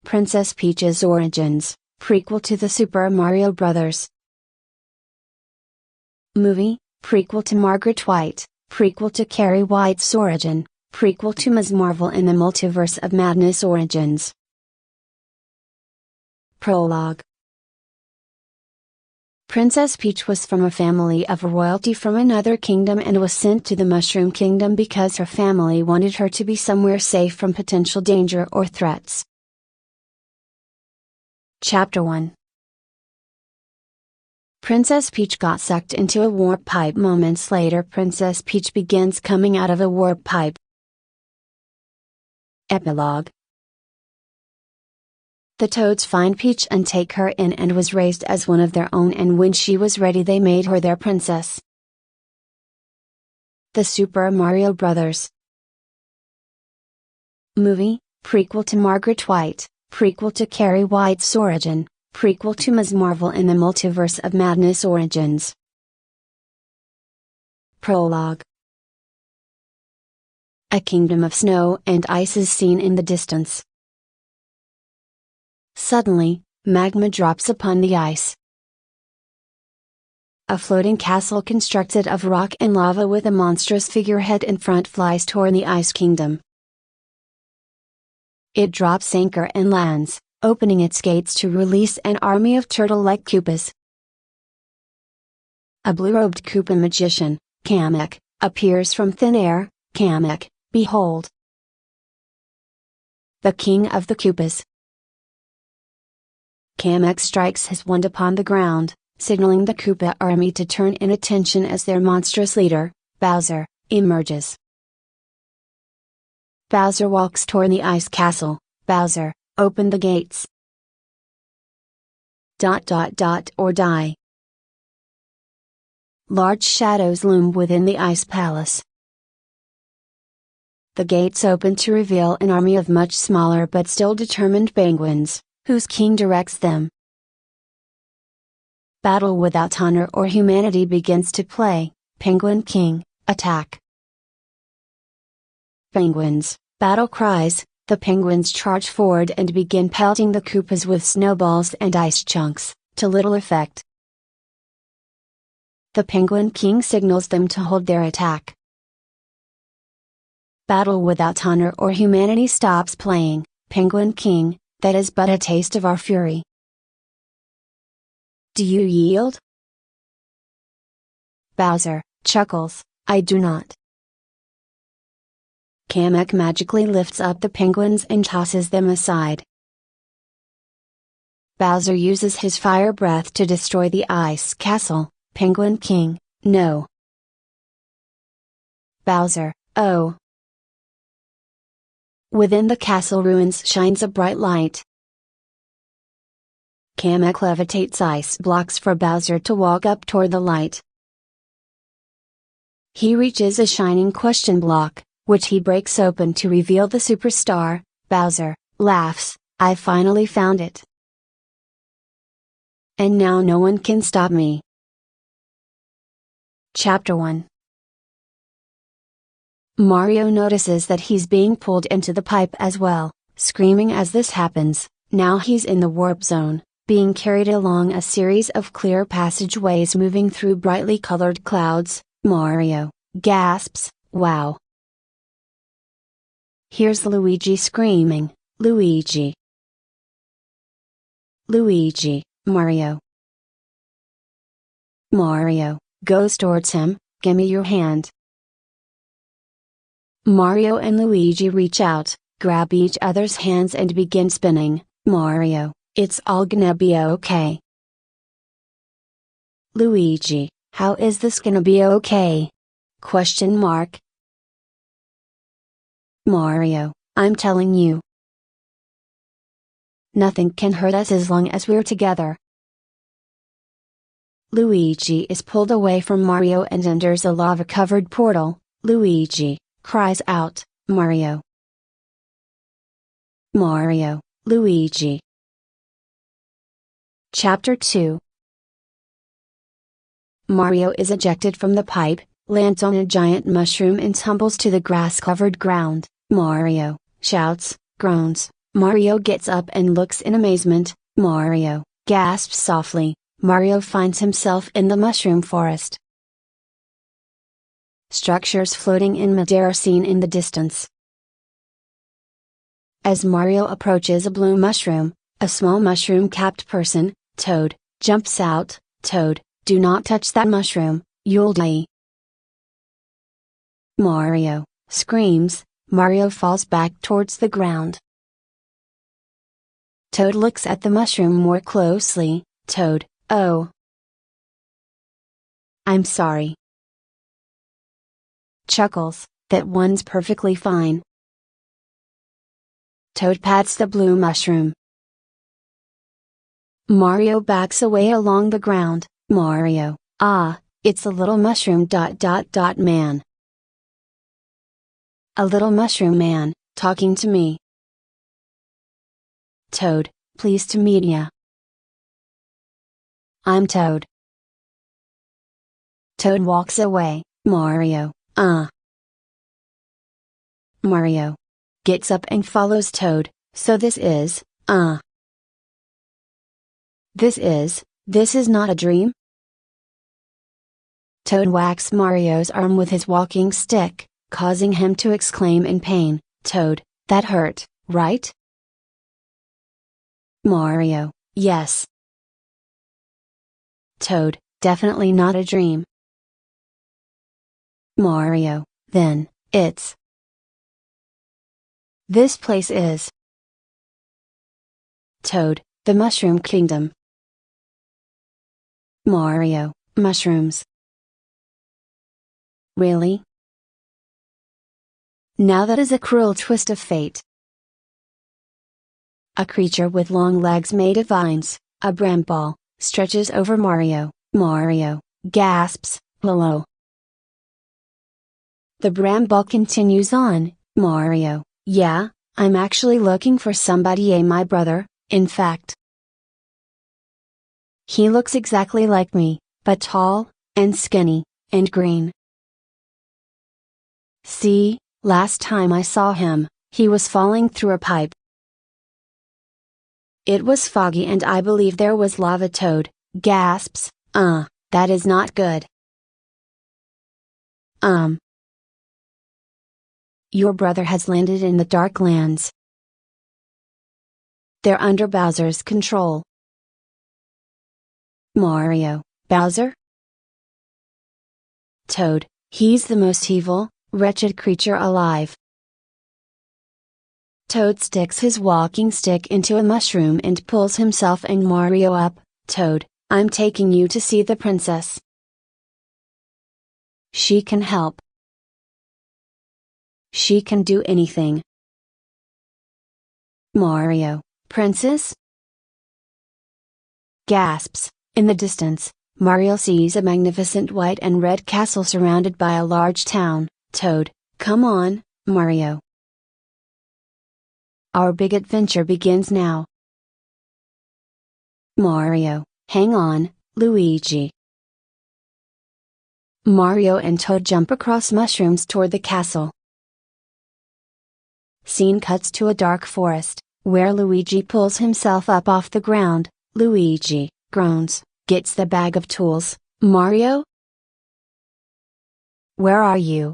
Princess Peach's Origins, prequel to the Super Mario Bros. Movie, prequel to Margaret White, prequel to Carrie White's origin, prequel to Ms. Marvel in the Multiverse of Madness Origins. Prologue. Princess Peach was from a family of royalty from another kingdom and was sent to the Mushroom Kingdom because her family wanted her to be somewhere safe from potential danger or threats. Chapter 1. Princess Peach got sucked into a warp pipe. Moments later, Princess Peach begins coming out of a warp pipe. Epilogue. The Toads find Peach and take her in and was raised as one of their own, and when she was ready they made her their princess. The Super Mario Bros. Movie, prequel to Margaret White, prequel to Carrie White's origin, prequel to Ms. Marvel in the Multiverse of Madness Origins. Prologue. A kingdom of snow and ice is seen in the distance. Suddenly, magma drops upon the ice. A floating castle constructed of rock and lava with a monstrous figurehead in front flies toward the Ice Kingdom. It drops anchor and lands, opening its gates to release an army of turtle-like Koopas. A blue-robed Koopa magician, Kamek, appears from thin air. Kamek, behold! The king of the Koopas. Kamek strikes his wand upon the ground, signaling the Koopa army to turn in attention as their monstrous leader, Bowser, emerges. Bowser walks toward the ice castle. Bowser, open the gates. ... or die. Large shadows loom within the ice palace. The gates open to reveal an army of much smaller but still determined penguins, whose king directs them. Battle without honor or humanity begins to play. Penguin King, attack! Penguins, battle cries. The penguins charge forward and begin pelting the Koopas with snowballs and ice chunks, to little effect. The Penguin King signals them to hold their attack. Battle without honor or humanity stops playing. Penguin King, that is but a taste of our fury. Do you yield? Bowser chuckles, I do not. Kamek magically lifts up the penguins and tosses them aside. Bowser uses his fire breath to destroy the ice castle. Penguin King, no. Bowser, oh. Within the castle ruins shines a bright light. Kamek levitates ice blocks for Bowser to walk up toward the light. He reaches a shining question block, which he breaks open to reveal the superstar. Bowser laughs, I finally found it. And now no one can stop me. Chapter 1. Mario notices that he's being pulled into the pipe as well, screaming as this happens. Now he's in the warp zone, being carried along a series of clear passageways moving through brightly colored clouds. Mario gasps, wow. Here's Luigi screaming, Luigi! Luigi, Mario! Mario goes towards him, gimme your hand. Mario and Luigi reach out, grab each other's hands and begin spinning. Mario, it's all gonna be okay. Luigi, how is this gonna be okay? Question mark. Mario, I'm telling you. Nothing can hurt us as long as we're together. Luigi is pulled away from Mario and enters a lava-covered portal. Luigi cries out, Mario! Mario, Luigi! Chapter 2. Mario is ejected from the pipe, lands on a giant mushroom and tumbles to the grass-covered ground. Mario shouts, groans, Mario gets up and looks in amazement. Mario gasps softly. Mario finds himself in the mushroom forest. Structures floating in midair are seen in the distance. As Mario approaches a blue mushroom, a small mushroom-capped person, Toad, jumps out. Toad, do not touch that mushroom, you'll die. Mario screams. Mario falls back towards the ground. Toad looks at the mushroom more closely. Toad, oh. I'm sorry. Chuckles, that one's perfectly fine. Toad pats the blue mushroom. Mario backs away along the ground. Mario, ah, it's a little mushroom man. A little mushroom man, talking to me. Toad, pleased to meet ya. I'm Toad. Toad walks away. Mario, Mario gets up and follows Toad. So this is not a dream? Toad whacks Mario's arm with his walking stick, causing him to exclaim in pain, Toad, that hurt, right? Mario, yes. Toad, definitely not a dream. Mario, then, this place is. Toad, the Mushroom Kingdom. Mario, mushrooms. Really? Now that is a cruel twist of fate. A creature with long legs made of vines, a bramball, stretches over Mario. Mario gasps, hello. The bramball continues on. Mario, yeah, I'm actually looking for somebody, my brother, in fact. He looks exactly like me, but tall, and skinny, and green. See, last time I saw him, he was falling through a pipe. It was foggy and I believe there was lava. Toad gasps, that is not good. Your brother has landed in the Dark Lands. They're under Bowser's control. Mario, Bowser? Toad, he's the most evil, wretched creature alive. Toad sticks his walking stick into a mushroom and pulls himself and Mario up. Toad, I'm taking you to see the princess. She can help. She can do anything. Mario, princess? Gasps. In the distance, Mario sees a magnificent white and red castle surrounded by a large town. Toad, come on, Mario. Our big adventure begins now. Mario, hang on, Luigi. Mario and Toad jump across mushrooms toward the castle. Scene cuts to a dark forest, where Luigi pulls himself up off the ground. Luigi groans, gets the bag of tools. Mario? Where are you?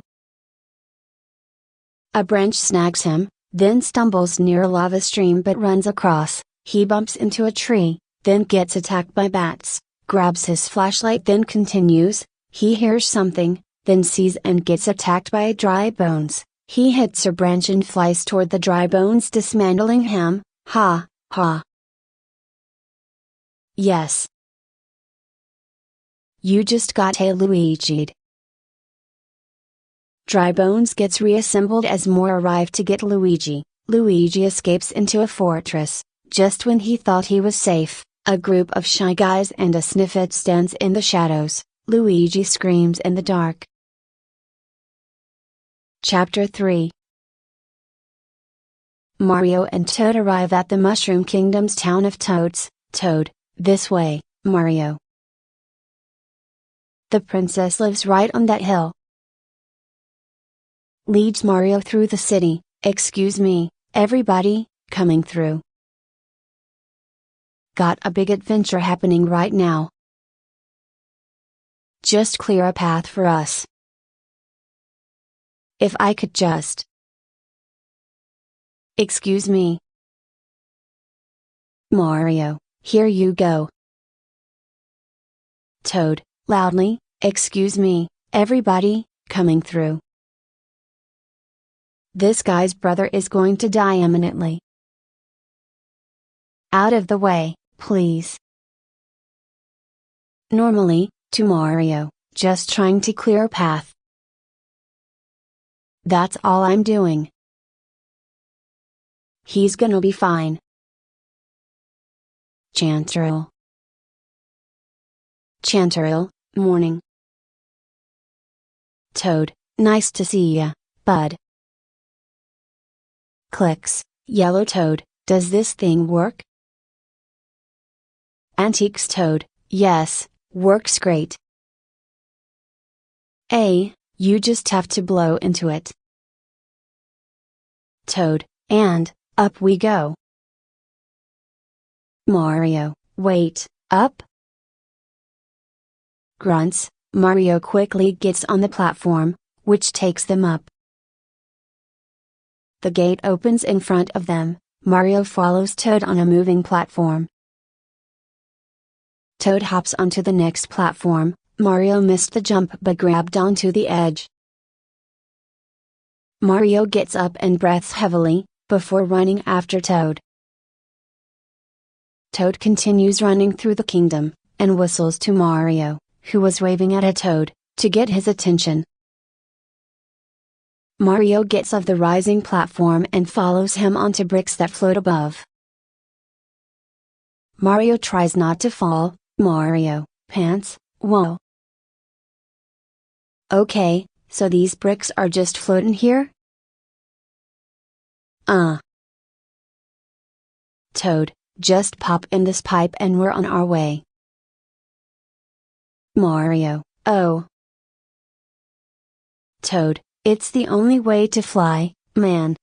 A branch snags him, then stumbles near a lava stream but runs across. He bumps into a tree, then gets attacked by bats, grabs his flashlight, then continues. He hears something, then sees and gets attacked by dry bones. He hits a branch and flies toward the dry bones, dismantling him. Ha, ha. Yes. You just got Luigi'd. Dry Bones gets reassembled as more arrive to get Luigi. Luigi escapes into a fortress. Just when he thought he was safe, a group of shy guys and a Sniffet stands in the shadows. Luigi screams in the dark. Chapter 3. Mario and Toad arrive at the Mushroom Kingdom's town of Toads. Toad, this way, Mario. The princess lives right on that hill. Leads Mario through the city. Excuse me, everybody, coming through. Got a big adventure happening right now. Just clear a path for us. If I could just. Excuse me. Mario, here you go. Toad, loudly, excuse me, everybody, coming through. This guy's brother is going to die imminently. Out of the way, please. Normally, to Mario, just trying to clear a path. That's all I'm doing. He's gonna be fine. Chanterelle. Chanterelle, morning. Toad, nice to see ya, bud. Clicks, Yellow Toad, does this thing work? Antiques Toad, yes, works great. You just have to blow into it. Toad, and, up we go. Mario, wait, up? Grunts, Mario quickly gets on the platform, which takes them up. The gate opens in front of them, Mario follows Toad on a moving platform. Toad hops onto the next platform, Mario missed the jump but grabbed onto the edge. Mario gets up and breathes heavily, before running after Toad. Toad continues running through the kingdom, and whistles to Mario, who was waving at a Toad, to get his attention. Mario gets off the rising platform and follows him onto bricks that float above. Mario tries not to fall, Mario, pants, whoa. Okay, so these bricks are just floating here? Toad, just pop in this pipe and we're on our way. Mario, oh. Toad, it's the only way to fly, man.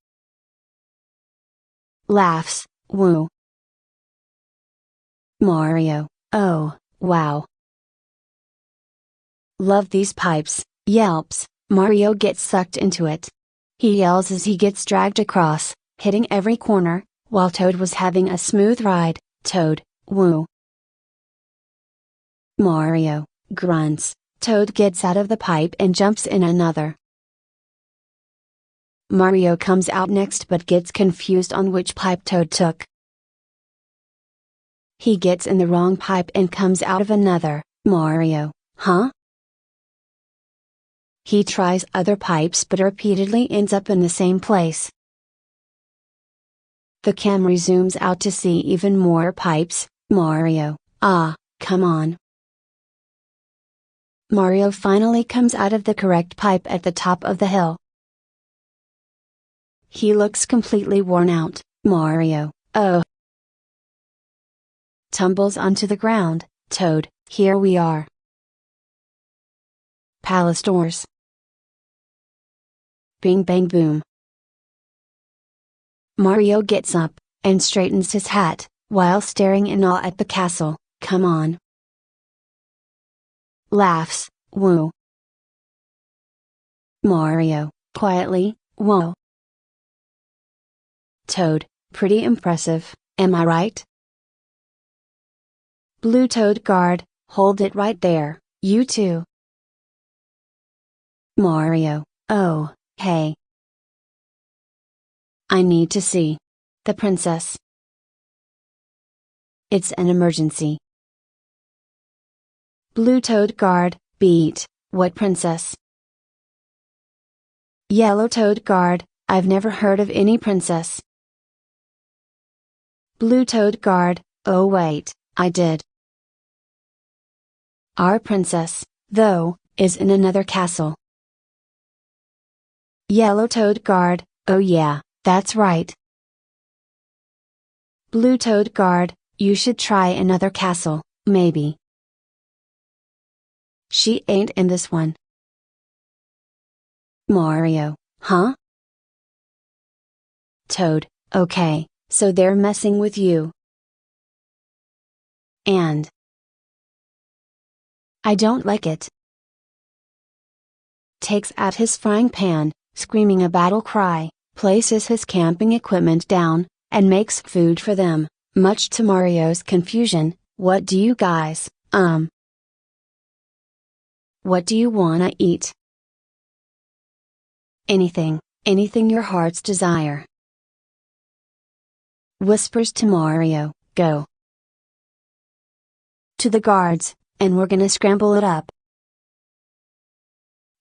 Laughs, woo. Mario, oh, wow. Love these pipes, yelps, Mario gets sucked into it. He yells as he gets dragged across, hitting every corner, while Toad was having a smooth ride. Toad, woo. Mario, grunts, Toad gets out of the pipe and jumps in another. Mario comes out next but gets confused on which pipe Toad took. He gets in the wrong pipe and comes out of another. Mario, huh? He tries other pipes but repeatedly ends up in the same place. The camera zooms out to see even more pipes. Mario, come on. Mario finally comes out of the correct pipe at the top of the hill. He looks completely worn out. Mario, oh. Tumbles onto the ground. Toad, here we are. Palace doors. Bing bang boom. Mario gets up, and straightens his hat, while staring in awe at the castle. Come on. Laughs, woo. Mario, quietly, whoa. Toad, pretty impressive, am I right? Blue Toad guard, hold it right there, you too. Mario, oh, hey. I need to see the princess. It's an emergency. Blue Toad guard, beat, what princess? Yellow Toad guard, I've never heard of any princess. Blue Toad guard, oh wait, I did. Our princess, though, is in another castle. Yellow Toad guard, oh yeah, that's right. Blue Toad guard, you should try another castle, maybe. She ain't in this one. Mario, huh? Toad, okay, so they're messing with you. And I don't like it. Takes out his frying pan, screaming a battle cry, places his camping equipment down, and makes food for them, much to Mario's confusion. What do you guys, what do you wanna eat? Anything your heart's desire. Whispers to Mario, go to the guards, and we're gonna scramble it up.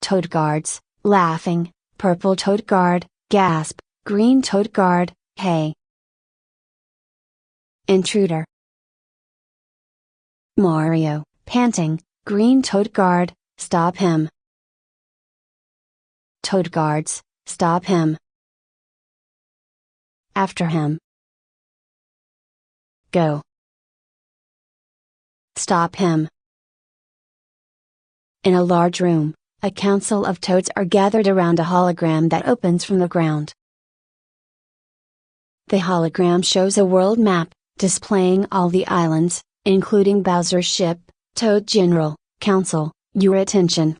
Toad guards, laughing, purple toad guard, gasp, green toad guard, hey. Intruder. Mario, panting, green toad guard, stop him. Toad guards, stop him. After him. Go. Stop him. In a large room, a council of toads are gathered around a hologram that opens from the ground. The hologram shows a world map, displaying all the islands, including Bowser's ship. Toad General, Council, your attention.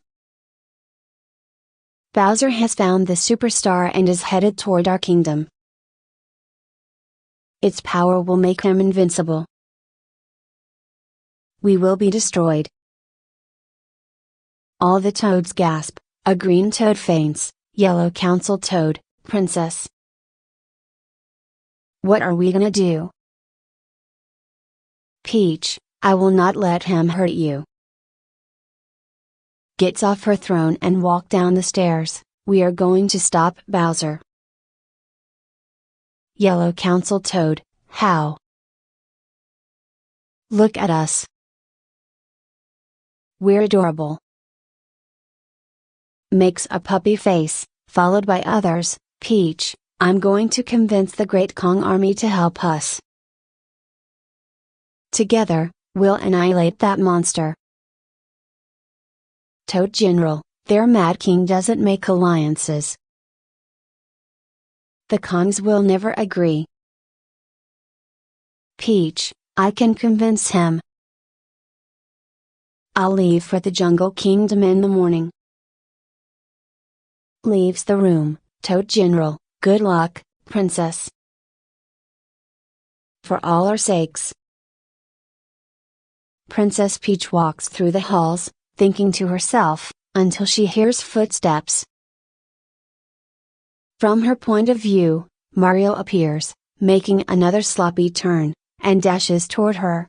Bowser has found the superstar and is headed toward our kingdom. Its power will make him invincible. We will be destroyed. All the toads gasp, a green toad faints, yellow council toad, princess. What are we gonna do? Peach, I will not let him hurt you. Gets off her throne and walk down the stairs, we are going to stop Bowser. Yellow council toad, how? Look at us. We're adorable. Makes a puppy face, followed by others. Peach, I'm going to convince the Great Kong army to help us. Together, we'll annihilate that monster. Toad General, their Mad King doesn't make alliances. The Kongs will never agree. Peach, I can convince him. I'll leave for the Jungle Kingdom in the morning. Leaves the room. Toad General, good luck, princess. For all our sakes. Princess Peach walks through the halls, thinking to herself, until she hears footsteps. From her point of view, Mario appears, making another sloppy turn, and dashes toward her.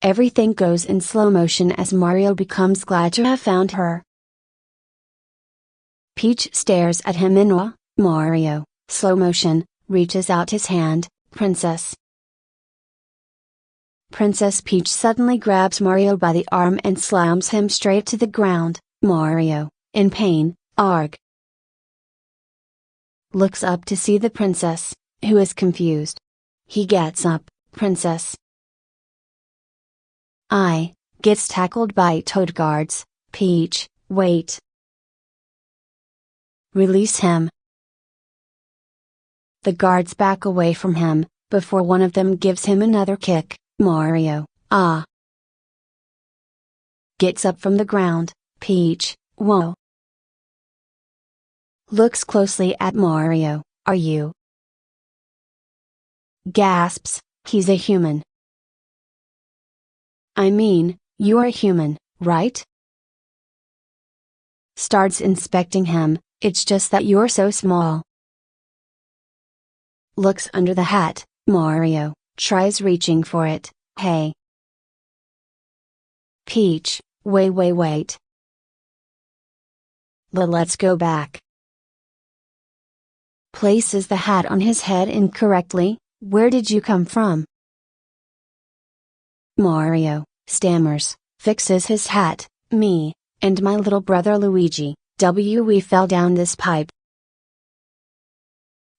Everything goes in slow motion as Mario becomes glad to have found her. Peach stares at him in awe. Mario, slow motion, reaches out his hand, princess. Princess Peach suddenly grabs Mario by the arm and slams him straight to the ground. Mario, in pain, arg. Looks up to see the princess, who is confused. He gets up, princess. Gets tackled by toad guards. Peach, wait. Release him. The guards back away from him, before one of them gives him another kick. Mario, ah. Gets up from the ground. Peach, whoa. Looks closely at Mario, are you? Gasps, he's a human. I mean, you're a human, right? Starts inspecting him, it's just that you're so small. Looks under the hat. Mario tries reaching for it. Hey. Peach, wait. Let's go back. Places the hat on his head incorrectly. Where did you come from? Mario stammers, fixes his hat. Me, and my little brother Luigi, we fell down this pipe.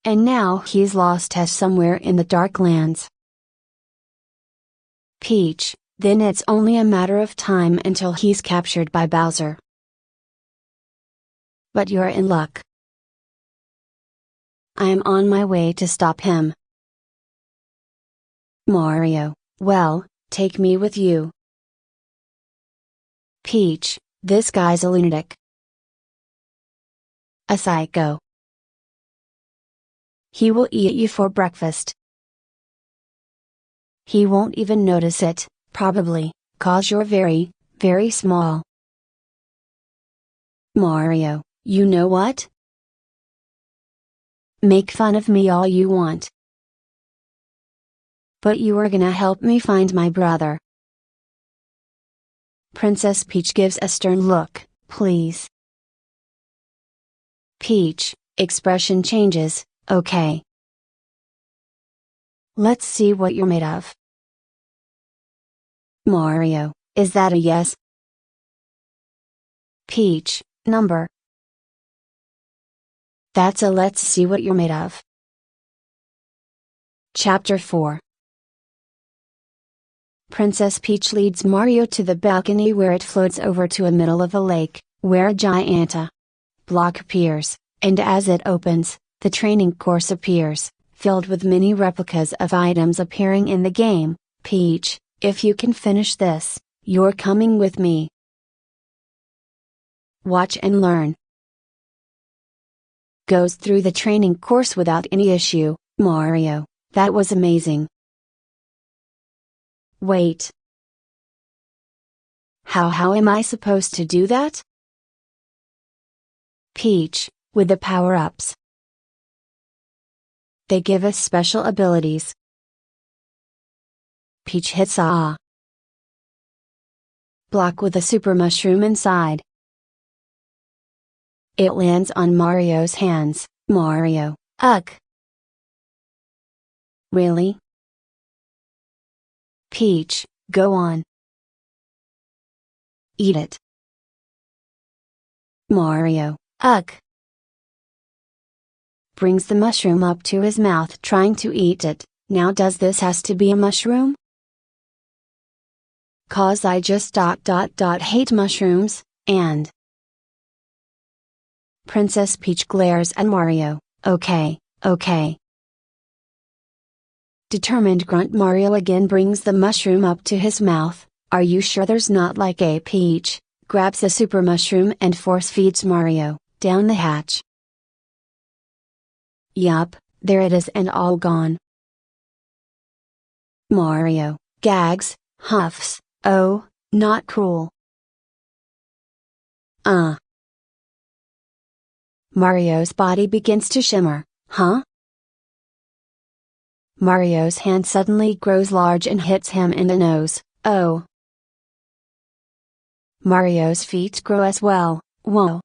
And now he's lost us somewhere in the dark lands. Peach, then it's only a matter of time until he's captured by Bowser. But you're in luck. I am on my way to stop him. Mario, well, take me with you. Peach, this guy's a lunatic. A psycho. He will eat you for breakfast. He won't even notice it, probably, 'cause you're very, very small. Mario, you know what? Make fun of me all you want. But you are gonna help me find my brother. Princess Peach gives a stern look, please. Peach, expression changes, okay. Let's see what you're made of. Mario, is that a yes? Peach, number. That's a let's see what you're made of. Chapter 4. Princess Peach leads Mario to the balcony where it floats over to a middle of a lake, where a giant block appears, and as it opens, the training course appears, filled with many replicas of items appearing in the game. Peach, if you can finish this, you're coming with me. Watch and learn. Goes through the training course without any issue. Mario, that was amazing. Wait. How am I supposed to do that? Peach, with the power-ups. They give us special abilities. Peach hits a block with a super mushroom inside. It lands on Mario's hands. Mario, ugh. Really? Peach, go on. Eat it. Mario, ugh. Brings the mushroom up to his mouth trying to eat it. Now does this has to be a mushroom? 'Cause I just hate mushrooms, and Princess Peach glares at Mario, okay, okay. Determined grunt. Mario again brings the mushroom up to his mouth. Are you sure there's not like a Peach? Grabs the super mushroom and force feeds Mario, down the hatch. Yup, there it is and all gone. Mario, gags, huffs, oh, not cool. Mario's body begins to shimmer, huh? Mario's hand suddenly grows large and hits him in the nose, oh. Mario's feet grow as well, whoa.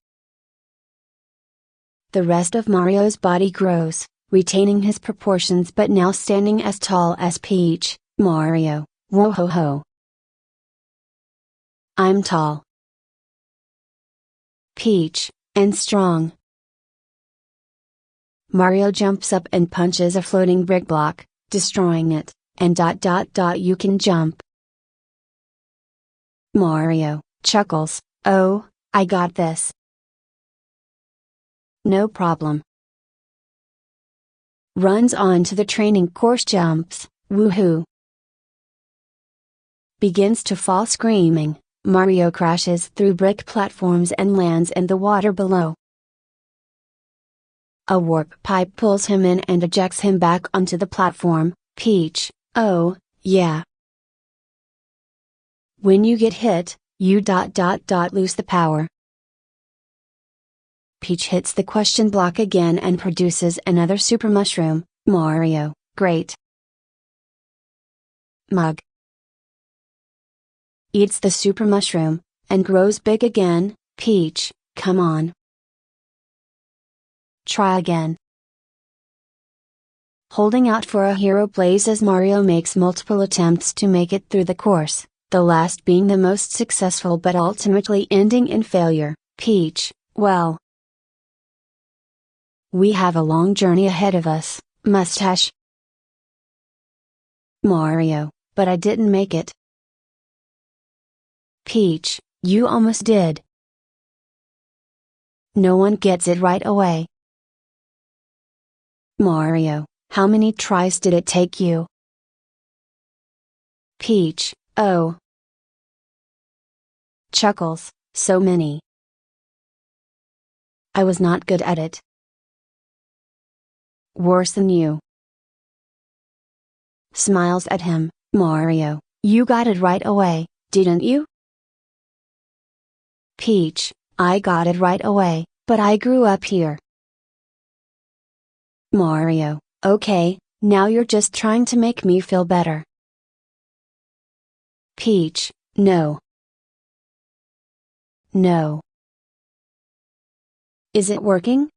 The rest of Mario's body grows, retaining his proportions but now standing as tall as Peach. Mario, whoa ho ho. I'm tall. Peach, and strong. Mario jumps up and punches a floating brick block, destroying it, and you can jump. Mario chuckles, oh, I got this. No problem. Runs on to the training course, jumps, woohoo. Begins to fall screaming. Mario crashes through brick platforms and lands in the water below. A warp pipe pulls him in and ejects him back onto the platform. Peach, oh, yeah. When you get hit, you lose the power. Peach hits the question block again and produces another super mushroom. Mario, great. Mug. Eats the super mushroom, and grows big again. Peach, come on. Try again. Holding out for a hero plays as Mario makes multiple attempts to make it through the course, the last being the most successful but ultimately ending in failure. Peach, well. We have a long journey ahead of us, mustache. Mario, but I didn't make it. Peach, you almost did. No one gets it right away. Mario, how many tries did it take you? Peach, oh. Chuckles, so many. I was not good at it. Worse than you. Smiles at him, Mario, you got it right away, didn't you? Peach, I got it right away, but I grew up here. Mario, okay, now you're just trying to make me feel better. Peach, no. No. Is it working?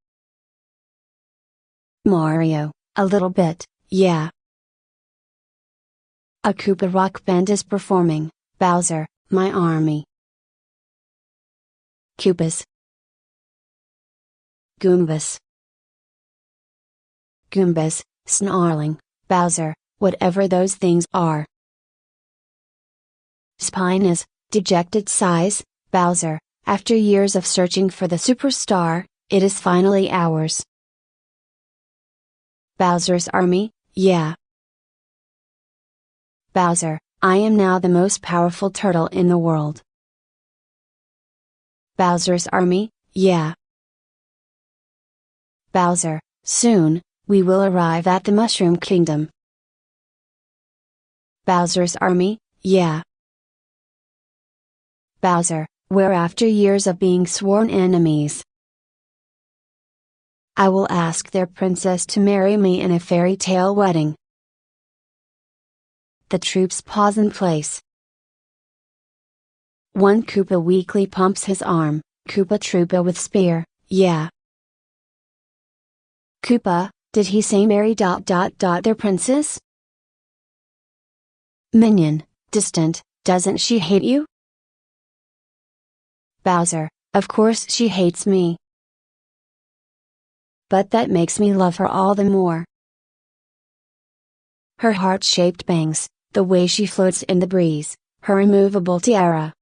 Mario, a little bit, yeah. A Koopa rock band is performing, Bowser, my army. Koopas. Goombas. Goombas, snarling, Bowser, whatever those things are. Spinas, dejected sighs, Bowser, after years of searching for the superstar, it is finally ours. Bowser's army, yeah. Bowser, I am now the most powerful turtle in the world. Bowser's army, yeah. Bowser, soon, we will arrive at the Mushroom Kingdom. Bowser's army, yeah. Bowser, where after years of being sworn enemies, I will ask their princess to marry me in a fairy tale wedding. The troops pause in place. One Koopa weakly pumps his arm, Koopa Troopa with spear, yeah. Koopa, did he say marry their princess? Minion, distant, doesn't she hate you? Bowser, of course she hates me. But that makes me love her all the more. Her heart-shaped bangs, the way she floats in the breeze, her immovable tiara.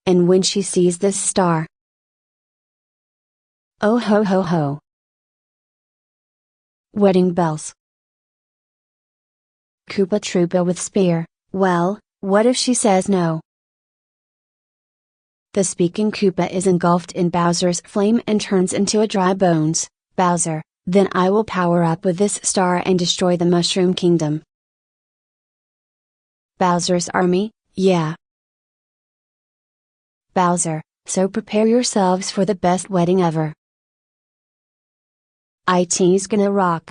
And when she sees this star. Oh ho ho ho. Wedding bells. Koopa Troopa with spear, well, what if she says no? The speaking Koopa is engulfed in Bowser's flame and turns into a dry bones. Bowser, then I will power up with this star and destroy the Mushroom Kingdom. Bowser's army, yeah. Bowser, so prepare yourselves for the best wedding ever. IT's gonna rock.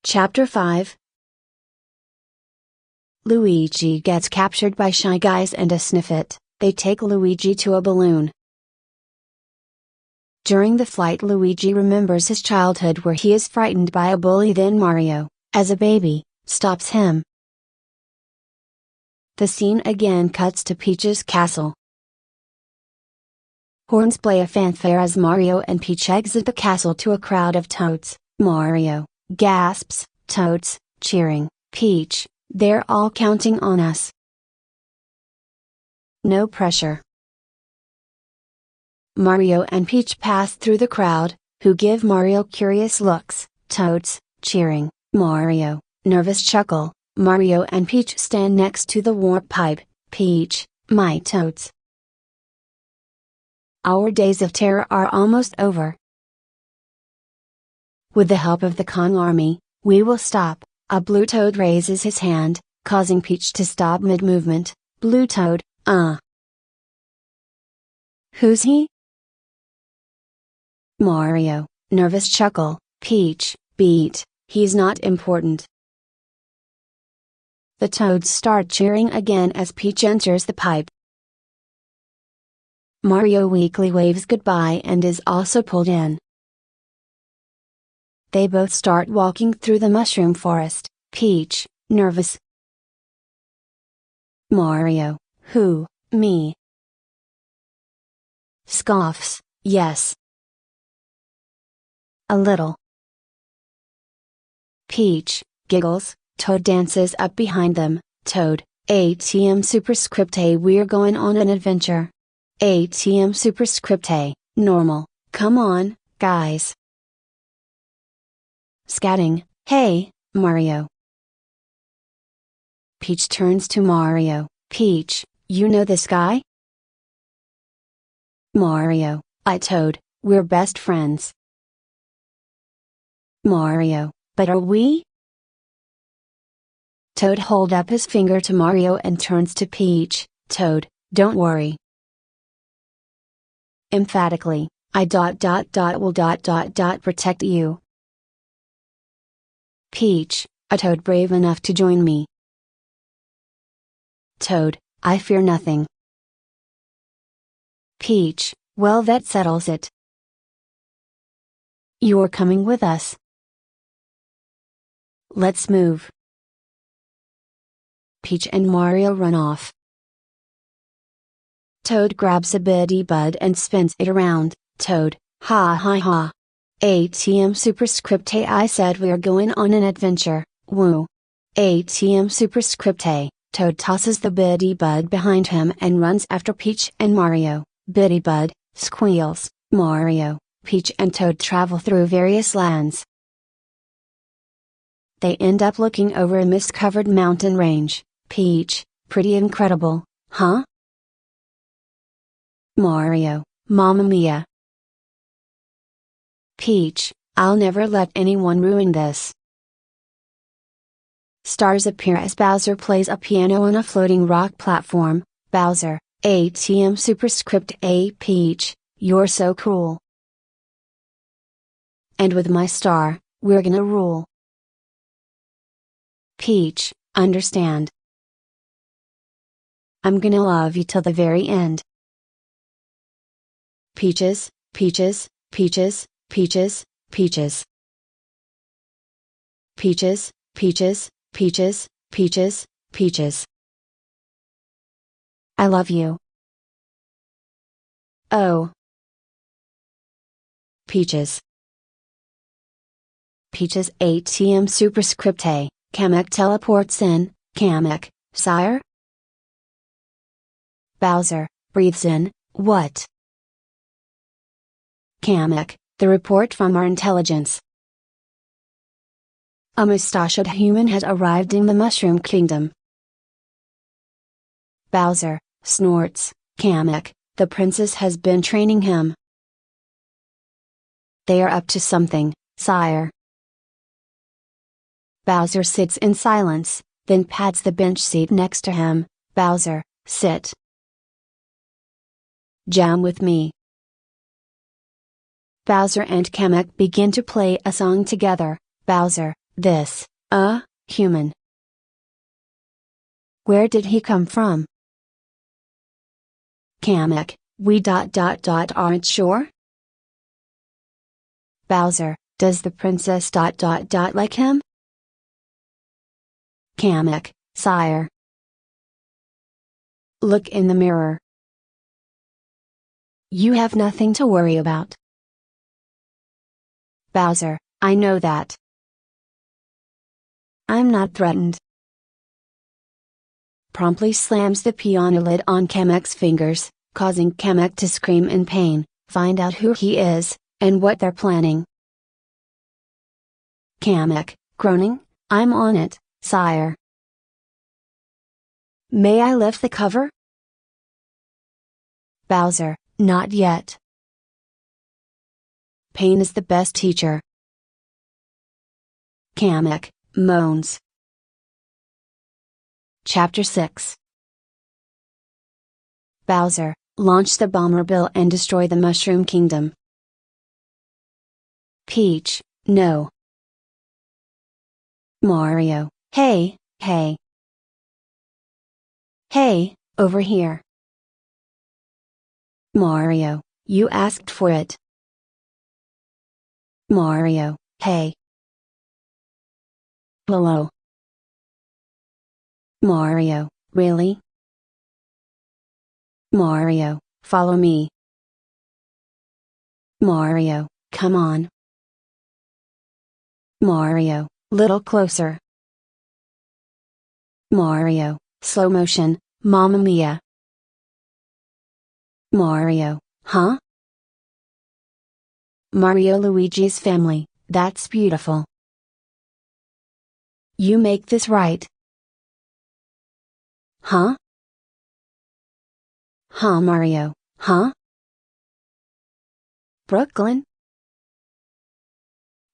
Chapter 5. Luigi gets captured by Shy Guys and a Sniffit. They take Luigi to a balloon. During the flight, Luigi remembers his childhood where he is frightened by a bully. Then Mario, as a baby, stops him. The scene again cuts to Peach's castle. Horns play a fanfare as Mario and Peach exit the castle to a crowd of Toads. Mario gasps, Toads, cheering, Peach, they're all counting on us. No pressure. Mario and Peach pass through the crowd, who give Mario curious looks. Toads, cheering, Mario, nervous chuckle. Mario and Peach stand next to the warp pipe. Peach, my Toads. Our days of terror are almost over. With the help of the Kong army, we will stop. A blue Toad raises his hand, causing Peach to stop mid-movement. Blue Toad, Who's he? Mario, nervous chuckle. Peach, beat, he's not important. The Toads start cheering again as Peach enters the pipe. Mario weakly waves goodbye and is also pulled in. They both start walking through the mushroom forest. Peach, nervous. Mario, who, me? Scoffs, yes. A little. Peach, giggles. Toad dances up behind them. Toad, ATM superscript A, we're going on an adventure. ATM superscript A, normal, come on, guys. Scatting, hey, Mario. Peach turns to Mario, Peach, you know this guy? Mario, Toad, we're best friends. Mario, but are we? Toad hold up his finger to Mario and turns to Peach, Toad, don't worry. Emphatically, I will protect you. Peach, a Toad brave enough to join me. Toad, I fear nothing. Peach, well that settles it. You're coming with us. Let's move. Peach and Mario run off. Toad grabs a bitty bud and spins it around. Toad, ha ha ha. ATM superscript A, I said we're going on an adventure, woo. ATM superscript A. Toad tosses the bitty bud behind him and runs after Peach and Mario. Bitty bud squeals. Mario, Peach and Toad travel through various lands. They end up looking over a mist-covered mountain range. Peach, pretty incredible, huh? Mario, Mamma Mia. Peach, I'll never let anyone ruin this. Stars appear as Bowser plays a piano on a floating rock platform. Bowser, ATM superscript A. Peach, you're so cool. And with my star, we're gonna rule. Peach, understand. I'm gonna love you till the very end. Peaches, peaches, peaches, peaches, peaches. Peaches, peaches, peaches, peaches, peaches. I love you. Oh. Peaches. Peaches ATM superscript A. Kamek teleports in. Kamek, sire? Bowser, breathes in, what? Kamek, the report from our intelligence. A mustachioed human has arrived in the Mushroom Kingdom. Bowser, snorts, Kamek, the princess has been training him. They are up to something, sire. Bowser sits in silence, then pats the bench seat next to him. Bowser, sit. Jam with me. Bowser and Kamek begin to play a song together. Bowser, this, human. Where did he come from? Kamek, we aren't sure? Bowser, does the princess like him? Kamek, sire. Look in the mirror. You have nothing to worry about. Bowser, I know that. I'm not threatened. Promptly slams the piano lid on Kamek's fingers, causing Kamek to scream in pain. Find out who he is, and what they're planning. Kamek, groaning, I'm on it, sire. May I lift the cover? Bowser, not yet. Pain is the best teacher. Kamek, moans. Chapter 6. Bowser, launch the Bomberbill and destroy the Mushroom Kingdom. Peach, no. Mario, hey, hey. Hey, over here. Mario, you asked for it. Mario, hey. Hello. Mario, really? Mario, follow me. Mario, come on. Mario, little closer. Mario, slow motion, Mamma Mia. Mario, huh? Mario Luigi's family, that's beautiful. You make this right. Huh? Huh, Mario, huh? Brooklyn?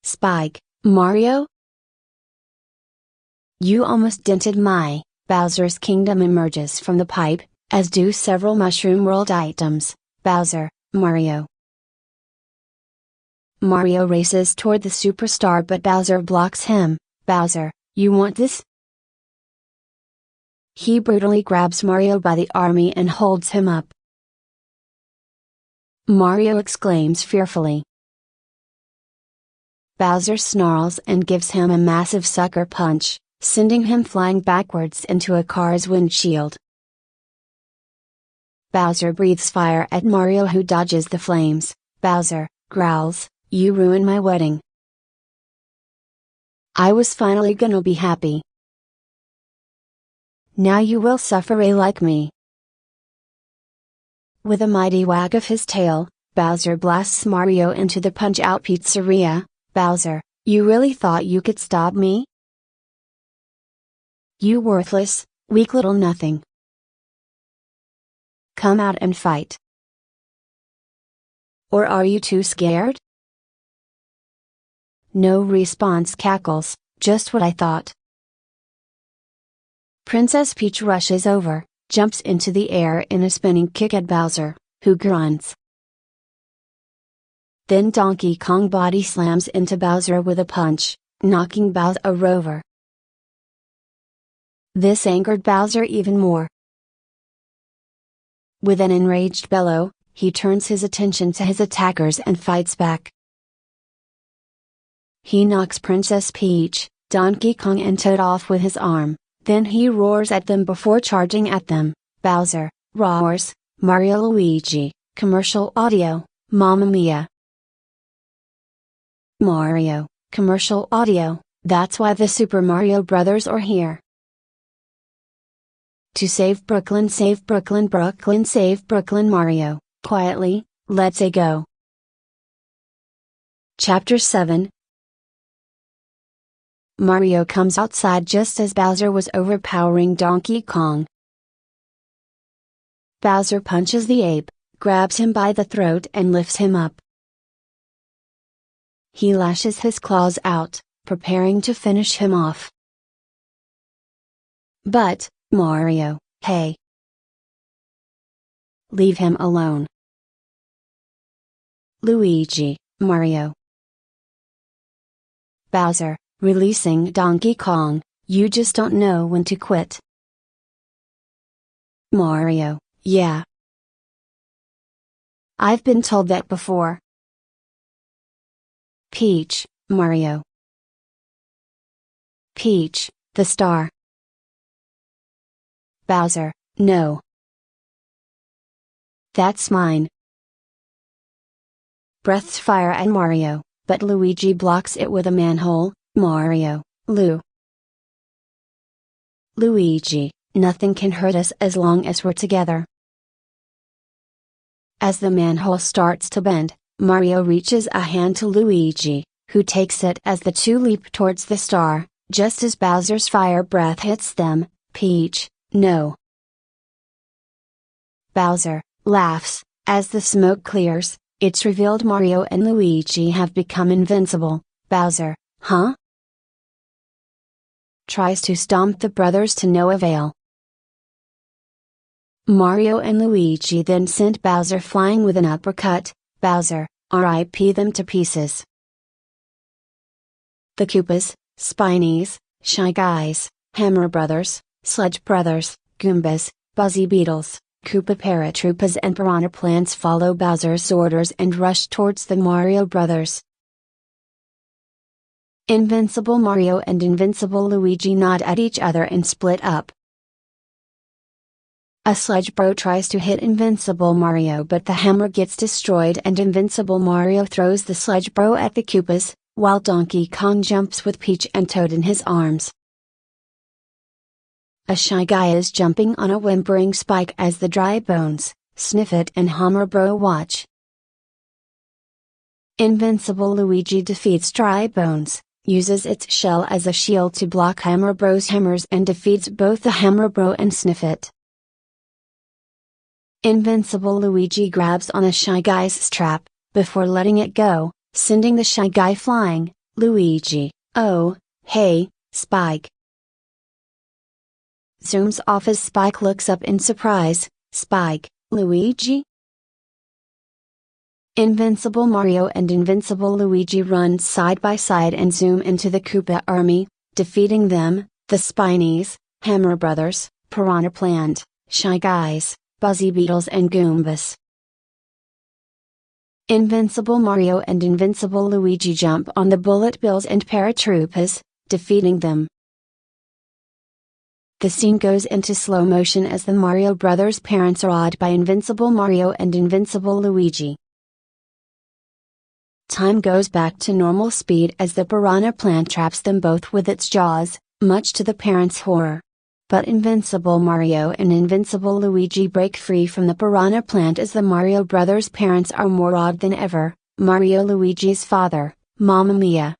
Spike, Mario? You almost dented my. Bowser's kingdom emerges from the pipe, as do several Mushroom World items. Bowser, Mario. Mario races toward the superstar, but Bowser blocks him. Bowser, you want this? He brutally grabs Mario by the arm and holds him up. Mario exclaims fearfully. Bowser snarls and gives him a massive sucker punch, sending him flying backwards into a car's windshield. Bowser breathes fire at Mario, who dodges the flames. Bowser growls, "You ruined my wedding. I was finally gonna be happy. Now you will suffer like me." With a mighty wag of his tail, Bowser blasts Mario into the Punch-Out Pizzeria. Bowser, you really thought you could stop me? You worthless, weak little nothing. Come out and fight. Or are you too scared? No response. Cackles, just what I thought. Princess Peach rushes over, jumps into the air in a spinning kick at Bowser, who grunts. Then Donkey Kong body slams into Bowser with a punch, knocking Bowser over. This angered Bowser even more. With an enraged bellow, he turns his attention to his attackers and fights back. He knocks Princess Peach, Donkey Kong and Toad off with his arm, then he roars at them before charging at them. Bowser roars, Mario Luigi, commercial audio, Mamma Mia. Mario, commercial audio, that's why the Super Mario Brothers are here. To save Brooklyn, Brooklyn save Brooklyn. Mario, quietly, let's go. Chapter 7. Mario comes outside just as Bowser was overpowering Donkey Kong. Bowser punches the ape, grabs him by the throat and lifts him up. He lashes his claws out, preparing to finish him off. But, Mario, hey! Leave him alone. Luigi, Mario. Bowser, releasing Donkey Kong, you just don't know when to quit. Mario, yeah. I've been told that before. Peach, Mario. Peach, the star. Bowser, no. That's mine. Breathes fire at Mario, but Luigi blocks it with a manhole. Mario, Luigi, nothing can hurt us as long as we're together. As the manhole starts to bend, Mario reaches a hand to Luigi, who takes it as the two leap towards the star, just as Bowser's fire breath hits them. Peach, no. Bowser laughs, as the smoke clears. It's revealed Mario and Luigi have become invincible. Bowser, huh? Tries to stomp the brothers to no avail. Mario and Luigi then sent Bowser flying with an uppercut. Bowser, RIP them to pieces. The Koopas, Spinies, Shy Guys, Hammer Brothers, Sludge Brothers, Goombas, Buzzy Beetles, Koopa Paratroopas and Piranha Plants follow Bowser's orders and rush towards the Mario Brothers. Invincible Mario and Invincible Luigi nod at each other and split up. A Sludge Bro tries to hit Invincible Mario, but the hammer gets destroyed and Invincible Mario throws the Sludge Bro at the Koopas, while Donkey Kong jumps with Peach and Toad in his arms. A Shy Guy is jumping on a whimpering Spike as the Dry Bones, Sniffit and Hammer Bro watch. Invincible Luigi defeats Dry Bones, uses its shell as a shield to block Hammer Bro's hammers and defeats both the Hammer Bro and Sniffit. Invincible Luigi grabs on a Shy Guy's strap, before letting it go, sending the Shy Guy flying. Luigi, oh, hey, Spike. Zooms off as Spike looks up in surprise. Spike, Luigi? Invincible Mario and Invincible Luigi run side by side and zoom into the Koopa army, defeating them, the Spinies, Hammer Brothers, Piranha Plant, Shy Guys, Buzzy Beetles and Goombas. Invincible Mario and Invincible Luigi jump on the Bullet Bills and Paratroopas, defeating them. The scene goes into slow motion as the Mario Brothers' parents are awed by Invincible Mario and Invincible Luigi. Time goes back to normal speed as the Piranha Plant traps them both with its jaws, much to the parents' horror. But Invincible Mario and Invincible Luigi break free from the Piranha Plant as the Mario Brothers' parents are more awed than ever. Mario Luigi's father, Mamma Mia.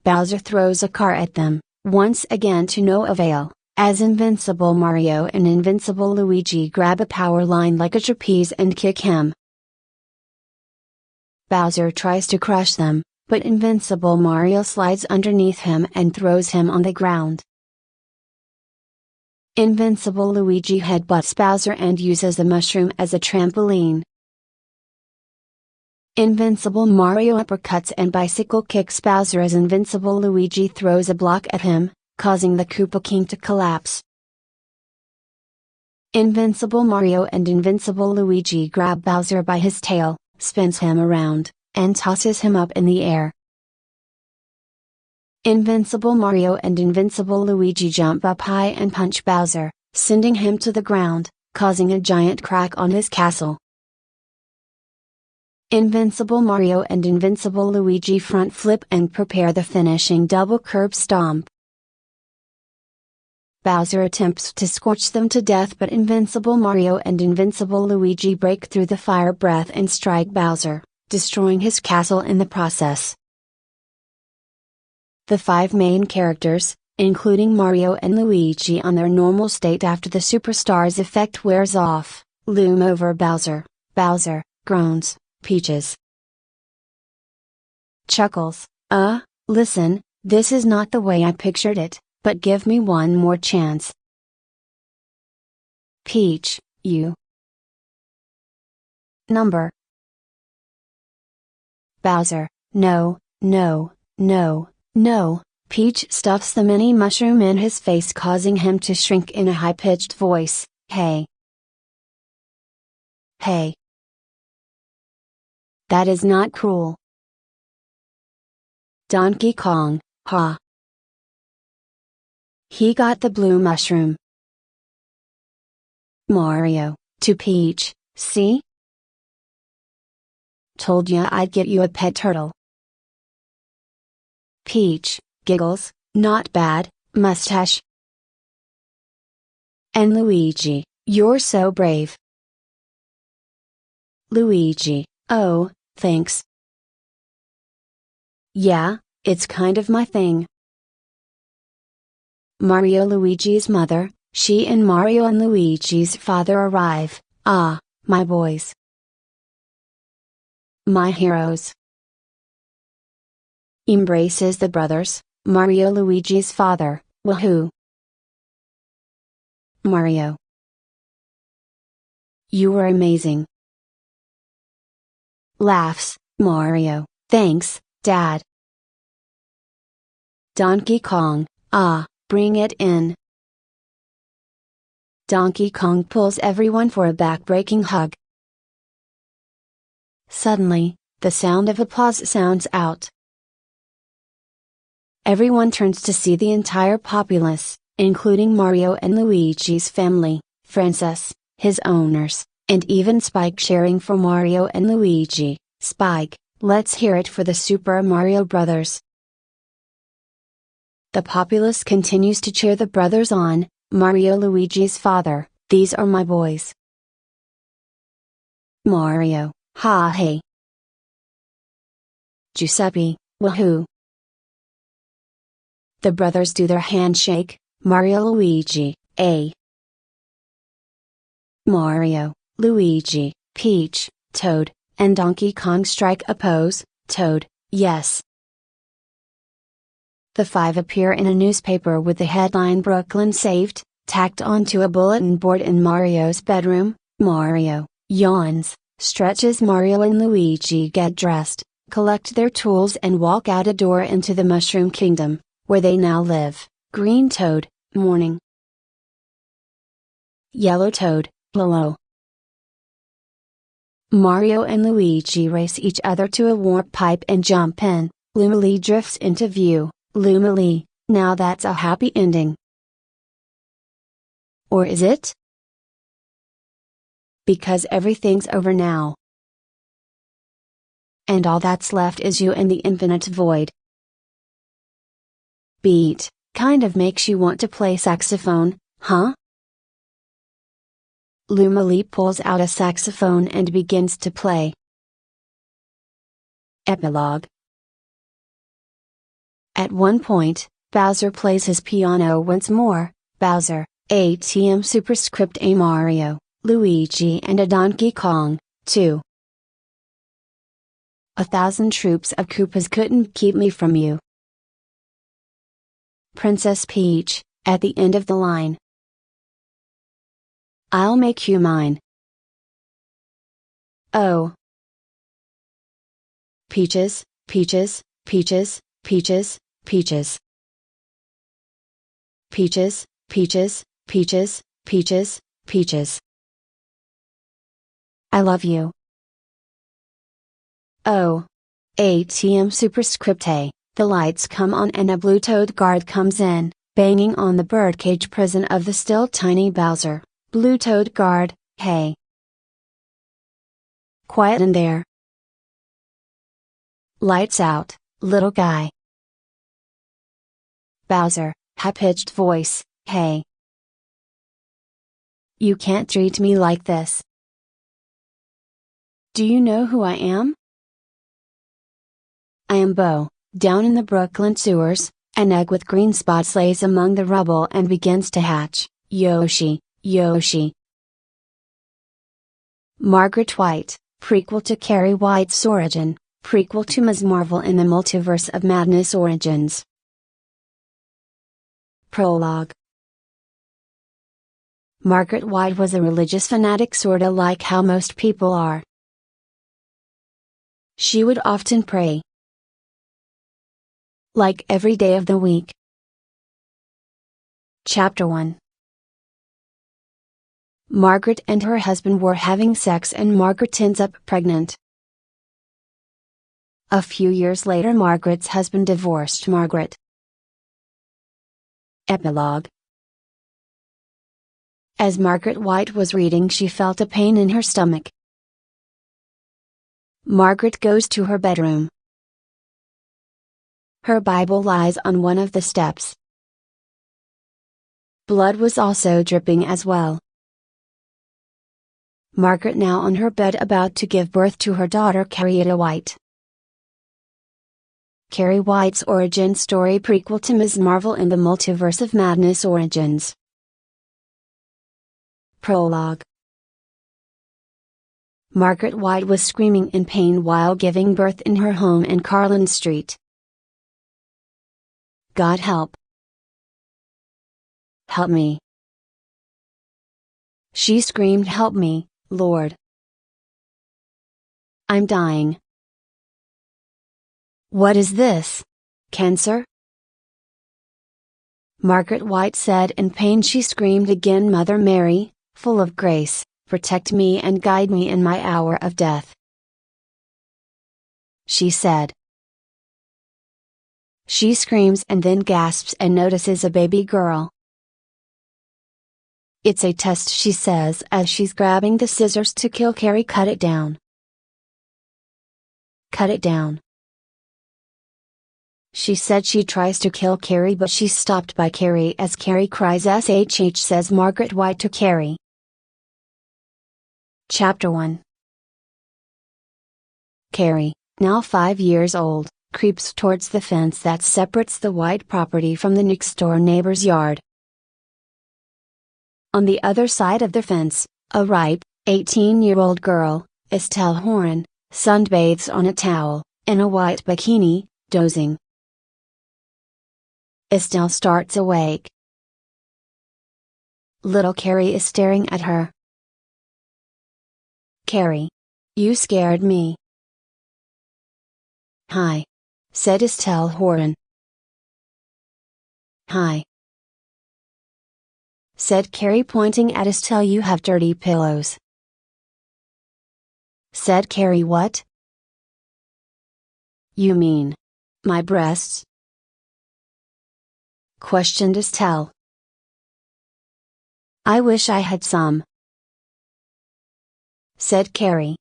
Bowser throws a car at them, once again to no avail, as Invincible Mario and Invincible Luigi grab a power line like a trapeze and kick him. Bowser tries to crush them, but Invincible Mario slides underneath him and throws him on the ground. Invincible Luigi headbutts Bowser and uses the mushroom as a trampoline. Invincible Mario uppercuts and bicycle kicks Bowser as Invincible Luigi throws a block at him, causing the Koopa King to collapse. Invincible Mario and Invincible Luigi grab Bowser by his tail, spins him around, and tosses him up in the air. Invincible Mario and Invincible Luigi jump up high and punch Bowser, sending him to the ground, causing a giant crack on his castle. Invincible Mario and Invincible Luigi front flip and prepare the finishing double curb stomp. Bowser attempts to scorch them to death, but Invincible Mario and Invincible Luigi break through the fire breath and strike Bowser, destroying his castle in the process. The 5 main characters, including Mario and Luigi on their normal state after the Superstars effect wears off, loom over Bowser. Bowser groans, Peaches chuckles, listen, this is not the way I pictured it, but give me one more chance. Peach, you number. Bowser, no, no, no, no. Peach stuffs the mini mushroom in his face, causing him to shrink in a high-pitched voice. Hey. Hey. That is not cruel. Donkey Kong, ha. He got the blue mushroom. Mario, to Peach, see? Told ya I'd get you a pet turtle. Peach, giggles, not bad, mustache. And Luigi, you're so brave. Luigi, oh, thanks. Yeah, it's kind of my thing. Mario Luigi's mother, she and Mario and Luigi's father arrive. Ah, my boys. My heroes. Embraces the brothers, Mario Luigi's father, woohoo. Mario. You were amazing. Laughs, Mario, thanks, Dad. Donkey Kong, ah, bring it in. Donkey Kong pulls everyone for a back-breaking hug. Suddenly, the sound of applause sounds out. Everyone turns to see the entire populace, including Mario and Luigi's family, Francis, his owners, and even Spike cheering for Mario and Luigi. Spike, let's hear it for the Super Mario Brothers. The populace continues to cheer the brothers on. Mario Luigi's father, these are my boys. Mario, ha hey. Giuseppe, woohoo. The brothers do their handshake, Mario Luigi, A. Mario, Luigi, Peach, Toad, and Donkey Kong strike a pose, Toad, yes. The five appear in a newspaper with the headline Brooklyn Saved, tacked onto a bulletin board in Mario's bedroom. Mario yawns, stretches. Mario and Luigi get dressed, collect their tools and walk out a door into the Mushroom Kingdom, where they now live. Green Toad, morning. Yellow Toad, hello. Mario and Luigi race each other to a warp pipe and jump in. Lumily drifts into view. Lumily, now that's a happy ending. Or is it? Because everything's over now. And all that's left is you and the infinite void. Beat, kind of makes you want to play saxophone, huh? Lumily pulls out a saxophone and begins to play. Epilogue. At one point, Bowser plays his piano once more. Bowser, ATM superscript A Mario, Luigi and a Donkey Kong, 2. 1,000 troops of Koopas couldn't keep me from you. Princess Peach, at the end of the line. I'll make you mine. Oh. Peaches, peaches, peaches, peaches, peaches. Peaches, peaches, peaches, peaches, peaches. I love you. Oh. ATM superscript A, the lights come on and a blue toad guard comes in, banging on the birdcage prison of the still tiny Bowser. Blue toad guard, hey. Quiet in there. Lights out, little guy. Bowser, high-pitched voice, hey. You can't treat me like this. Do you know who I am? I am Bo. Down in the Brooklyn sewers, an egg with green spots lays among the rubble and begins to hatch. Yoshi, Yoshi. Margaret White, prequel to Carrie White's origin, prequel to Ms. Marvel in the Multiverse of Madness Origins. Prologue. Margaret White was a religious fanatic, sorta like how most people are. She would often pray. Like every day of the week. Chapter 1. Margaret and her husband were having sex and Margaret ends up pregnant. A few years later, Margaret's husband divorced Margaret. Epilogue. As Margaret White was reading, she felt a pain in her stomach. Margaret goes to her bedroom. Her Bible lies on one of the steps. Blood was also dripping as well. Margaret now on her bed about to give birth to her daughter Carrie White. Carrie White's origin story prequel to Ms. Marvel in the Multiverse of Madness Origins. Prologue. Margaret White was screaming in pain while giving birth in her home in Carlin Street. God help. Help me. She screamed, help me, Lord. I'm dying. What is this? Cancer? Margaret White said in pain. She screamed again, Mother Mary, full of grace, protect me and guide me in my hour of death. She said. She screams and then gasps and notices a baby girl. It's a test, she says as she's grabbing the scissors to kill Carrie. Cut it down. Cut it down. She said she tries to kill Carrie, but she's stopped by Carrie as Carrie cries SHH, says Margaret White to Carrie. Chapter 1. Carrie, now 5 years old, creeps towards the fence that separates the white property from the next door neighbor's yard. On the other side of the fence, a ripe, 18-year-old girl, Estelle Horan, sunbathes on a towel, in a white bikini, dozing. Estelle starts awake. Little Carrie is staring at her. "Carrie. You scared me." "Hi," said Estelle Horan. "Hi," said Carrie, pointing at Estelle. "You have dirty pillows." Said Carrie. "What? You mean my breasts?" questioned Estelle. "I wish I had some," said Carrie.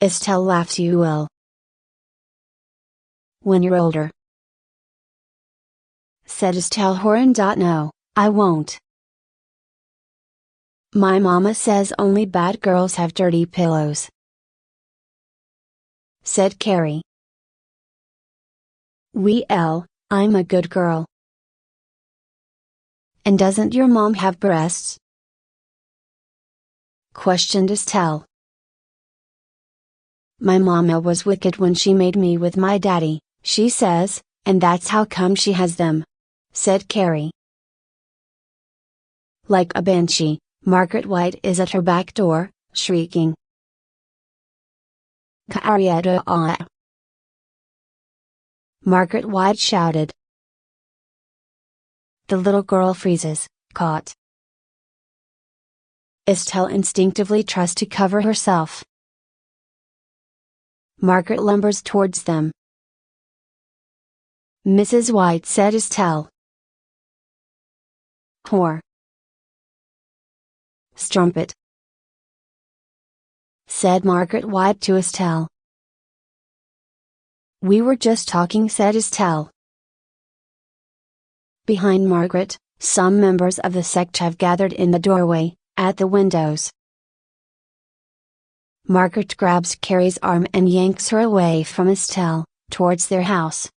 Estelle laughed. "You will when you're older," said Estelle Horan. "No, I won't. My mama says only bad girls have dirty pillows," said Carrie. "Well, I'm a good girl." "And doesn't your mom have breasts?" questioned Estelle. "My mama was wicked when she made me with my daddy, she says, and that's how come she has them," said Carrie. Like a banshee, Margaret White is at her back door, shrieking. "Carietta ah!" Margaret White shouted. The little girl freezes, caught. Estelle instinctively tries to cover herself. Margaret lumbers towards them. "Mrs. White," said Estelle. "Whore." "Strumpet," said Margaret White to Estelle. "We were just talking," said Estelle. Behind Margaret, some members of the sect have gathered in the doorway, at the windows. Margaret grabs Carrie's arm and yanks her away from Estelle, towards their house.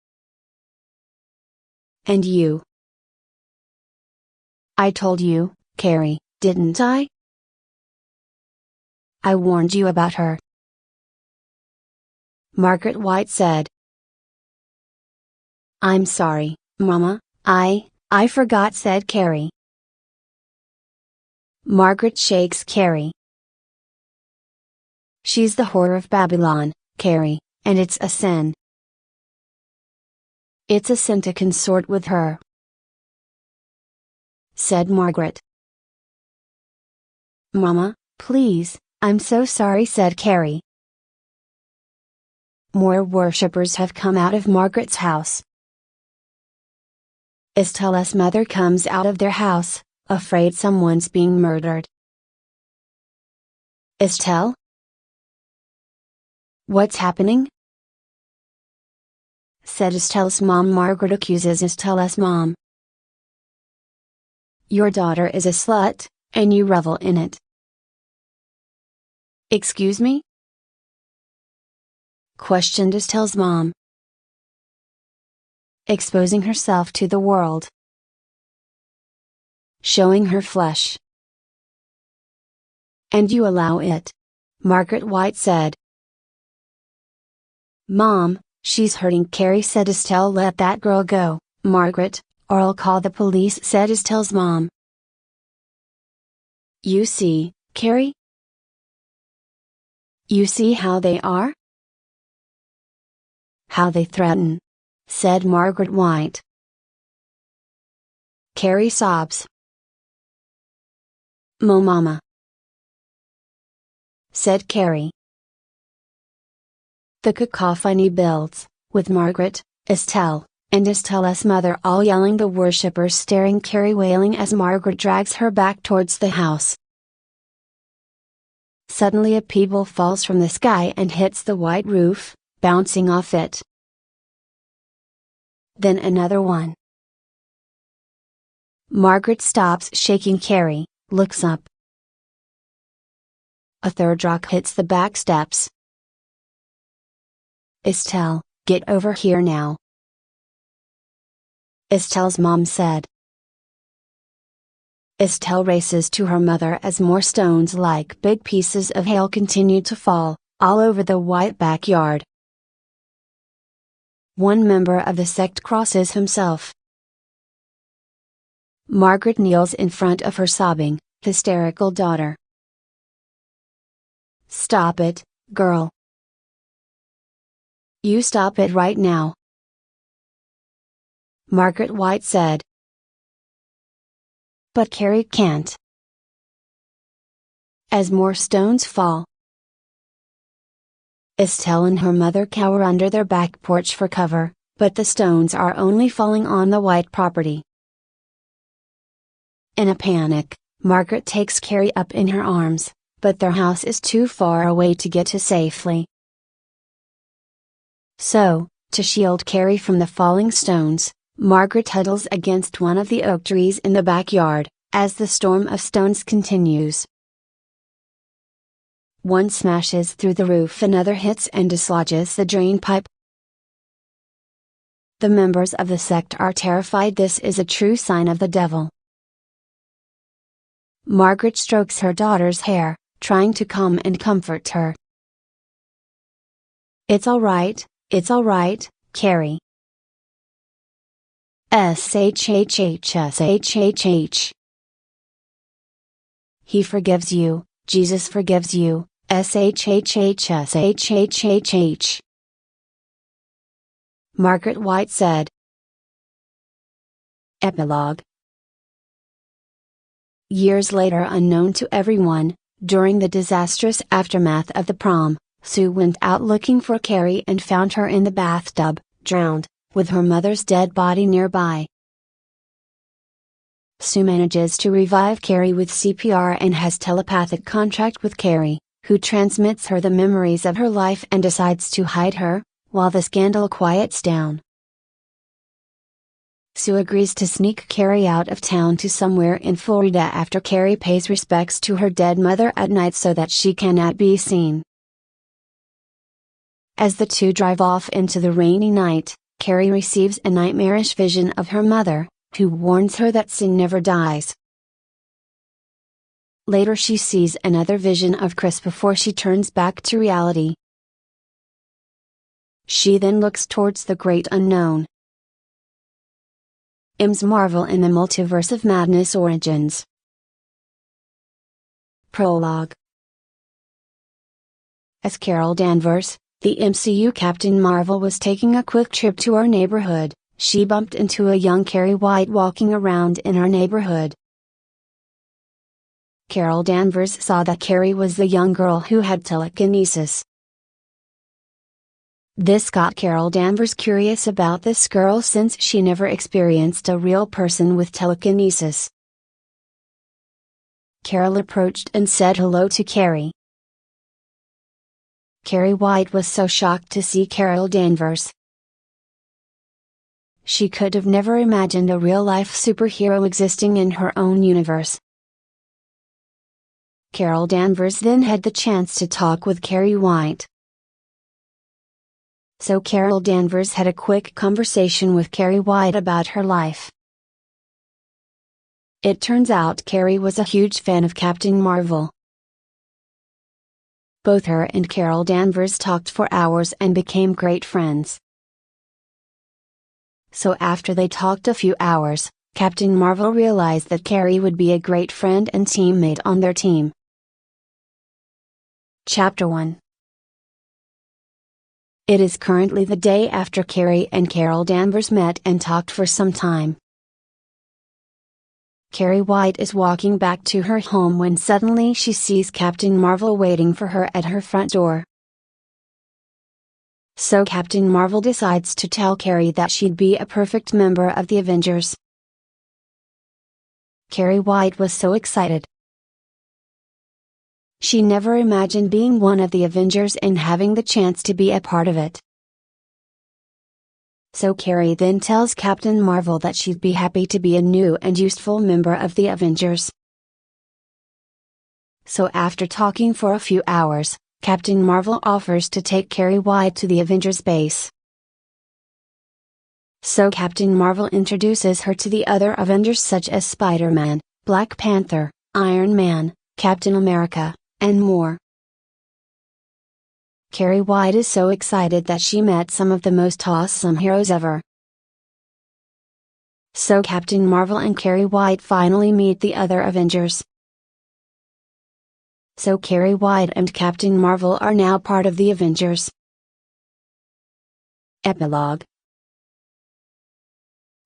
"And you? I told you, Carrie, didn't I? I warned you about her," Margaret White said. "I'm sorry, Mama, I forgot," said Carrie. Margaret shakes Carrie. "She's the whore of Babylon, Carrie, and it's a sin. It's a sin to consort with her," said Margaret. "Mama, please, I'm so sorry," said Carrie. More worshippers have come out of Margaret's house. Estelle's mother comes out of their house, afraid someone's being murdered. "Estelle? What's happening?" said Estelle's mom. Margaret accuses Estelle's mom. "Your daughter is a slut, and you revel in it." "Excuse me?" questioned Estelle's mom. "Exposing herself to the world. Showing her flesh. And you allow it," Margaret White said. "Mom, she's hurting Carrie," said Estelle. "Let that girl go, Margaret, or I'll call the police," said Estelle's mom. "You see, Carrie? You see how they are? How they threaten," said Margaret White. Carrie sobs. "Mo mama," said Carrie. The cacophony builds, with Margaret, Estelle, and Estelle's mother all yelling, the worshippers staring, Carrie wailing as Margaret drags her back towards the house. Suddenly a pebble falls from the sky and hits the white roof, bouncing off it. Then another one. Margaret stops shaking Carrie, looks up. A third rock hits the back steps. "Estelle, get over here now," Estelle's mom said. Estelle races to her mother as more stones like big pieces of hail continue to fall, all over the white backyard. One member of the sect crosses himself. Margaret kneels in front of her sobbing, hysterical daughter. "Stop it, girl. You stop it right now," Margaret White said. But Carrie can't. As more stones fall, Estelle and her mother cower under their back porch for cover, but the stones are only falling on the white property. In a panic, Margaret takes Carrie up in her arms, but their house is too far away to get to safely. So, to shield Carrie from the falling stones, Margaret huddles against one of the oak trees in the backyard, as the storm of stones continues. One smashes through the roof, another hits and dislodges the drain pipe. The members of the sect are terrified. This is a true sign of the devil. Margaret strokes her daughter's hair, trying to calm and comfort her. It's all right, Carrie. SHHHSHHH. He forgives you, Jesus forgives you, SHHHSHHH. Margaret White said. Epilogue. Years later, unknown to everyone, during the disastrous aftermath of the prom, Sue went out looking for Carrie and found her in the bathtub, drowned, with her mother's dead body nearby. Sue manages to revive Carrie with CPR and has telepathic contact with Carrie, who transmits her the memories of her life and decides to hide her, while the scandal quiets down. Sue agrees to sneak Carrie out of town to somewhere in Florida after Carrie pays respects to her dead mother at night so that she cannot be seen. As the two drive off into the rainy night, Carrie receives a nightmarish vision of her mother, who warns her that sin never dies. Later she sees another vision of Chris before she turns back to reality. She then looks towards the great unknown. Ms. Marvel in the Multiverse of Madness Origins. Prologue. As Carol Danvers, the MCU Captain Marvel, was taking a quick trip to our neighborhood, she bumped into a young Carrie White walking around in our neighborhood. Carol Danvers saw that Carrie was the young girl who had telekinesis. This got Carol Danvers curious about this girl since she never experienced a real person with telekinesis. Carol approached and said hello to Carrie. Carrie White was so shocked to see Carol Danvers. She could have never imagined a real-life superhero existing in her own universe. Carol Danvers then had the chance to talk with Carrie White. So Carol Danvers had a quick conversation with Carrie White about her life. It turns out Carrie was a huge fan of Captain Marvel. Both her and Carol Danvers talked for hours and became great friends. So after they talked a few hours, Captain Marvel realized that Carrie would be a great friend and teammate on their team. Chapter 1. It is currently the day after Carrie and Carol Danvers met and talked for some time. Carrie White is walking back to her home when suddenly she sees Captain Marvel waiting for her at her front door. So Captain Marvel decides to tell Carrie that she'd be a perfect member of the Avengers. Carrie White was so excited. She never imagined being one of the Avengers and having the chance to be a part of it. So Carrie then tells Captain Marvel that she'd be happy to be a new and useful member of the Avengers. So after talking for a few hours, Captain Marvel offers to take Carrie White to the Avengers base. So Captain Marvel introduces her to the other Avengers such as Spider-Man, Black Panther, Iron Man, Captain America, and more. Carrie White is so excited that she met some of the most awesome heroes ever. So Captain Marvel and Carrie White finally meet the other Avengers. So Carrie White and Captain Marvel are now part of the Avengers. Epilogue.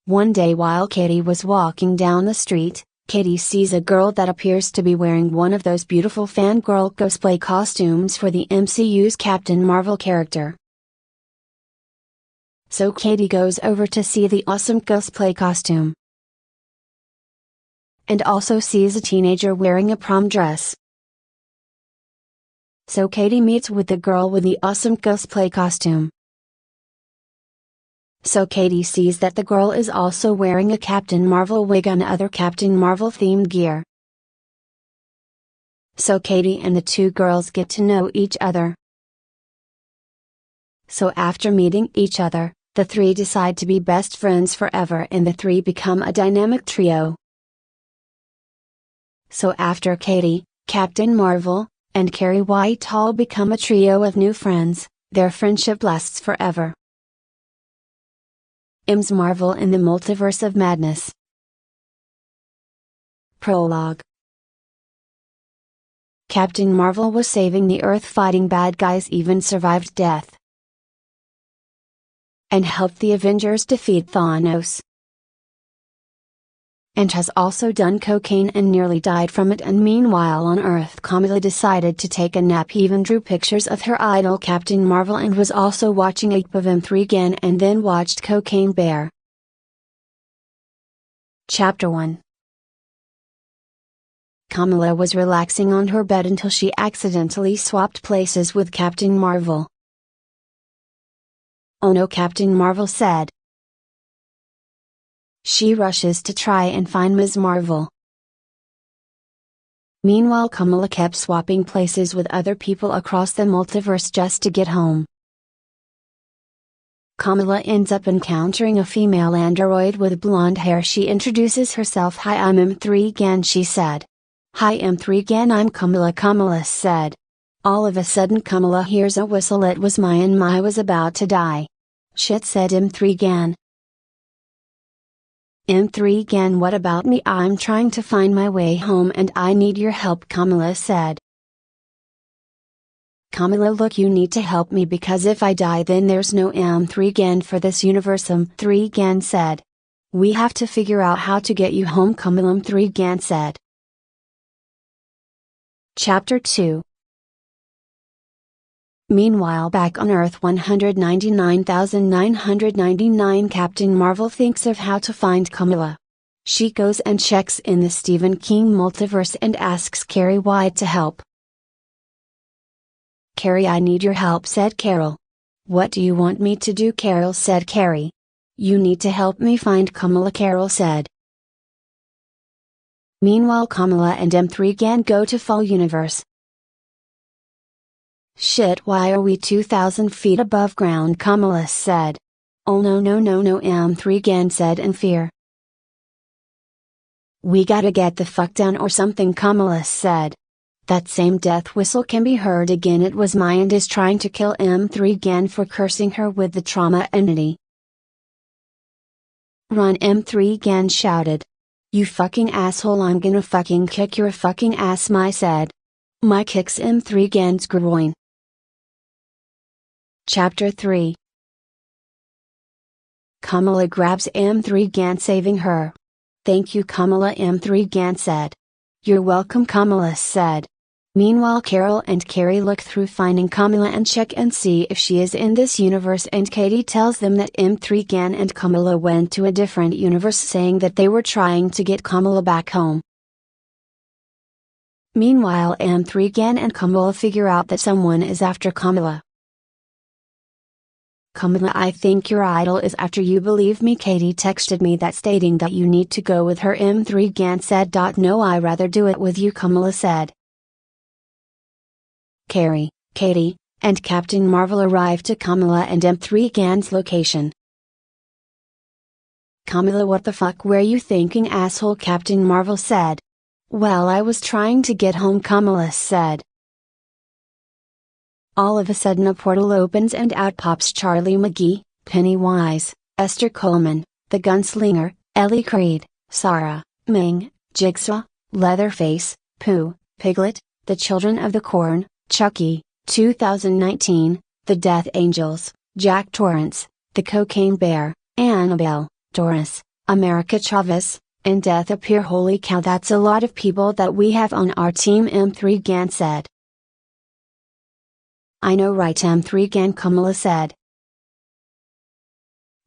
One day while Katie was walking down the street, Katie sees a girl that appears to be wearing one of those beautiful fangirl cosplay costumes for the MCU's Captain Marvel character. So Katie goes over to see the awesome cosplay costume. And also sees a teenager wearing a prom dress. So Katie meets with the girl with the awesome cosplay costume. So Katie sees that the girl is also wearing a Captain Marvel wig and other Captain Marvel themed gear. So Katie and the two girls get to know each other. So after meeting each other, the three decide to be best friends forever and the three become a dynamic trio. So after Katie, Captain Marvel, and Carrie White all become a trio of new friends, their friendship lasts forever. Ms. Marvel in the Multiverse of Madness. Prologue. Captain Marvel was saving the Earth, fighting bad guys, even survived death. And helped the Avengers defeat Thanos. And has also done cocaine and nearly died from it. And meanwhile on Earth, Kamala decided to take a nap, even drew pictures of her idol Captain Marvel, and was also watching Ape of M3 again, and then watched Cocaine Bear. Chapter 1. Kamala was relaxing on her bed until she accidentally swapped places with Captain Marvel. "Oh no," Captain Marvel said. She rushes to try and find Ms. Marvel. Meanwhile Kamala kept swapping places with other people across the multiverse just to get home. Kamala ends up encountering a female android with blonde hair. She introduces herself. "Hi, I'm M3 again," she said. "Hi M3 again, I'm Kamala," Kamala said. All of a sudden Kamala hears a whistle. It was Mai, and Mai was about to die. "Shit," said M3 again. "M3 again, what about me? I'm trying to find my way home and I need your help," Kamala said. "Kamala, look, you need to help me because if I die then there's no M3 again for this universe," M3 again said. "We have to figure out how to get you home," Kamala, M3 again said. Chapter 2. Meanwhile back on Earth 199,999, Captain Marvel thinks of how to find Kamala. She goes and checks in the Stephen King multiverse and asks Carrie White to help. "Carrie, I need your help," said Carol. "What do you want me to do?" Carol said. "Carrie, you need to help me find Kamala," Carol said. Meanwhile Kamala and M3 again go to Fall Universe. "Shit, why are we 2,000 feet above ground?" Kamala said. "Oh no no no no," M3 again said in fear. "We gotta get the fuck down or something," Kamala said. That same death whistle can be heard again. It was Mai and is trying to kill M3 again for cursing her with the trauma entity. "Run," M3 again shouted. "You fucking asshole, I'm gonna fucking kick your fucking ass," Mai said. Mai kicks M3 again's groin. Chapter 3. Kamala grabs M3 again, saving her. "Thank you, Kamala," M3 again said. "You're welcome," Kamala said. Meanwhile Carol and Carrie look through finding Kamala and check and see if she is in this universe, and Katie tells them that M3 again and Kamala went to a different universe, saying that they were trying to get Kamala back home. Meanwhile M3 again and Kamala figure out that someone is after Kamala. "Kamala, I think your idol is after you. Believe me, Katie texted me that stating that you need to go with her," M3 again said. "No, I rather do it with you," Kamala said. "Carrie, Katie, and Captain Marvel arrive to Kamala and M3 Gan's location. "Kamala, what the fuck were you thinking, asshole?" Captain Marvel said. "Well, I was trying to get home," Kamala said. All of a sudden a portal opens and out pops Charlie McGee, Pennywise, Esther Coleman, the Gunslinger, Ellie Creed, Sarah, Ming, Jigsaw, Leatherface, Pooh, Piglet, the Children of the Corn, Chucky, 2019, the Death Angels, Jack Torrance, the Cocaine Bear, Annabelle, Doris, America Chavez, and Death appear. "Holy cow, that's a lot of people that we have on our team," M3 Gan said. "I know, right, M3 Gan," Kamala said.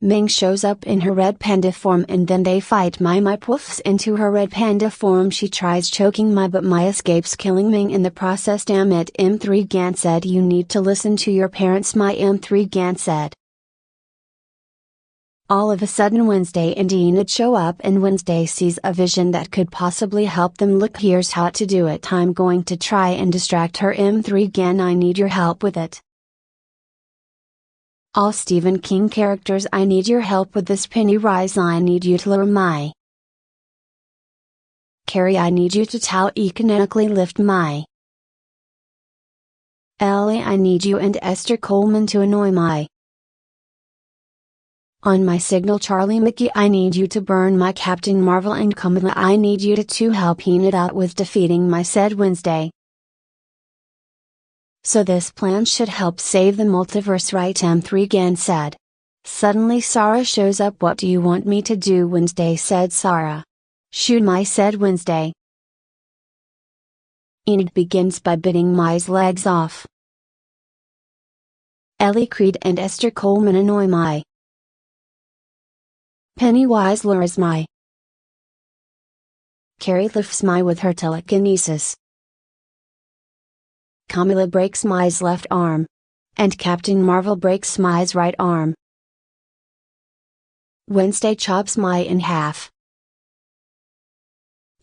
Ming shows up in her red panda form and then they fight Mai. Mai poofs into her red panda form. She tries choking Mai but Mai escapes, killing Ming in the process. "Damn it," M3 Gan said. "You need to listen to your parents," Mai M3 Gan said. All of a sudden Wednesday and Enid show up and Wednesday sees a vision that could possibly help them. "Look, here's how to do it. I'm going to try and distract her." M3 Gan, "I need your help with it." All Stephen King characters, "I need your help with this." Pennywise, "I need you to lure Mai." Carrie, "I need you to telekinetically lift Mai." Ellie, "I need you and Esther Coleman to annoy Mai." On my signal Charlie McGee, "I need you to burn Mai." Captain Marvel and Kamala, "I need you to help Enid out with defeating Mai," said Wednesday. "So this plan should help save the multiverse, right?" M3 Gan said. Suddenly Sarah shows up. "What do you want me to do?" Wednesday said. Sarah. "Shoot Mai," said Wednesday. Enid begins by biting Mai's legs off. Ellie Creed and Esther Coleman annoy Mai. Pennywise lures Mai. Carrie lifts Mai with her telekinesis. Kamala breaks Mai's left arm. And Captain Marvel breaks Mai's right arm. Wednesday chops Mai in half.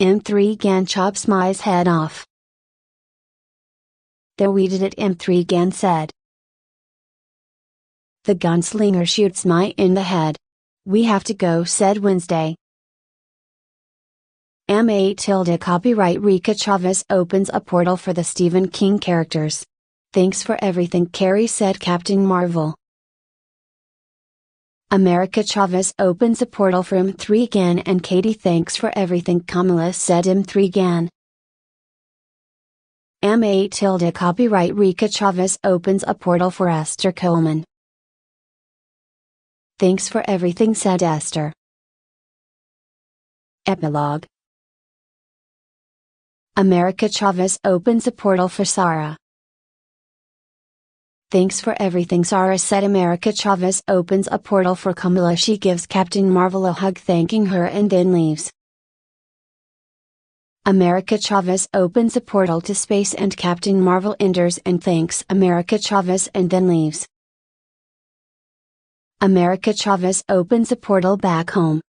M3 Gan chops Mai's head off. "There, we did it," M3 Gan said. The Gunslinger shoots Mai in the head. "We have to go," said Wednesday. M8 tilde copyright Rika Chavez opens a portal for the Stephen King characters. "Thanks for everything," Carrie said. Captain Marvel. America Chavez opens a portal for M3 Gan and Katie. "Thanks for everything," Kamala said. M3 Gan. M8 tilde copyright Rika Chavez opens a portal for Esther Coleman. "Thanks for everything," said Esther. Epilogue. America Chavez opens a portal for Sarah. "Thanks for everything," Sarah said. America Chavez opens a portal for Kamala. She gives Captain Marvel a hug thanking her and then leaves. America Chavez opens a portal to space and Captain Marvel enters and thanks America Chavez and then leaves. America Chavez opens a portal back home.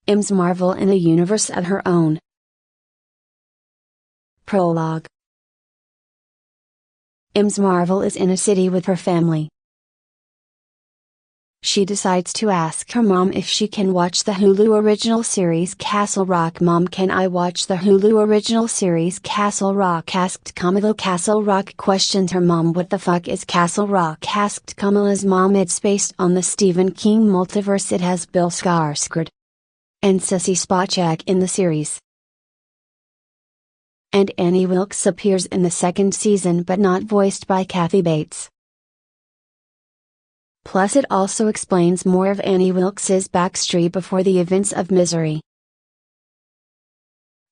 Ms. Marvel in a universe of her own. Prologue. Ms. Marvel is in a city with her family. She decides to ask her mom if she can watch the Hulu original series Castle Rock. "Mom, can I watch the Hulu original series Castle Rock?" asked Kamala. "Castle Rock?" questioned her mom. "What the fuck is Castle Rock?" asked Kamala's mom. "It's based on the Stephen King multiverse. It has Bill Skarsgård and Sissy Spacek in the series. And Annie Wilkes appears in the second season but not voiced by Kathy Bates. Plus it also explains more of Annie Wilkes's backstory before the events of Misery."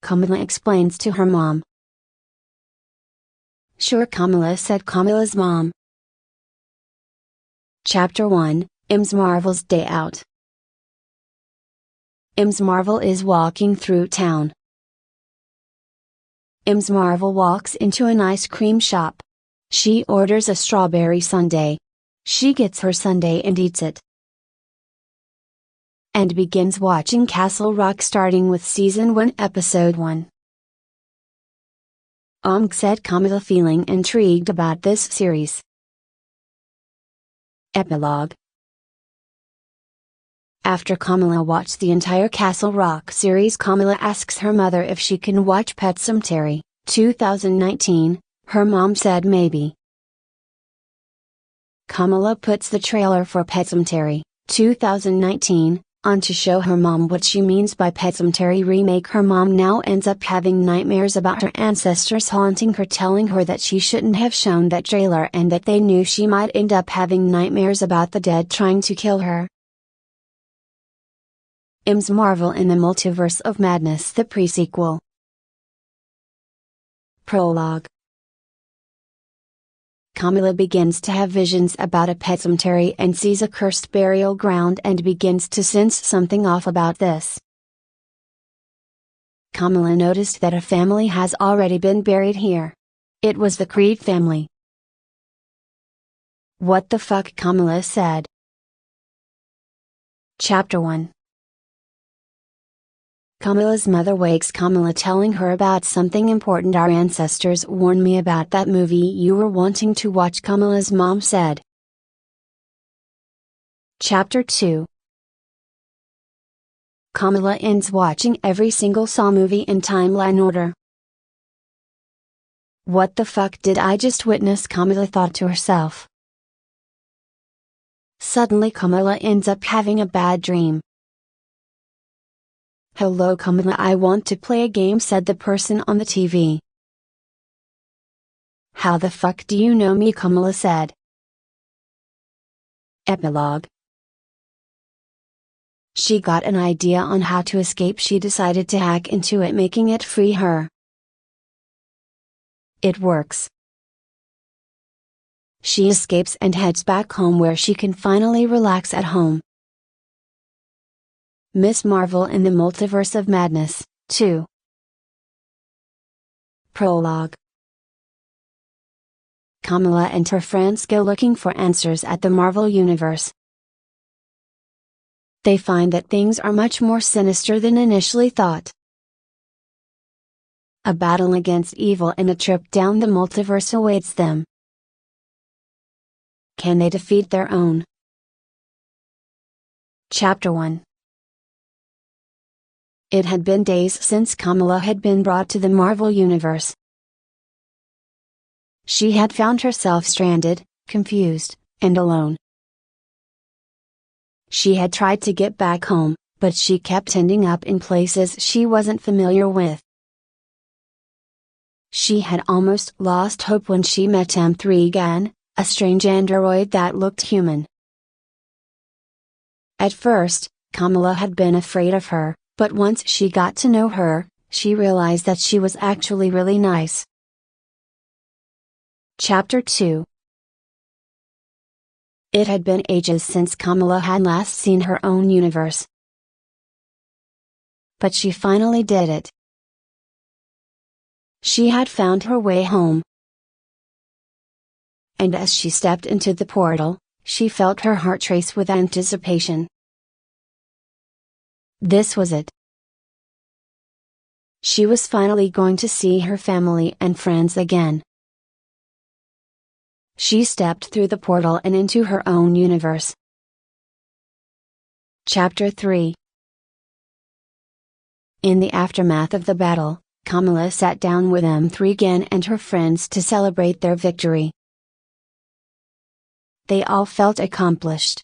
Kamala explains to her mom. "Sure, Kamala," said Kamala's mom. Chapter 1, Ms. Marvel's Day Out. Ms. Marvel is walking through town. Ms. Marvel walks into an ice cream shop. She orders a strawberry sundae. She gets her sundae and eats it. And begins watching Castle Rock starting with Season 1 Episode 1. said Kamala, feeling intrigued about this series. Epilogue. After Kamala watched the entire Castle Rock series, Kamala asks her mother if she can watch Pet Sematary, 2019, her mom said maybe. Kamala puts the trailer for Pet Sematary, 2019, on to show her mom what she means by Pet Sematary remake. Her mom now ends up having nightmares about her ancestors haunting her, telling her that she shouldn't have shown that trailer and that they knew she might end up having nightmares about the dead trying to kill her. Ms. Marvel in the Multiverse of Madness, the pre-sequel. Prologue. Kamala begins to have visions about a pet cemetery and sees a cursed burial ground and begins to sense something off about this. Kamala noticed that a family has already been buried here. It was the Creed family. What the fuck, Kamala said. Chapter 1. Kamala's mother wakes Kamala, telling her about something important. Our ancestors warned me about that movie you were wanting to watch, Kamala's mom said. Chapter 2. Kamala ends watching every single Saw movie in timeline order. What the fuck did I just witness, Kamala thought to herself. Suddenly Kamala ends up having a bad dream. Hello Kamala, I want to play a game, said the person on the TV. How the fuck do you know me, Kamala said. Epilogue. She got an idea on how to escape. She decided to hack into it, making it free her. It works. She escapes and heads back home, where she can finally relax at home. Miss Marvel in the Multiverse of Madness, 2. Prologue. Kamala and her friends go looking for answers at the Marvel Universe. They find that things are much more sinister than initially thought. A battle against evil and a trip down the multiverse awaits them. Can they defeat their own? Chapter 1. It had been days since Kamala had been brought to the Marvel Universe. She had found herself stranded, confused, and alone. She had tried to get back home, but she kept ending up in places she wasn't familiar with. She had almost lost hope when she met M3gan, a strange android that looked human. At first, Kamala had been afraid of her, but once she got to know her, she realized that she was actually really nice. Chapter 2. It had been ages since Kamala had last seen her own universe. But she finally did it. She had found her way home. And as she stepped into the portal, she felt her heart race with anticipation. This was it. She was finally going to see her family and friends again. She stepped through the portal and into her own universe. Chapter 3. In the aftermath of the battle, Kamala sat down with M3gan and her friends to celebrate their victory. They all felt accomplished.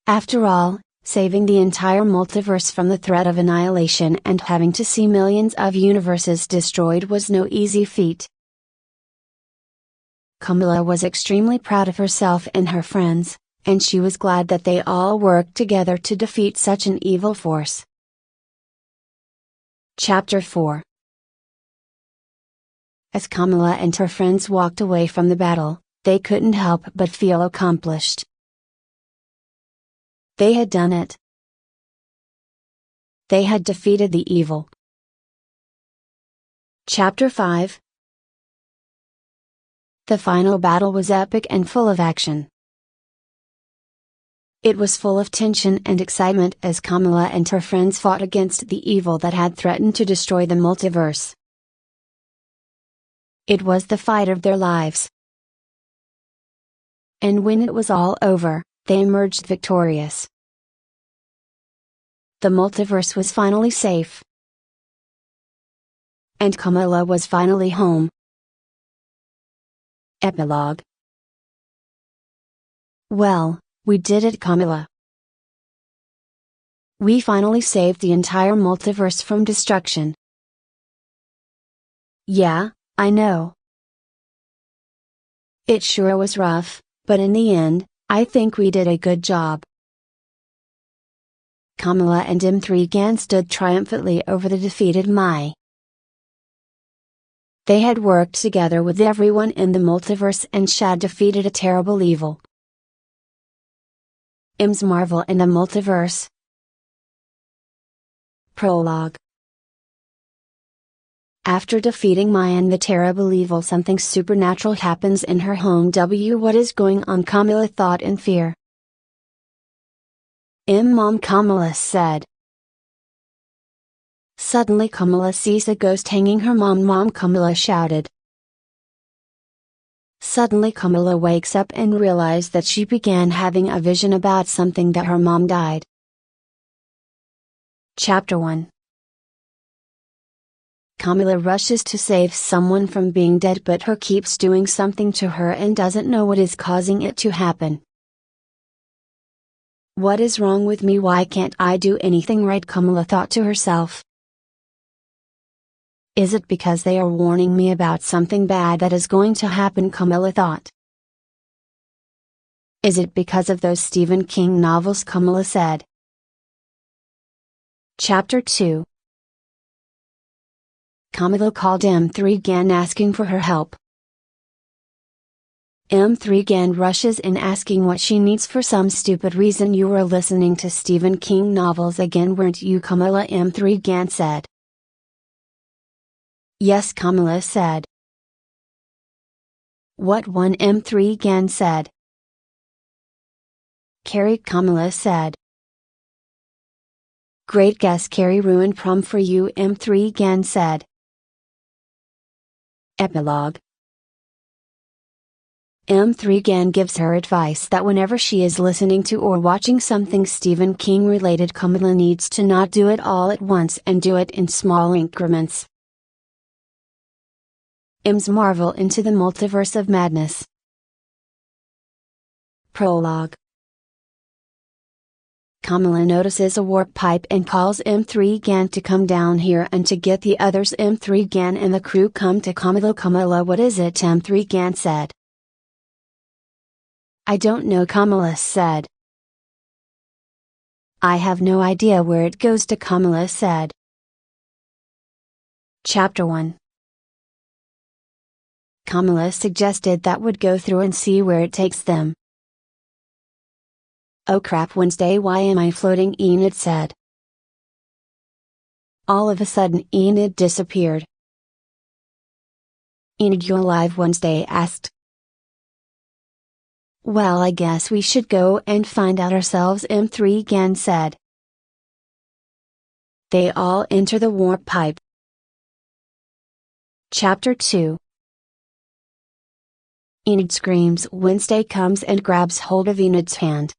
After all, saving the entire multiverse from the threat of annihilation and having to see millions of universes destroyed was no easy feat. Kamala was extremely proud of herself and her friends, and she was glad that they all worked together to defeat such an evil force. Chapter 4. As Kamala and her friends walked away from the battle, they couldn't help but feel accomplished. They had done it. They had defeated the evil. Chapter 5. The final battle was epic and full of action. It was full of tension and excitement as Kamala and her friends fought against the evil that had threatened to destroy the multiverse. It was the fight of their lives. And when it was all over, they emerged victorious. The multiverse was finally safe. And Camilla was finally home. Epilogue. Well, we did it, Camilla. We finally saved the entire multiverse from destruction. Yeah, I know. It sure was rough, but in the end, I think we did a good job. Camilla and M3gan stood triumphantly over the defeated Mai. They had worked together with everyone in the multiverse and had defeated a terrible evil. M's marvel in the multiverse. Prologue. After defeating Mai and the terrible evil, something supernatural happens in her home. What is going on? Camilla thought in fear. Mom, Camilla said. Suddenly Camilla sees a ghost hanging her mom, Camilla shouted. Suddenly Camilla wakes up and realizes that she began having a vision about something that her mom died. Chapter 1. Camilla rushes to save someone from being dead, but her keeps doing something to her and doesn't know what is causing it to happen. What is wrong with me? Why can't I do anything right? Camilla thought to herself. Is it because they are warning me about something bad that is going to happen? Camilla thought. Is it because of those Stephen King novels? Camilla said. Chapter 2. Camilla called M3gan asking for her help. M3gan rushes in asking what she needs for some stupid reason. You were listening to Stephen King novels again, weren't you, Camilla? M3gan said. Yes, Camilla said. What one? M3gan said. Carrie, Camilla said. Great guess, Carrie. Ruined prom for you, M3gan said. Epilogue. M3gan gives her advice that whenever she is listening to or watching something Stephen King related, Camilla needs to not do it all at once and do it in small increments. M's marvel into the multiverse of madness. Prologue. Camilla notices a warp pipe and calls M3gan to come down here and to get the others. M3gan and the crew come to Camilla. Camilla, what is it? M3gan said. I don't know, Camilla said. I have no idea where it goes to, Camilla said. Chapter 1. Camilla suggested that would go through and see where it takes them. Oh crap, Wednesday, why am I floating? Enid said. All of a sudden Enid disappeared. Enid, you alive? Wednesday asked. Well, I guess we should go and find out ourselves, M3gan said. They all enter the warp pipe. Chapter 2. Enid screams. Wednesday comes and grabs hold of Enid's hand.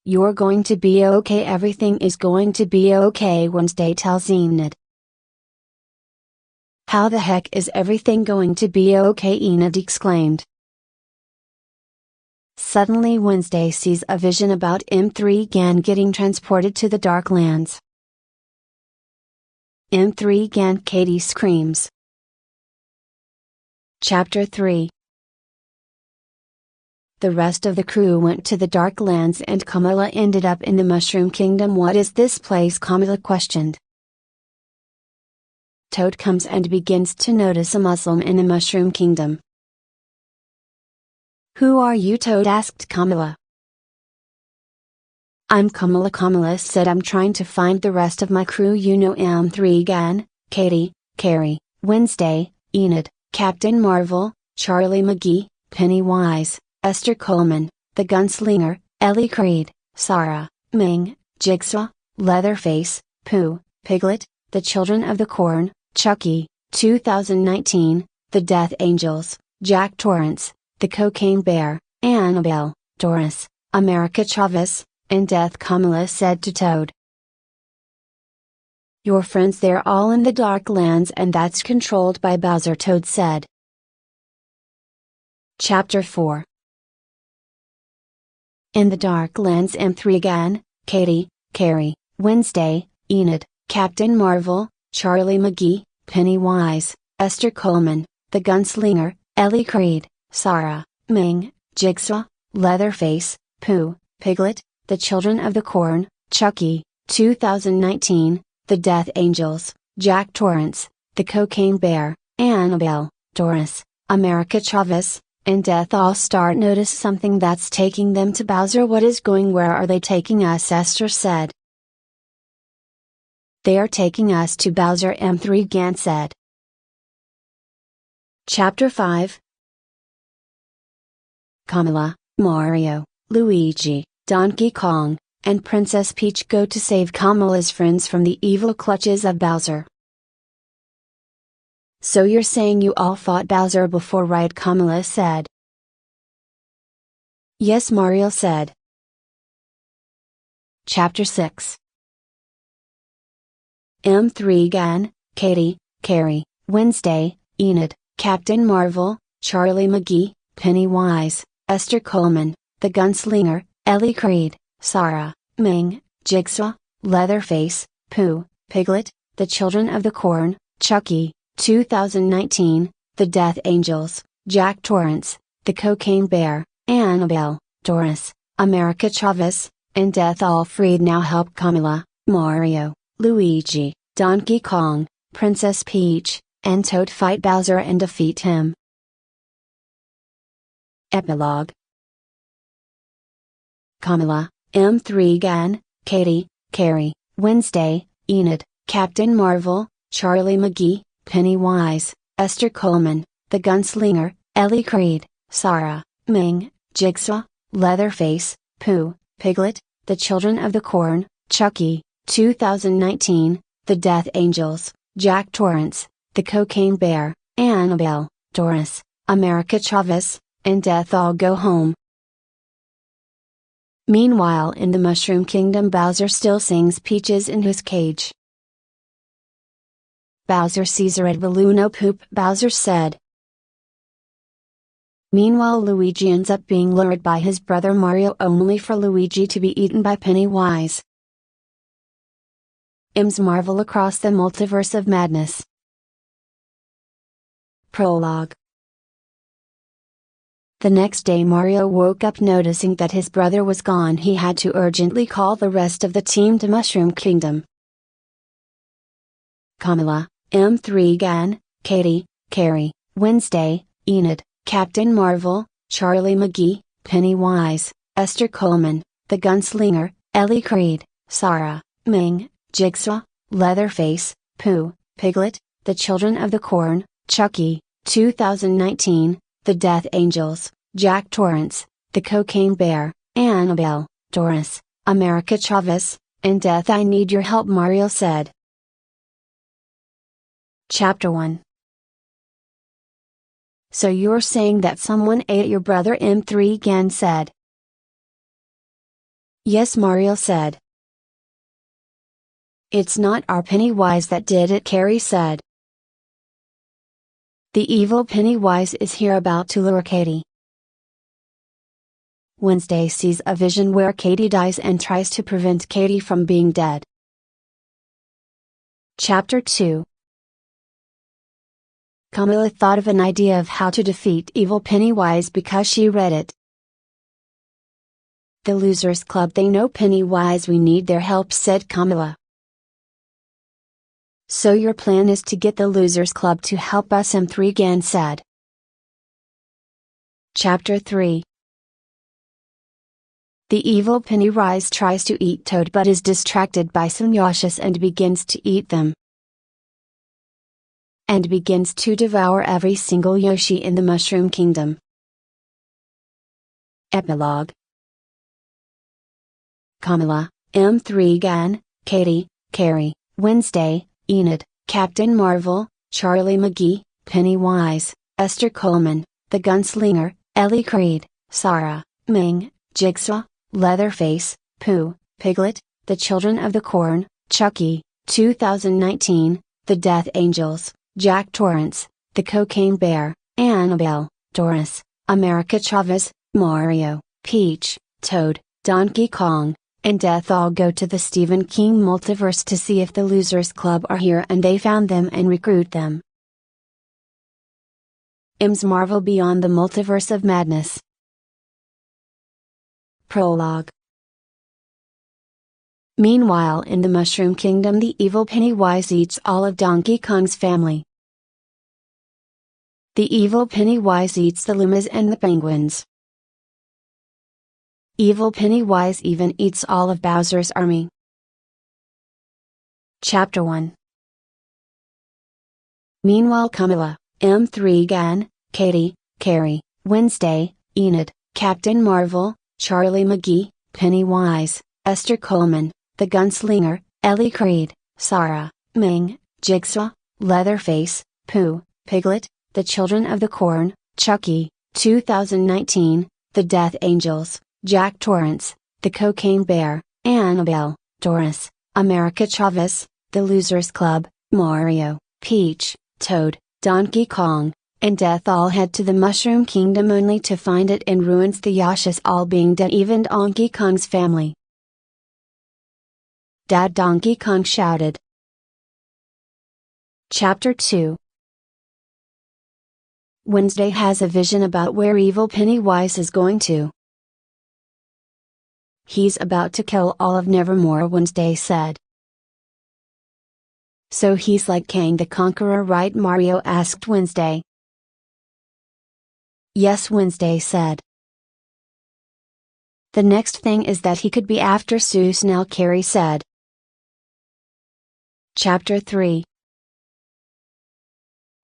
You're going to be okay, everything is going to be okay, Wednesday tells Enid. How the heck is everything going to be okay? Enid exclaimed. Suddenly Wednesday sees a vision about M3gan getting transported to the Dark Lands. M3gan, Katie screams. Chapter 3. The rest of the crew went to the Dark Lands and Camilla ended up in the Mushroom Kingdom. What is this place? Camilla questioned. Toad comes and begins to notice a Muslim in the Mushroom Kingdom. Who are you? Toad asked Camilla. I'm Camilla. Camilla said, I'm trying to find the rest of my crew. You know, M3gan, Katie, Carrie, Wednesday, Enid, Captain Marvel, Charlie McGee, Pennywise, Esther Coleman, the Gunslinger, Ellie Creed, Sarah, Ming, Jigsaw, Leatherface, Pooh, Piglet, the Children of the Corn, Chucky, 2019, The Death Angels, Jack Torrance, The Cocaine Bear, Annabelle, Doris, America Chavez, and Death. Kamala said to Toad. Your friends, they're all in the Dark Lands and that's controlled by Bowser, Toad said. Chapter 4. In the Dark Lands, M3 again, Katie, Carrie, Wednesday, Enid, Captain Marvel, Charlie McGee, Pennywise, Esther Coleman, the Gunslinger, Ellie Creed, Sarah, Ming, Jigsaw, Leatherface, Pooh, Piglet, The Children of the Corn, Chucky, 2019, The Death Angels, Jack Torrance, The Cocaine Bear, Annabelle, Doris, America Chavez, and Death all start notice something that's taking them to Bowser. What is going? Where are they taking us? Esther said. They are taking us to Bowser, M3 Gan said. Chapter 5. Kamala, Mario, Luigi, Donkey Kong, and Princess Peach go to save Kamala's friends from the evil clutches of Bowser. So you're saying you all fought Bowser before, right? Kamala said. Yes, Mario said. Chapter 6. M3 Gan, Katie, Carrie, Wednesday, Enid, Captain Marvel, Charlie McGee, Pennywise, Esther Coleman, the Gunslinger, Ellie Creed, Sarah, Ming, Jigsaw, Leatherface, Pooh, Piglet, The Children of the Corn, Chucky, 2019, The Death Angels, Jack Torrance, The Cocaine Bear, Annabelle, Doris, America Chavez, and Death all freed. Now help Kamala, Mario, Luigi, Donkey Kong, Princess Peach, and Toad fight Bowser and defeat him. Epilogue. Kamala, M3 Gan, Katie, Carrie, Wednesday, Enid, Captain Marvel, Charlie McGee, Pennywise, Esther Coleman, the Gunslinger, Ellie Creed, Sarah, Ming, Jigsaw, Leatherface, Pooh, Piglet, The Children of the Corn, Chucky, 2019, The Death Angels, Jack Torrance, The Cocaine Bear, Annabelle, Doris, America Chavez, and Death all go home. Meanwhile, in the Mushroom Kingdom, Bowser still sings Peaches in his cage. Bowser sees a red balloon. Oh poop, Bowser said. Meanwhile, Luigi ends up being lured by his brother Mario, only for Luigi to be eaten by Pennywise. M's marvel across the multiverse of madness. Prologue. The next day, Mario woke up noticing that his brother was gone. He had to urgently call the rest of the team to Mushroom Kingdom. Kamala, M3 Gan, Katie, Carrie, Wednesday, Enid, Captain Marvel, Charlie McGee, Pennywise, Esther Coleman, the Gunslinger, Ellie Creed, Sarah, Ming, Jigsaw, Leatherface, Pooh, Piglet, The Children of the Corn, Chucky, 2019, The Death Angels, Jack Torrance, The Cocaine Bear, Annabelle, Doris, America Chavez, and Death. I need your help, Mario said. Chapter 1. So you're saying that someone ate your brother, M3 Gan said. Yes, Mario said. It's not our Pennywise that did it, Carrie said. The evil Pennywise is here, about to lure Katie. Wednesday sees a vision where Katie dies and tries to prevent Katie from being dead. Chapter 2. Kamala thought of an idea of how to defeat evil Pennywise because she read it. The Losers Club, they know Pennywise, we need their help, said Kamala. So your plan is to get the Losers Club to help us, M3 Gan said. Chapter 3. The evil Pennywise tries to eat Toad but is distracted by some Yoshis and begins to eat them. And begins to devour every single Yoshi in the Mushroom Kingdom. Epilogue. Kamala, M3 Gan, Katie, Carrie, Wednesday, Enid, Captain Marvel, Charlie McGee, Pennywise, Esther Coleman, The Gunslinger, Ellie Creed, Sarah, Ming, Jigsaw, Leatherface, Pooh, Piglet, The Children of the Corn, Chucky, 2019, The Death Angels, Jack Torrance, The Cocaine Bear, Annabelle, Doris, America Chavez, Mario, Peach, Toad, Donkey Kong, and Death all go to the Stephen King multiverse to see if the Losers Club are here and they found them and recruit them. Ms. Marvel Beyond the Multiverse of Madness. Prologue. Meanwhile, in the Mushroom Kingdom, the evil Pennywise eats all of Donkey Kong's family. The evil Pennywise eats the llamas and the penguins. Evil Pennywise even eats all of Bowser's army. Chapter 1. Meanwhile, Camilla, M3 Gan, Katie, Carrie, Wednesday, Enid, Captain Marvel, Charlie McGee, Pennywise, Esther Coleman, The Gunslinger, Ellie Creed, Sarah, Ming, Jigsaw, Leatherface, Pooh, Piglet, The Children of the Corn, Chucky, 2019, The Death Angels, Jack Torrance, The Cocaine Bear, Annabelle, Doris, America Chavez, The Losers Club, Mario, Peach, Toad, Donkey Kong, and Death all head to the Mushroom Kingdom only to find it in ruins, the Yashas all being dead, even Donkey Kong's family. Dad, Donkey Kong shouted. Chapter 2. Wednesday has a vision about where evil Pennywise is going to. He's about to kill all of Nevermore, Wednesday said. So he's like Kang the Conqueror, right? Mario asked Wednesday. Yes, Wednesday said. The next thing is that he could be after Seuss now, Carrie said. Chapter 3.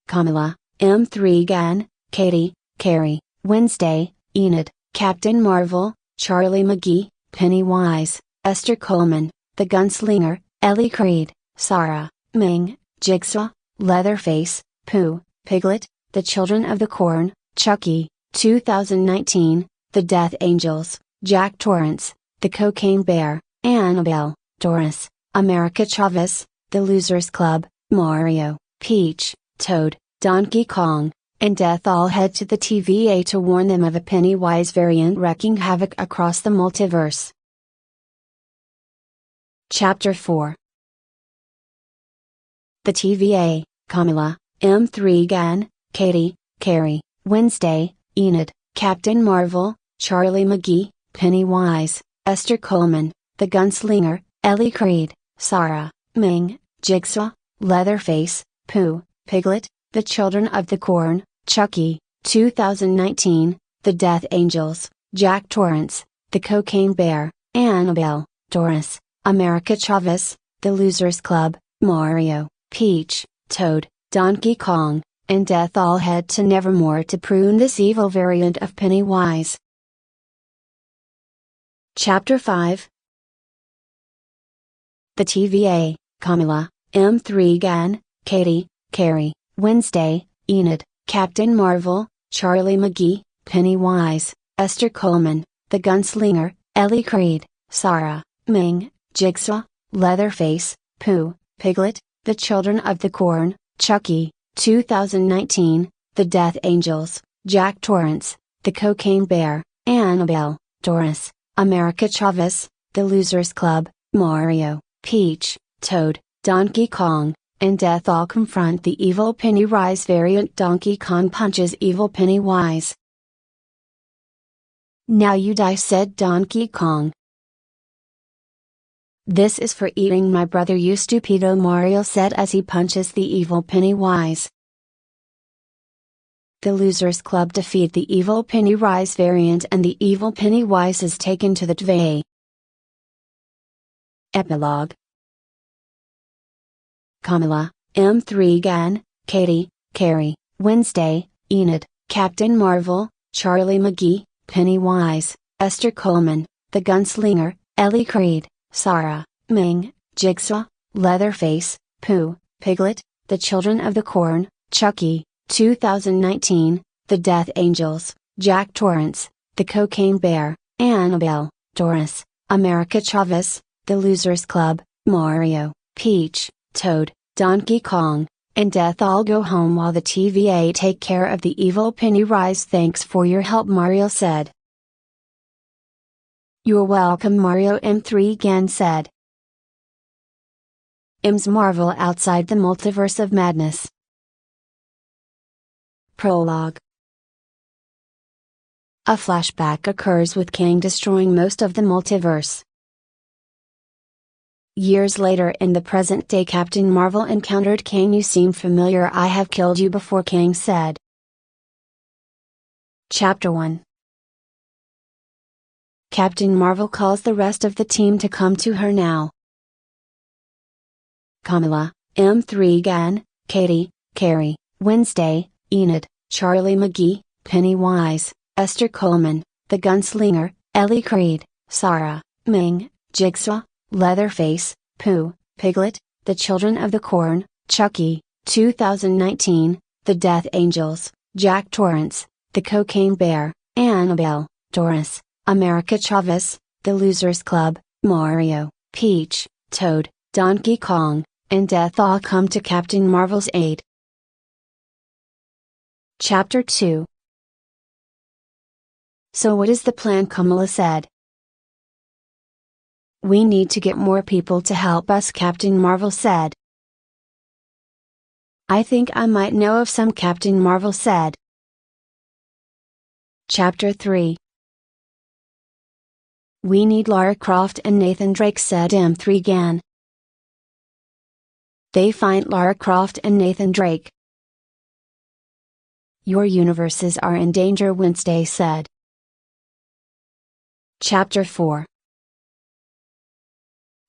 Camilla, M3 Gan, Katie, Carrie, Wednesday, Enid, Captain Marvel, Charlie McGee, Pennywise, Esther Coleman, The Gunslinger, Ellie Creed, Sarah, Ming, Jigsaw, Leatherface, Pooh, Piglet, The Children of the Corn, Chucky, 2019, The Death Angels, Jack Torrance, The Cocaine Bear, Annabelle, Doris, America Chavez, The Losers Club, Mario, Peach, Toad, Donkey Kong, and Death all head to the TVA to warn them of a Pennywise variant wreaking havoc across the multiverse. Chapter 4. The TVA, Camilla, M3 Gan, Katie, Carrie, Wednesday, Enid, Captain Marvel, Charlie McGee, Pennywise, Esther Coleman, The Gunslinger, Ellie Creed, Sarah, Ming, Jigsaw, Leatherface, Pooh, Piglet, The Children of the Corn, Chucky, 2019, The Death Angels, Jack Torrance, The Cocaine Bear, Annabelle, Doris, America Chavez, The Losers Club, Mario, Peach, Toad, Donkey Kong, and Death all head to Nevermore to prune this evil variant of Pennywise. Chapter 5. The TVA, Camilla, M3 Gan, Katie, Carrie, Wednesday, Enid, Captain Marvel, Charlie McGee, Pennywise, Esther Coleman, The Gunslinger, Ellie Creed, Sarah, Ming, Jigsaw, Leatherface, Pooh, Piglet, The Children of the Corn, Chucky, 2019, The Death Angels, Jack Torrance, The Cocaine Bear, Annabelle, Doris, America Chavez, The Losers Club, Mario, Peach, Toad, Donkey Kong, and Death all confront the evil Pennywise variant. Donkey Kong punches evil Pennywise. Now you die, said Donkey Kong. This is for eating my brother, you stupido, Mario said as he punches the evil Pennywise. The Losers Club defeat the evil Pennywise variant and the evil Pennywise is taken to the TVA. Epilogue. Camilla, M3 Gan, Katie, Carrie, Wednesday, Enid, Captain Marvel, Charlie McGee, Pennywise, Esther Coleman, The Gunslinger, Ellie Creed, Sarah, Ming, Jigsaw, Leatherface, Pooh, Piglet, The Children of the Corn, Chucky, 2019, The Death Angels, Jack Torrance, The Cocaine Bear, Annabelle, Doris, America Chavez, The Losers Club, Mario, Peach, Toad, Donkey Kong, and Death All Go Home while the TVA take care of the evil Pennywise. Thanks for your help, Mario said. You're welcome, Mario. M3 Gan said. Ms Marvel outside the multiverse of madness. Prologue. A flashback occurs with Kang destroying most of the multiverse. Years later in the present day, Captain Marvel encountered Kang. You seem familiar. I have killed you before, Kang said. Chapter 1. Captain Marvel calls the rest of the team to come to her now. Kamala, M3 Gan, Katie, Carrie, Wednesday, Enid, Charlie McGee, Pennywise, Esther Coleman, The Gunslinger, Ellie Creed, Sarah, Ming, Jigsaw, Leatherface, Pooh, Piglet, The Children of the Corn, Chucky, 2019, The Death Angels, Jack Torrance, The Cocaine Bear, Annabelle, Doris, America Chavez, The Losers Club, Mario, Peach, Toad, Donkey Kong, and Death all come to Captain Marvel's aid. Chapter 2. So what is the plan? Kamala said. We need to get more people to help us, Captain Marvel said. I think I might know of some, Captain Marvel said. Chapter 3. We need Lara Croft and Nathan Drake, said M3 Gan. They find Lara Croft and Nathan Drake. Your universes are in danger, Wednesday said. Chapter 4.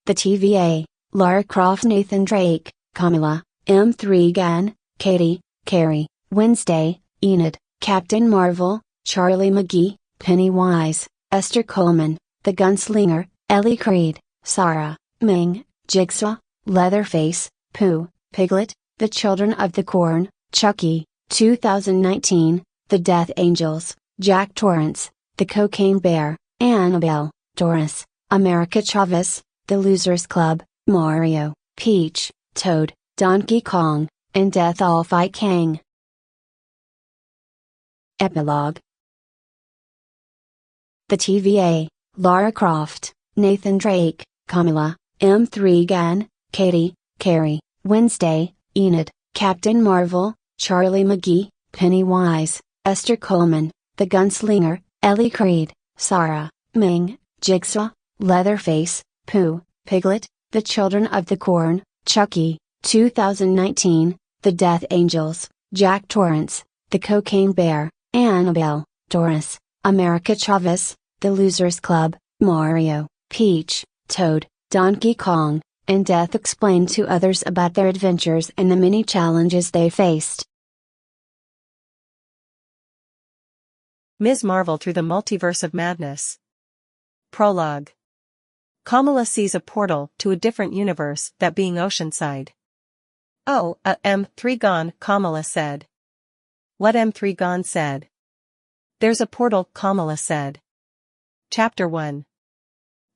The TVA, Lara Croft, Nathan Drake, Kamala, M3 Gan, Katie, Carrie, Wednesday, Enid, Captain Marvel, Charlie McGee, Pennywise, Esther Coleman, The Gunslinger, Ellie Creed, Sarah, Ming, Jigsaw, Leatherface, Pooh, Piglet, The Children of the Corn, Chucky, 2019, The Death Angels, Jack Torrance, The Cocaine Bear, Annabelle, Doris, America Chavez, The Losers Club, Mario, Peach, Toad, Donkey Kong, and Death all fight Kang. Epilogue. The TVA, Lara Croft, Nathan Drake, Kamala, M3 Gan, Katie, Carrie, Wednesday, Enid, Captain Marvel, Charlie McGee, Pennywise, Esther Coleman, The Gunslinger, Ellie Creed, Sarah, Ming, Jigsaw, Leatherface, Pooh, Piglet, The Children of the Corn, Chucky, 2019, The Death Angels, Jack Torrance, The Cocaine Bear, Annabelle, Doris, America Chavez, The Losers Club, Mario, Peach, Toad, Donkey Kong, and Death explained to others about their adventures and the many challenges they faced. Ms. Marvel through the multiverse of madness. Prologue. Kamala sees a portal to a different universe, that being Oceanside. Oh, M3 gone, Kamala said. What? M3 gone said. There's a portal, Kamala said. Chapter 1.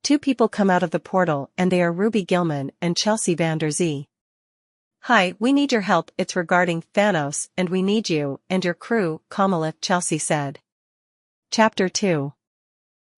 Two people come out of the portal and they are Ruby Gilman and Chelsea Vander Zee. Hi, we need your help, it's regarding Thanos and we need you and your crew, Kamala, Chelsea said. Chapter 2.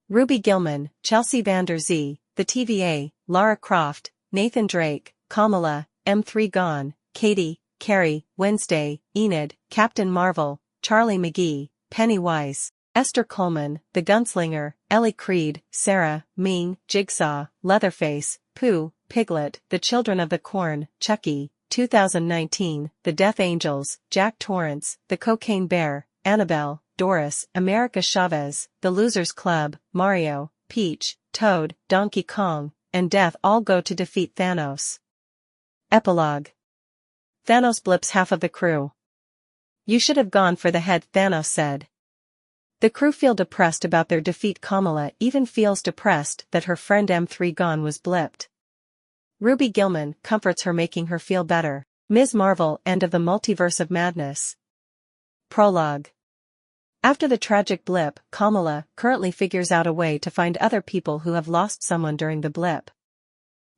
Ruby Gilman, Chelsea Vander Zee, the TVA, Lara Croft, Nathan Drake, Kamala, M3 Gone, Katie, Carrie, Wednesday, Enid, Captain Marvel, Charlie McGee, Pennywise, Esther Coleman, The Gunslinger, Ellie Creed, Sarah, Ming, Jigsaw, Leatherface, Pooh, Piglet, The Children of the Corn, Chucky, 2019, The Death Angels, Jack Torrance, The Cocaine Bear, Annabelle, Doris, America Chavez, The Losers Club, Mario, Peach, Toad, Donkey Kong, and Death all go to defeat Thanos. Epilogue. Thanos blips half of the crew. You should have gone for the head, Thanos said. The crew feel depressed about their defeat. Kamala even feels depressed that her friend M3 Gone was blipped. Ruby Gilman comforts her, making her feel better. Ms. Marvel and of the Multiverse of Madness. Prologue. After the tragic blip, Kamala currently figures out a way to find other people who have lost someone during the blip.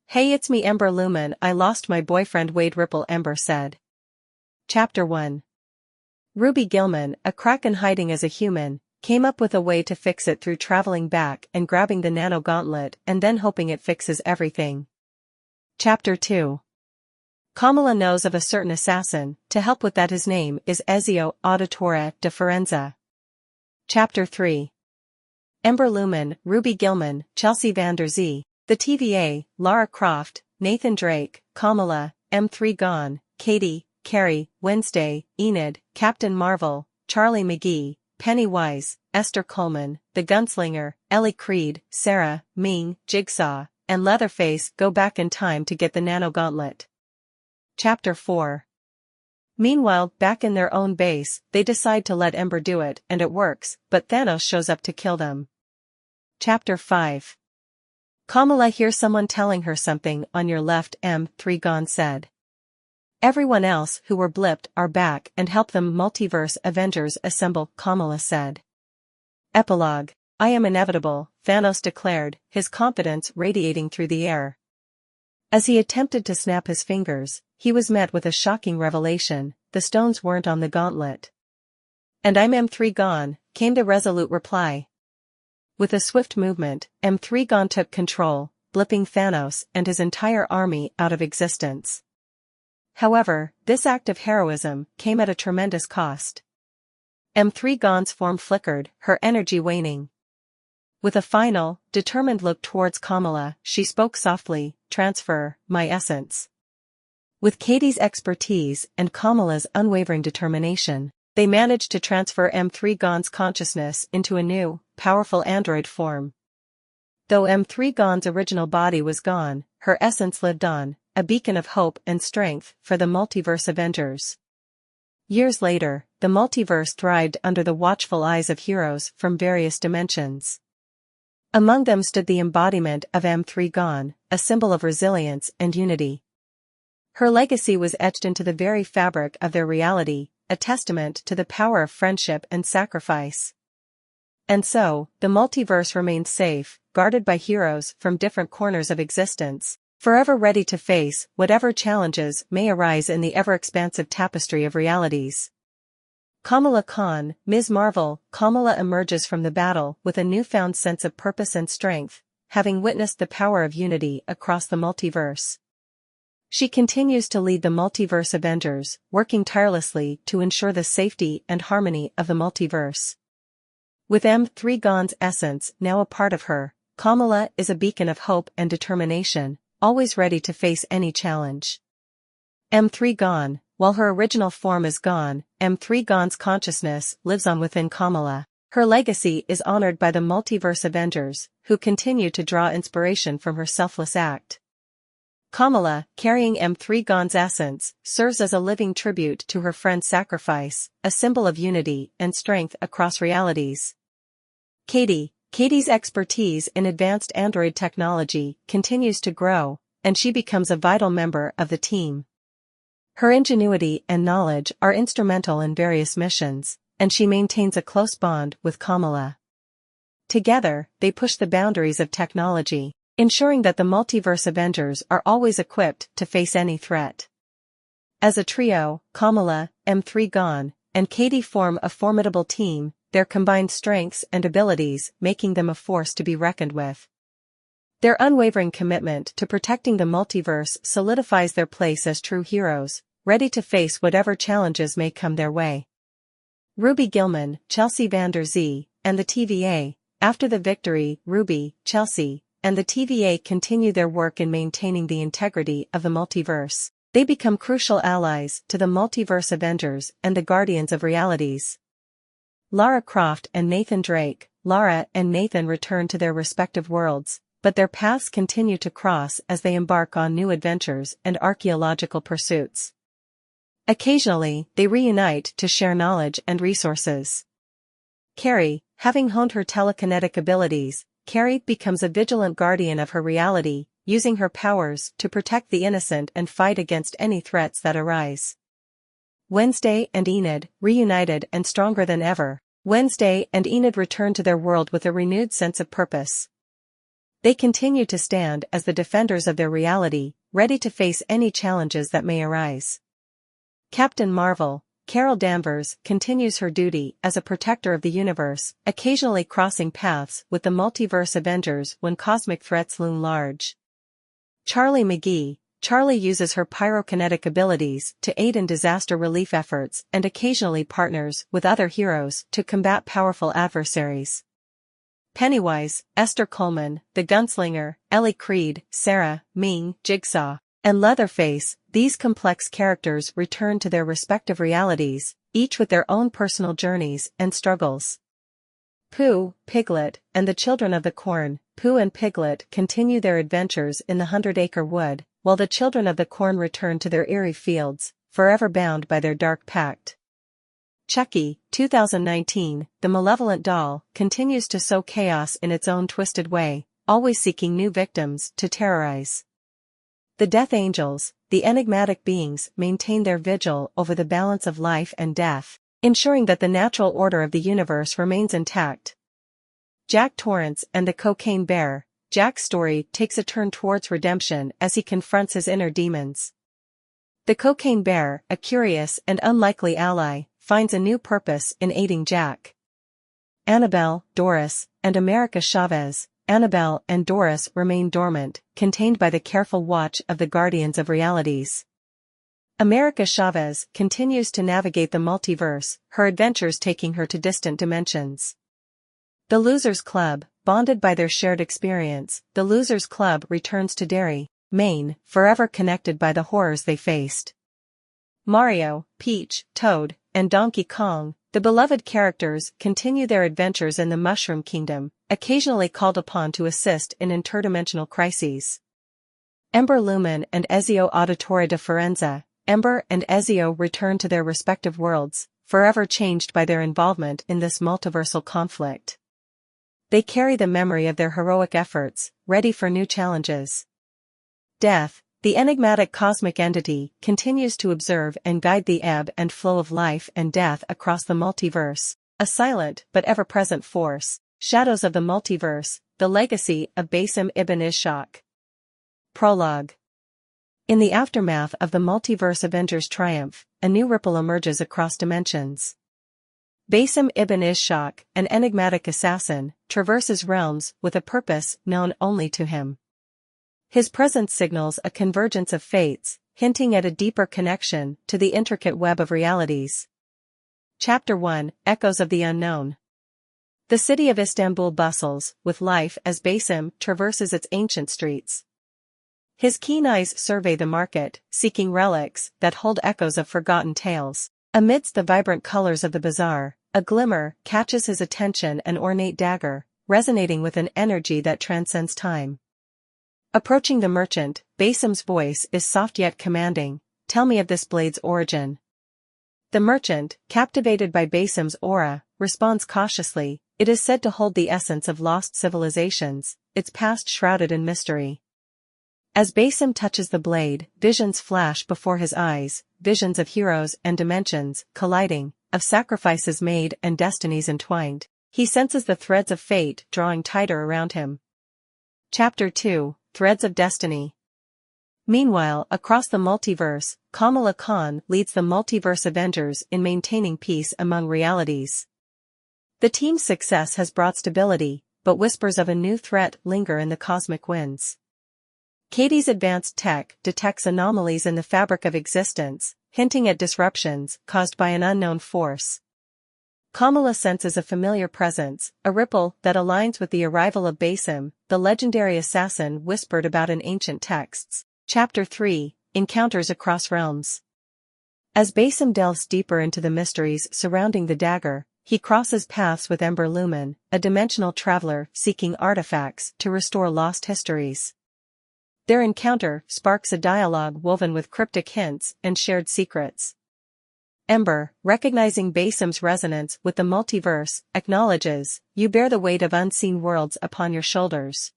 "Hey, it's me, Ember Lumen. I lost my boyfriend Wade Ripple," Ember said. Chapter 1. Ruby Gilman, a Kraken hiding as a human, came up with a way to fix it through traveling back and grabbing the nano gauntlet and then hoping it fixes everything. Chapter 2. Kamala knows of a certain assassin to help with that. His name is Ezio Auditore de Firenze. Chapter 3. Ember Lumen, Ruby Gilman, Chelsea Van Der Zee, the TVA, Lara Croft, Nathan Drake, Kamala, M3 Gone, Katie, Carrie, Wednesday, Enid, Captain Marvel, Charlie McGee, Pennywise, Esther Coleman, the Gunslinger, Ellie Creed, Sarah, Ming, Jigsaw, and Leatherface go back in time to get the nano gauntlet. Chapter 4. Meanwhile, back in their own base, they decide to let Ember do it, and it works, but Thanos shows up to kill them. Chapter 5. Kamala hears someone telling her something on your left. M3 Gone said. Everyone else who were blipped are back and help them. Multiverse Avengers assemble, Kamala said. Epilogue. I am inevitable, Thanos declared, his confidence radiating through the air. As he attempted to snap his fingers, he was met with a shocking revelation: the stones weren't on the gauntlet. "And I'm M3 Gone," came the resolute reply. With a swift movement, M3 Gone took control, blipping Thanos and his entire army out of existence. However, this act of heroism came at a tremendous cost. M3 Gone's form flickered, her energy waning. With a final, determined look towards Kamala, she spoke softly, "Transfer my essence." With Katie's expertise and Kamala's unwavering determination, they managed to transfer M3 Gone's consciousness into a new, powerful android form. Though M3 Gone's original body was gone, her essence lived on, a beacon of hope and strength for the multiverse Avengers. Years later, the multiverse thrived under the watchful eyes of heroes from various dimensions. Among them stood the embodiment of M3 Gone, a symbol of resilience and unity. Her legacy was etched into the very fabric of their reality, a testament to the power of friendship and sacrifice. And so, the multiverse remained safe, guarded by heroes from different corners of existence, forever ready to face whatever challenges may arise in the ever-expansive tapestry of realities. Kamala Khan, Ms. Marvel. Kamala emerges from the battle with a newfound sense of purpose and strength, having witnessed the power of unity across the multiverse. She continues to lead the Multiverse Avengers, working tirelessly to ensure the safety and harmony of the multiverse. With M3 Gone's essence now a part of her, Kamala is a beacon of hope and determination, always ready to face any challenge. M3 Gone. While her original form is gone, M3 Gone's consciousness lives on within Kamala. Her legacy is honored by the Multiverse Avengers, who continue to draw inspiration from her selfless act. Kamala, carrying M3 Gone's essence, serves as a living tribute to her friend's sacrifice, a symbol of unity and strength across realities. Katie's expertise in advanced android technology continues to grow, and she becomes a vital member of the team. Her ingenuity and knowledge are instrumental in various missions, and she maintains a close bond with Kamala. Together, they push the boundaries of technology, ensuring that the Multiverse Avengers are always equipped to face any threat. As a trio, Kamala, M3 Gone, and Katie form a formidable team, their combined strengths and abilities making them a force to be reckoned with. Their unwavering commitment to protecting the multiverse solidifies their place as true heroes, ready to face whatever challenges may come their way. Ruby Gilman, Chelsea Van Der Zee, and the TVA. After the victory, Ruby, Chelsea, and the TVA continue their work in maintaining the integrity of the multiverse. They become crucial allies to the Multiverse Avengers and the Guardians of Realities. Lara Croft and Nathan Drake. Lara and Nathan return to their respective worlds, but their paths continue to cross as they embark on new adventures and archaeological pursuits. Occasionally, they reunite to share knowledge and resources. Carrie, having honed her telekinetic abilities, Carrie becomes a vigilant guardian of her reality, using her powers to protect the innocent and fight against any threats that arise. Wednesday and Enid, reunited and stronger than ever. Wednesday and Enid return to their world with a renewed sense of purpose. They continue to stand as the defenders of their reality, ready to face any challenges that may arise. Captain Marvel, Carol Danvers, continues her duty as a protector of the universe, occasionally crossing paths with the multiverse Avengers when cosmic threats loom large. Charlie McGee, Charlie uses her pyrokinetic abilities to aid in disaster relief efforts and occasionally partners with other heroes to combat powerful adversaries. Pennywise, Esther Coleman, the Gunslinger, Ellie Creed, Sarah, Ming, Jigsaw, and Leatherface, these complex characters return to their respective realities, each with their own personal journeys and struggles. Pooh, Piglet, and the Children of the Corn. Pooh and Piglet continue their adventures in the 100-acre wood, while the Children of the Corn return to their eerie fields, forever bound by their dark pact. Chucky, 2019, the malevolent doll, continues to sow chaos in its own twisted way, always seeking new victims to terrorize. The Death Angels, the enigmatic beings, maintain their vigil over the balance of life and death, ensuring that the natural order of the universe remains intact. Jack Torrance and the Cocaine Bear. Jack's story takes a turn towards redemption as he confronts his inner demons. The Cocaine Bear, a curious and unlikely ally, finds a new purpose in aiding Jack. Annabelle, Doris, and America Chavez. Annabelle and Doris remain dormant, contained by the careful watch of the Guardians of Realities. America Chavez continues to navigate the multiverse, her adventures taking her to distant dimensions. The Losers Club, bonded by their shared experience, the Losers Club returns to Derry, Maine, forever connected by the horrors they faced. Mario, Peach, Toad, and Donkey Kong, the beloved characters, continue their adventures in the Mushroom Kingdom, occasionally called upon to assist in interdimensional crises. Ember Lumen and Ezio Auditore de Firenze. Ember and Ezio return to their respective worlds, forever changed by their involvement in this multiversal conflict. They carry the memory of their heroic efforts, ready for new challenges. Death, the enigmatic cosmic entity, continues to observe and guide the ebb and flow of life and death across the multiverse, a silent but ever-present force. Shadows of the Multiverse, the legacy of Basim ibn Ishaq. Prologue. In the aftermath of the multiverse Avengers' triumph, a new ripple emerges across dimensions. Basim ibn Ishaq, an enigmatic assassin, traverses realms with a purpose known only to him. His presence signals a convergence of fates, hinting at a deeper connection to the intricate web of realities. Chapter 1, Echoes of the Unknown. The city of Istanbul bustles with life as Basim traverses its ancient streets. His keen eyes survey the market, seeking relics that hold echoes of forgotten tales. Amidst the vibrant colors of the bazaar, a glimmer catches his attention, an ornate dagger, resonating with an energy that transcends time. Approaching the merchant, Basim's voice is soft yet commanding. "Tell me of this blade's origin." The merchant, captivated by Basim's aura, responds cautiously. It is said to hold the essence of lost civilizations, its past shrouded in mystery. As Basim touches the blade, visions flash before his eyes, visions of heroes and dimensions colliding, of sacrifices made and destinies entwined. He senses the threads of fate drawing tighter around him. Chapter 2, Threads of Destiny. Meanwhile, across the multiverse, Kamala Khan leads the Multiverse Avengers in maintaining peace among realities. The team's success has brought stability, but whispers of a new threat linger in the cosmic winds. Katie's advanced tech detects anomalies in the fabric of existence, hinting at disruptions caused by an unknown force. Kamala senses a familiar presence, a ripple that aligns with the arrival of Basim, the legendary assassin whispered about in ancient texts. Chapter 3, Encounters Across Realms. As Basim delves deeper into the mysteries surrounding the dagger, he crosses paths with Ember Lumen, a dimensional traveler seeking artifacts to restore lost histories. Their encounter sparks a dialogue woven with cryptic hints and shared secrets. Ember, recognizing Basim's resonance with the multiverse, acknowledges, "You bear the weight of unseen worlds upon your shoulders."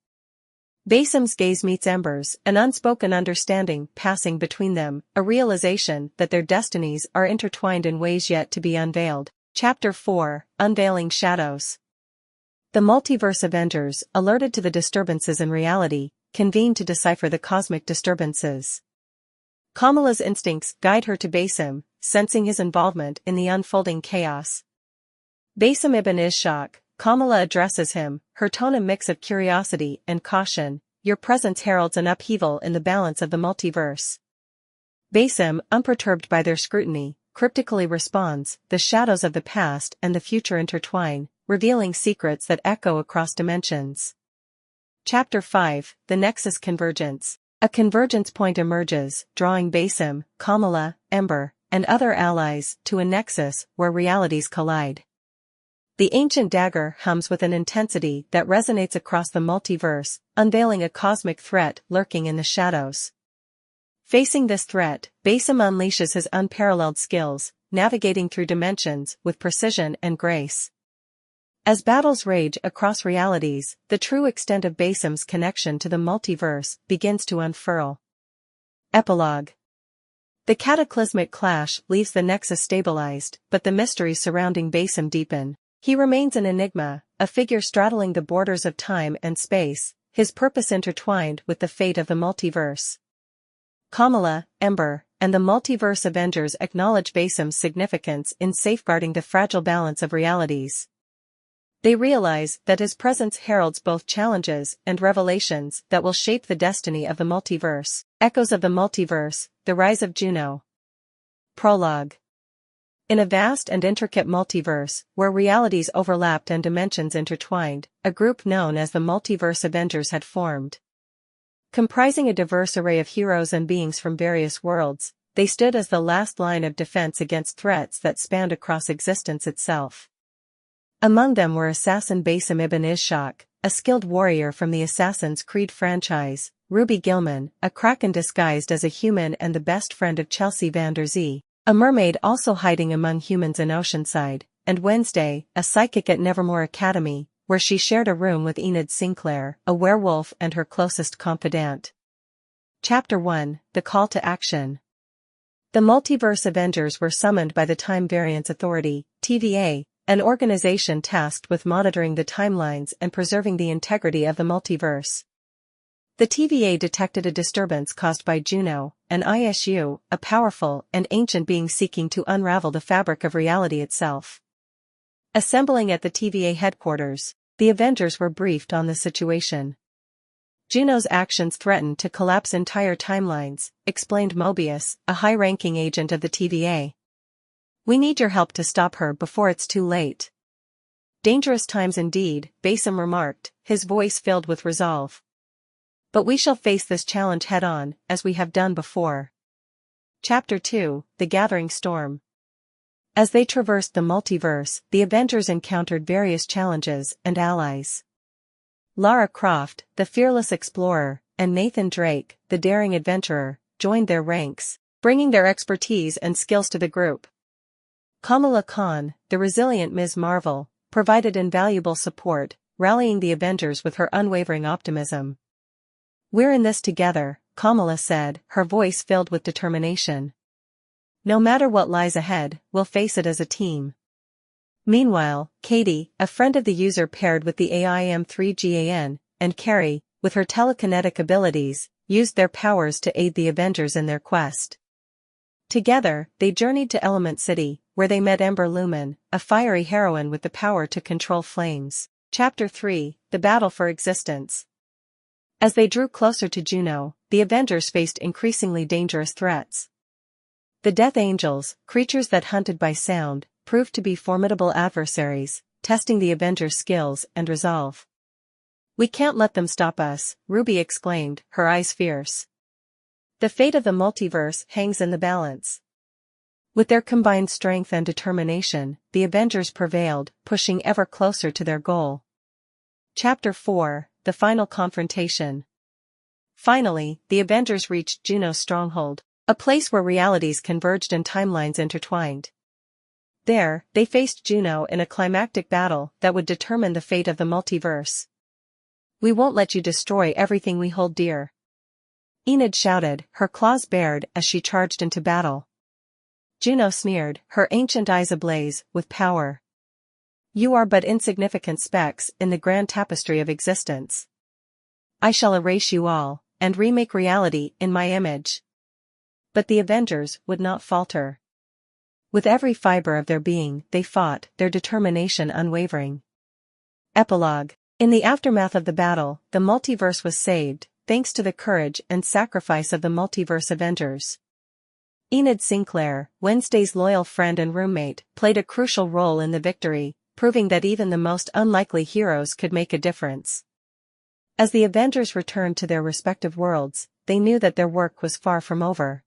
Basim's gaze meets Ember's, an unspoken understanding passing between them, a realization that their destinies are intertwined in ways yet to be unveiled. Chapter 4, Unveiling Shadows. The multiverse Avengers, alerted to the disturbances in reality, convene to decipher the cosmic disturbances. Kamala's instincts guide her to Basim, sensing his involvement in the unfolding chaos. Basim ibn Ishaq, Kamala addresses him, her tone a mix of curiosity and caution. Your presence heralds an upheaval in the balance of the multiverse. Basim, unperturbed by their scrutiny, cryptically responds, the shadows of the past and the future intertwine, revealing secrets that echo across dimensions. Chapter 5, The Nexus Convergence. A convergence point emerges, drawing Basim, Kamala, Ember, and other allies to a nexus where realities collide. The ancient dagger hums with an intensity that resonates across the multiverse, unveiling a cosmic threat lurking in the shadows. Facing this threat, Basim unleashes his unparalleled skills, navigating through dimensions with precision and grace. As battles rage across realities, the true extent of Basim's connection to the multiverse begins to unfurl. Epilogue. The cataclysmic clash leaves the nexus stabilized, but the mysteries surrounding Basim deepen. He remains an enigma, a figure straddling the borders of time and space, his purpose intertwined with the fate of the multiverse. Kamala, Ember, and the multiverse Avengers acknowledge Basim's significance in safeguarding the fragile balance of realities. They realize that his presence heralds both challenges and revelations that will shape the destiny of the multiverse. Echoes of the Multiverse, The Rise of Juno. Prologue. In a vast and intricate multiverse, where realities overlapped and dimensions intertwined, a group known as the Multiverse Avengers had formed. Comprising a diverse array of heroes and beings from various worlds, they stood as the last line of defense against threats that spanned across existence itself. Among them were assassin Basim ibn Ishaq, a skilled warrior from the Assassin's Creed franchise, Ruby Gilman, a kraken disguised as a human and the best friend of Chelsea Van der Zee, a mermaid also hiding among humans in Oceanside, and Wednesday, a psychic at Nevermore Academy, where she shared a room with Enid Sinclair, a werewolf and her closest confidant. Chapter 1, The Call to Action. The Multiverse Avengers were summoned by the Time Variance Authority, TVA, an organization tasked with monitoring the timelines and preserving the integrity of the multiverse. The TVA detected a disturbance caused by Juno, an ISU, a powerful and ancient being seeking to unravel the fabric of reality itself. Assembling at the TVA headquarters, the Avengers were briefed on the situation. Juno's actions threatened to collapse entire timelines, explained Mobius, a high-ranking agent of the TVA. We need your help to stop her before it's too late. Dangerous times indeed, Basim remarked, his voice filled with resolve. But we shall face this challenge head-on, as we have done before. Chapter 2, The Gathering Storm. As they traversed the multiverse, the Avengers encountered various challenges and allies. Lara Croft, the fearless explorer, and Nathan Drake, the daring adventurer, joined their ranks, bringing their expertise and skills to the group. Kamala Khan, the resilient Ms. Marvel, provided invaluable support, rallying the Avengers with her unwavering optimism. We're in this together, Kamala said, her voice filled with determination. No matter what lies ahead, we'll face it as a team. Meanwhile, Katie, a friend of the user paired with the AIM-3GAN, and Carrie, with her telekinetic abilities, used their powers to aid the Avengers in their quest. Together, they journeyed to Element City, where they met Ember Lumen, a fiery heroine with the power to control flames. Chapter 3, The Battle for Existence. As they drew closer to Juno, the Avengers faced increasingly dangerous threats. The Death Angels, creatures that hunted by sound, proved to be formidable adversaries, testing the Avengers' skills and resolve. We can't let them stop us, Ruby exclaimed, her eyes fierce. The fate of the multiverse hangs in the balance. With their combined strength and determination, the Avengers prevailed, pushing ever closer to their goal. Chapter 4, The Final Confrontation. Finally, the Avengers reached Juno's stronghold, a place where realities converged and timelines intertwined. There, they faced Juno in a climactic battle that would determine the fate of the multiverse. We won't let you destroy everything we hold dear. Enid shouted, her claws bared as she charged into battle. Juno sneered, her ancient eyes ablaze with power. You are but insignificant specks in the grand tapestry of existence. I shall erase you all, and remake reality in my image. But the Avengers would not falter. With every fiber of their being they fought, their determination unwavering. Epilogue. In the aftermath of the battle, the multiverse was saved, thanks to the courage and sacrifice of the multiverse Avengers. Enid Sinclair, Wednesday's loyal friend and roommate, played a crucial role in the victory, proving that even the most unlikely heroes could make a difference. As the Avengers returned to their respective worlds, they knew that their work was far from over.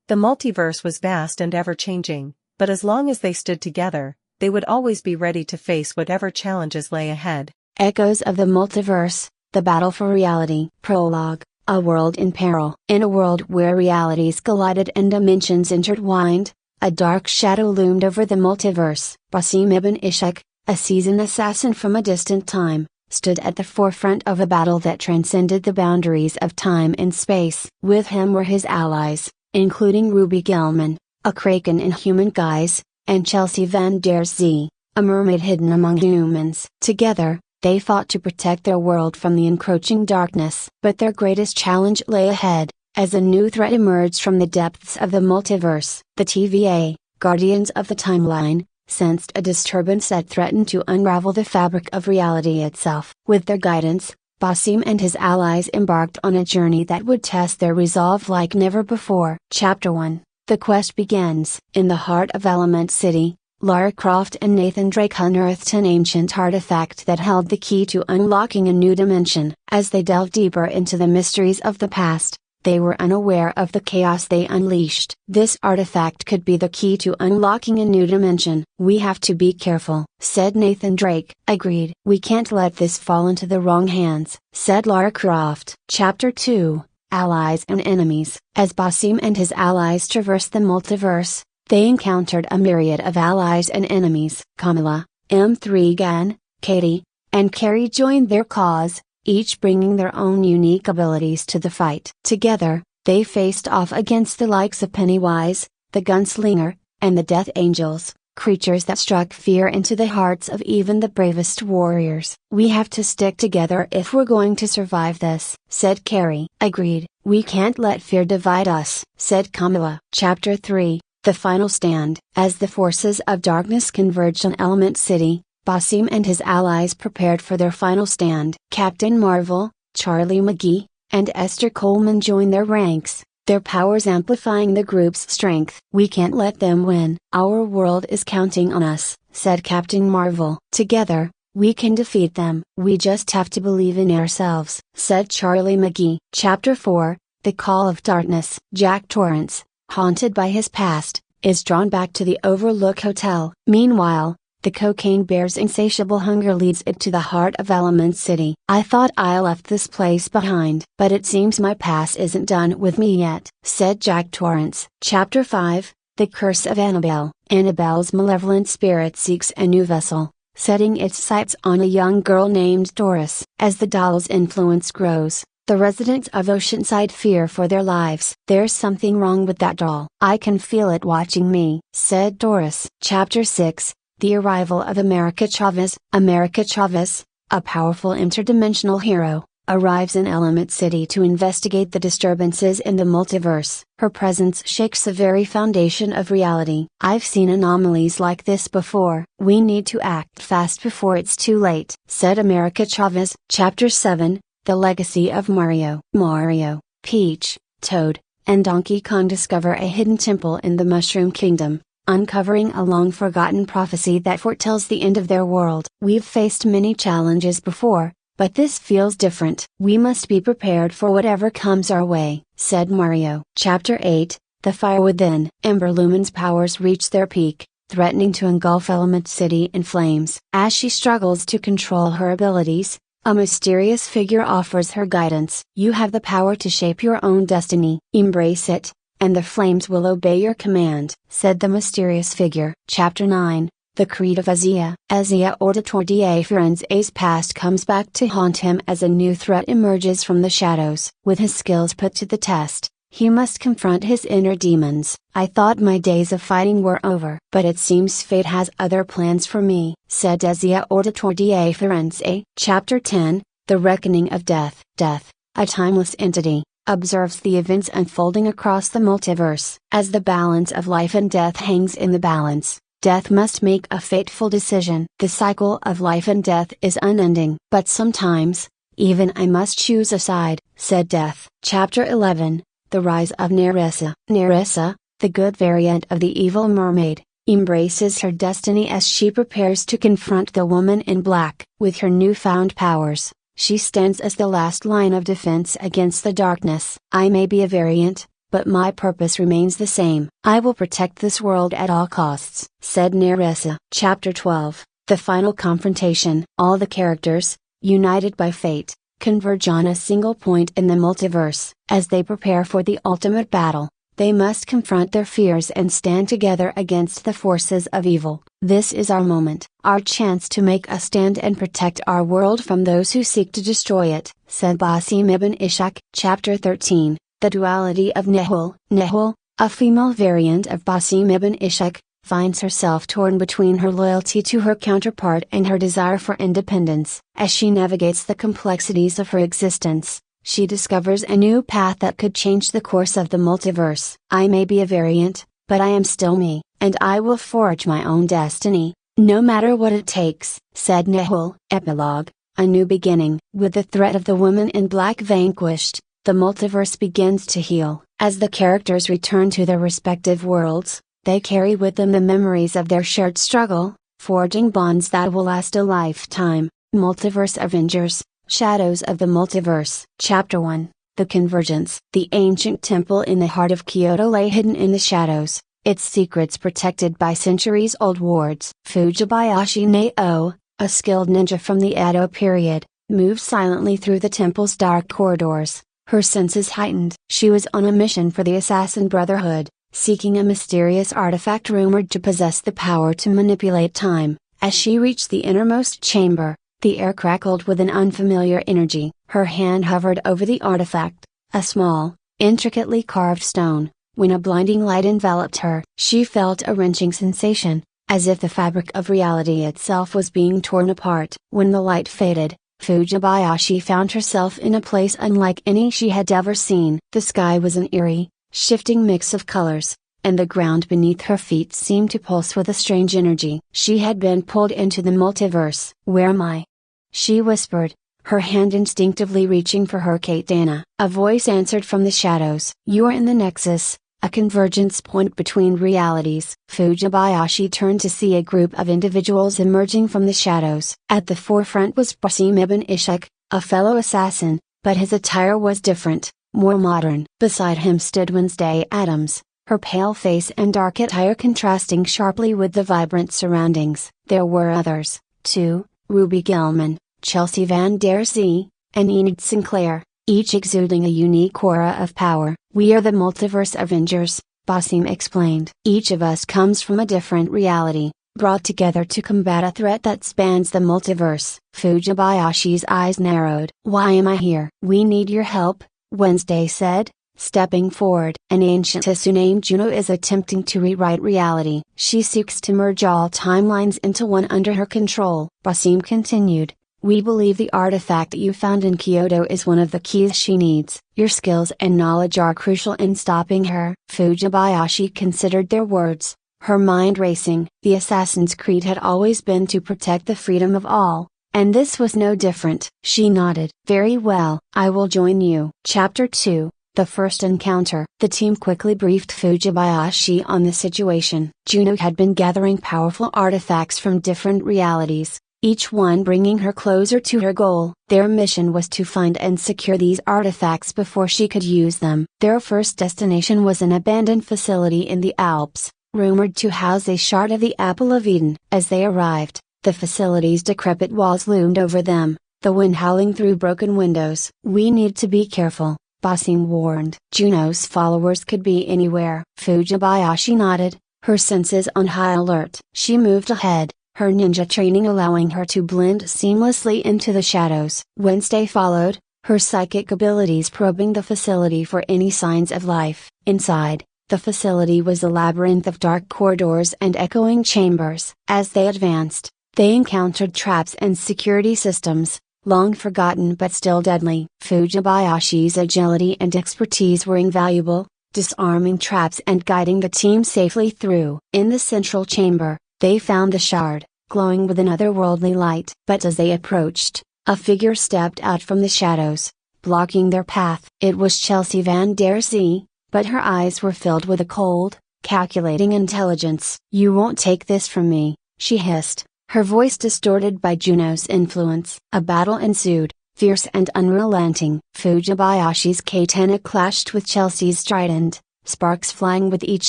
The multiverse was vast and ever-changing, but as long as they stood together, they would always be ready to face whatever challenges lay ahead. Echoes of the Multiverse, The Battle for Reality. Prologue. A world in peril. In a world where realities collided and dimensions intertwined, a dark shadow loomed over the multiverse. Basim ibn Ishaq, a seasoned assassin from a distant time, stood at the forefront of a battle that transcended the boundaries of time and space. With him were his allies, including Ruby Gilman, a kraken in human guise, and Chelsea Van der Zee, a mermaid hidden among humans. Together, they fought to protect their world from the encroaching darkness. But their greatest challenge lay ahead, as a new threat emerged from the depths of the multiverse. The TVA, guardians of the timeline, sensed a disturbance that threatened to unravel the fabric of reality itself. With their guidance, Basim and his allies embarked on a journey that would test their resolve like never before. Chapter 1. The quest begins. In the heart of Element City, Lara Croft and Nathan Drake unearthed an ancient artifact that held the key to unlocking a new dimension. As they delved deeper into the mysteries of the past, they were unaware of the chaos they unleashed. This artifact could be the key to unlocking a new dimension. We have to be careful, said Nathan Drake. Agreed. We can't let this fall into the wrong hands, said Lara Croft. Chapter 2. Allies and Enemies. As Basim and his allies traversed the multiverse, they encountered a myriad of allies and enemies. Kamala, M3 Gan, Katie, and Carrie joined their cause, each bringing their own unique abilities to the fight. Together, they faced off against the likes of Pennywise, the Gunslinger, and the Death Angels, creatures that struck fear into the hearts of even the bravest warriors. We have to stick together if we're going to survive this, said Carrie. Agreed. We can't let fear divide us, said Kamala. Chapter 3. The Final Stand. As the forces of darkness converged on Element City, Basim and his allies prepared for their final stand. Captain Marvel, Charlie McGee, and Esther Coleman joined their ranks, their powers amplifying the group's strength. We can't let them win. Our world is counting on us, said Captain Marvel. Together, we can defeat them. We just have to believe in ourselves, said Charlie McGee. Chapter 4. The Call of Darkness. Jack Torrance, haunted by his past, is drawn back to the Overlook Hotel. Meanwhile, the cocaine bear's insatiable hunger leads it to the heart of Element City. I thought I left this place behind, but it seems my past isn't done with me yet, said Jack Torrance. Chapter 5. The Curse of Annabelle. Annabelle's malevolent spirit seeks a new vessel, setting its sights on a young girl named Doris. As the doll's influence grows, the residents of Oceanside fear for their lives. There's something wrong with that doll. I can feel it watching me, said Doris. Chapter 6. The Arrival of America Chavez. America Chavez, a powerful interdimensional hero, arrives in Element City to investigate the disturbances in the multiverse. Her presence shakes the very foundation of reality. I've seen anomalies like this before. We need to act fast before it's too late, said America Chavez. Chapter 7. The Legacy of Mario. Mario, Peach, Toad, and Donkey Kong discover a hidden temple in the Mushroom Kingdom, uncovering a long-forgotten prophecy that foretells the end of their world. We've faced many challenges before, but this feels different. We must be prepared for whatever comes our way, said Mario. Chapter 8. The Fire Within. Ember Lumen's powers reach their peak, threatening to engulf Element City in flames. As she struggles to control her abilities, a mysterious figure offers her guidance. You have the power to shape your own destiny. Embrace it, and the flames will obey your command, said the mysterious figure. Chapter 9. The creed of Ezia. Ezia Auditor de Firenze's past comes back to haunt him as a new threat emerges from the shadows. With his skills put to the test, he must confront his inner demons. I thought my days of fighting were over. But it seems fate has other plans for me, said Ezia Auditor de Firenze. Chapter 10, The Reckoning of Death. Death, a timeless entity, observes the events unfolding across the multiverse. As the balance of life and death hangs in the balance, death must make a fateful decision. The cycle of life and death is unending. But sometimes, even I must choose a side, said Death. Chapter 11, The Rise of Nerissa. Nerissa, the good variant of the evil mermaid, embraces her destiny as she prepares to confront the woman in black. With her newfound powers, she stands as the last line of defense against the darkness. I may be a variant, but my purpose remains the same. I will protect this world at all costs, said Nerissa. Chapter 12, The Final Confrontation. All the characters, united by fate, converge on a single point in the multiverse. As they prepare for the ultimate battle, they must confront their fears and stand together against the forces of evil. This is our moment, our chance to make a stand and protect our world from those who seek to destroy it, said Basim ibn Ishaq. Chapter 13, The Duality of Nehul. Nehul, a female variant of Basim ibn Ishaq, finds herself torn between her loyalty to her counterpart and her desire for independence. As she navigates the complexities of her existence, she discovers a new path that could change the course of the multiverse. I may be a variant, but I am still me, and I will forge my own destiny, no matter what it takes, said Nehul. Epilogue, A New Beginning. With the threat of the woman in black vanquished, the multiverse begins to heal. As the characters return to their respective worlds, they carry with them the memories of their shared struggle, forging bonds that will last a lifetime. Multiverse Avengers, Shadows of the Multiverse. Chapter 1, The Convergence. The ancient temple in the heart of Kyoto lay hidden in the shadows, its secrets protected by centuries-old wards. Fujibayashi Nao, a skilled ninja from the Edo period, moved silently through the temple's dark corridors, her senses heightened. She was on a mission for the Assassin Brotherhood, seeking a mysterious artifact rumored to possess the power to manipulate time. As she reached the innermost chamber, the air crackled with an unfamiliar energy. Her hand hovered over the artifact, a small, intricately carved stone. When a blinding light enveloped her, she felt a wrenching sensation, as if the fabric of reality itself was being torn apart. When the light faded, Fujibayashi found herself in a place unlike any she had ever seen. The sky was an eerie, shifting mix of colors, and the ground beneath her feet seemed to pulse with a strange energy. She had been pulled into the multiverse. Where am I? She whispered, her hand instinctively reaching for her katana. A voice answered from the shadows. You are in the Nexus, a convergence point between realities. Fujibayashi turned to see a group of individuals emerging from the shadows. At the forefront was Basim ibn Ishaq, a fellow assassin, but his attire was different, more modern. Beside him stood Wednesday Addams, her pale face and dark attire contrasting sharply with the vibrant surroundings. There were others, too, Ruby Gilman, Chelsea Van Der Zee, and Enid Sinclair, each exuding a unique aura of power. We are the Multiverse Avengers, Basim explained. Each of us comes from a different reality, brought together to combat a threat that spans the multiverse. Fujibayashi's eyes narrowed. Why am I here? We need your help, Wednesday said, stepping forward. An ancientess named Juno is attempting to rewrite reality. She seeks to merge all timelines into one under her control. Basim continued. We believe the artifact you found in Kyoto is one of the keys she needs. Your skills and knowledge are crucial in stopping her. Fujibayashi considered their words, her mind racing. The assassin's creed had always been to protect the freedom of all, and this was no different. She nodded. Very well, I will join you. Chapter 2, The First Encounter. The team quickly briefed Fujibayashi on the situation. Juno had been gathering powerful artifacts from different realities, each one bringing her closer to her goal. Their mission was to find and secure these artifacts before she could use them. Their first destination was an abandoned facility in the Alps, rumored to house a shard of the Apple of Eden. As they arrived, the facility's decrepit walls loomed over them, the wind howling through broken windows. We need to be careful, Basim warned. Juno's followers could be anywhere. Fujibayashi nodded, her senses on high alert. She moved ahead, her ninja training allowing her to blend seamlessly into the shadows. Wednesday followed, her psychic abilities probing the facility for any signs of life. Inside, the facility was a labyrinth of dark corridors and echoing chambers. As they advanced, they encountered traps and security systems, long forgotten but still deadly. Fujibayashi's agility and expertise were invaluable, disarming traps and guiding the team safely through. In the central chamber, they found the shard, glowing with an otherworldly light. But as they approached, a figure stepped out from the shadows, blocking their path. It was Chelsea Van der Zee, but her eyes were filled with a cold, calculating intelligence. "You won't take this from me," she hissed, her voice distorted by Juno's influence. A battle ensued, fierce and unrelenting. Fujibayashi's katana clashed with Chelsea's trident, sparks flying with each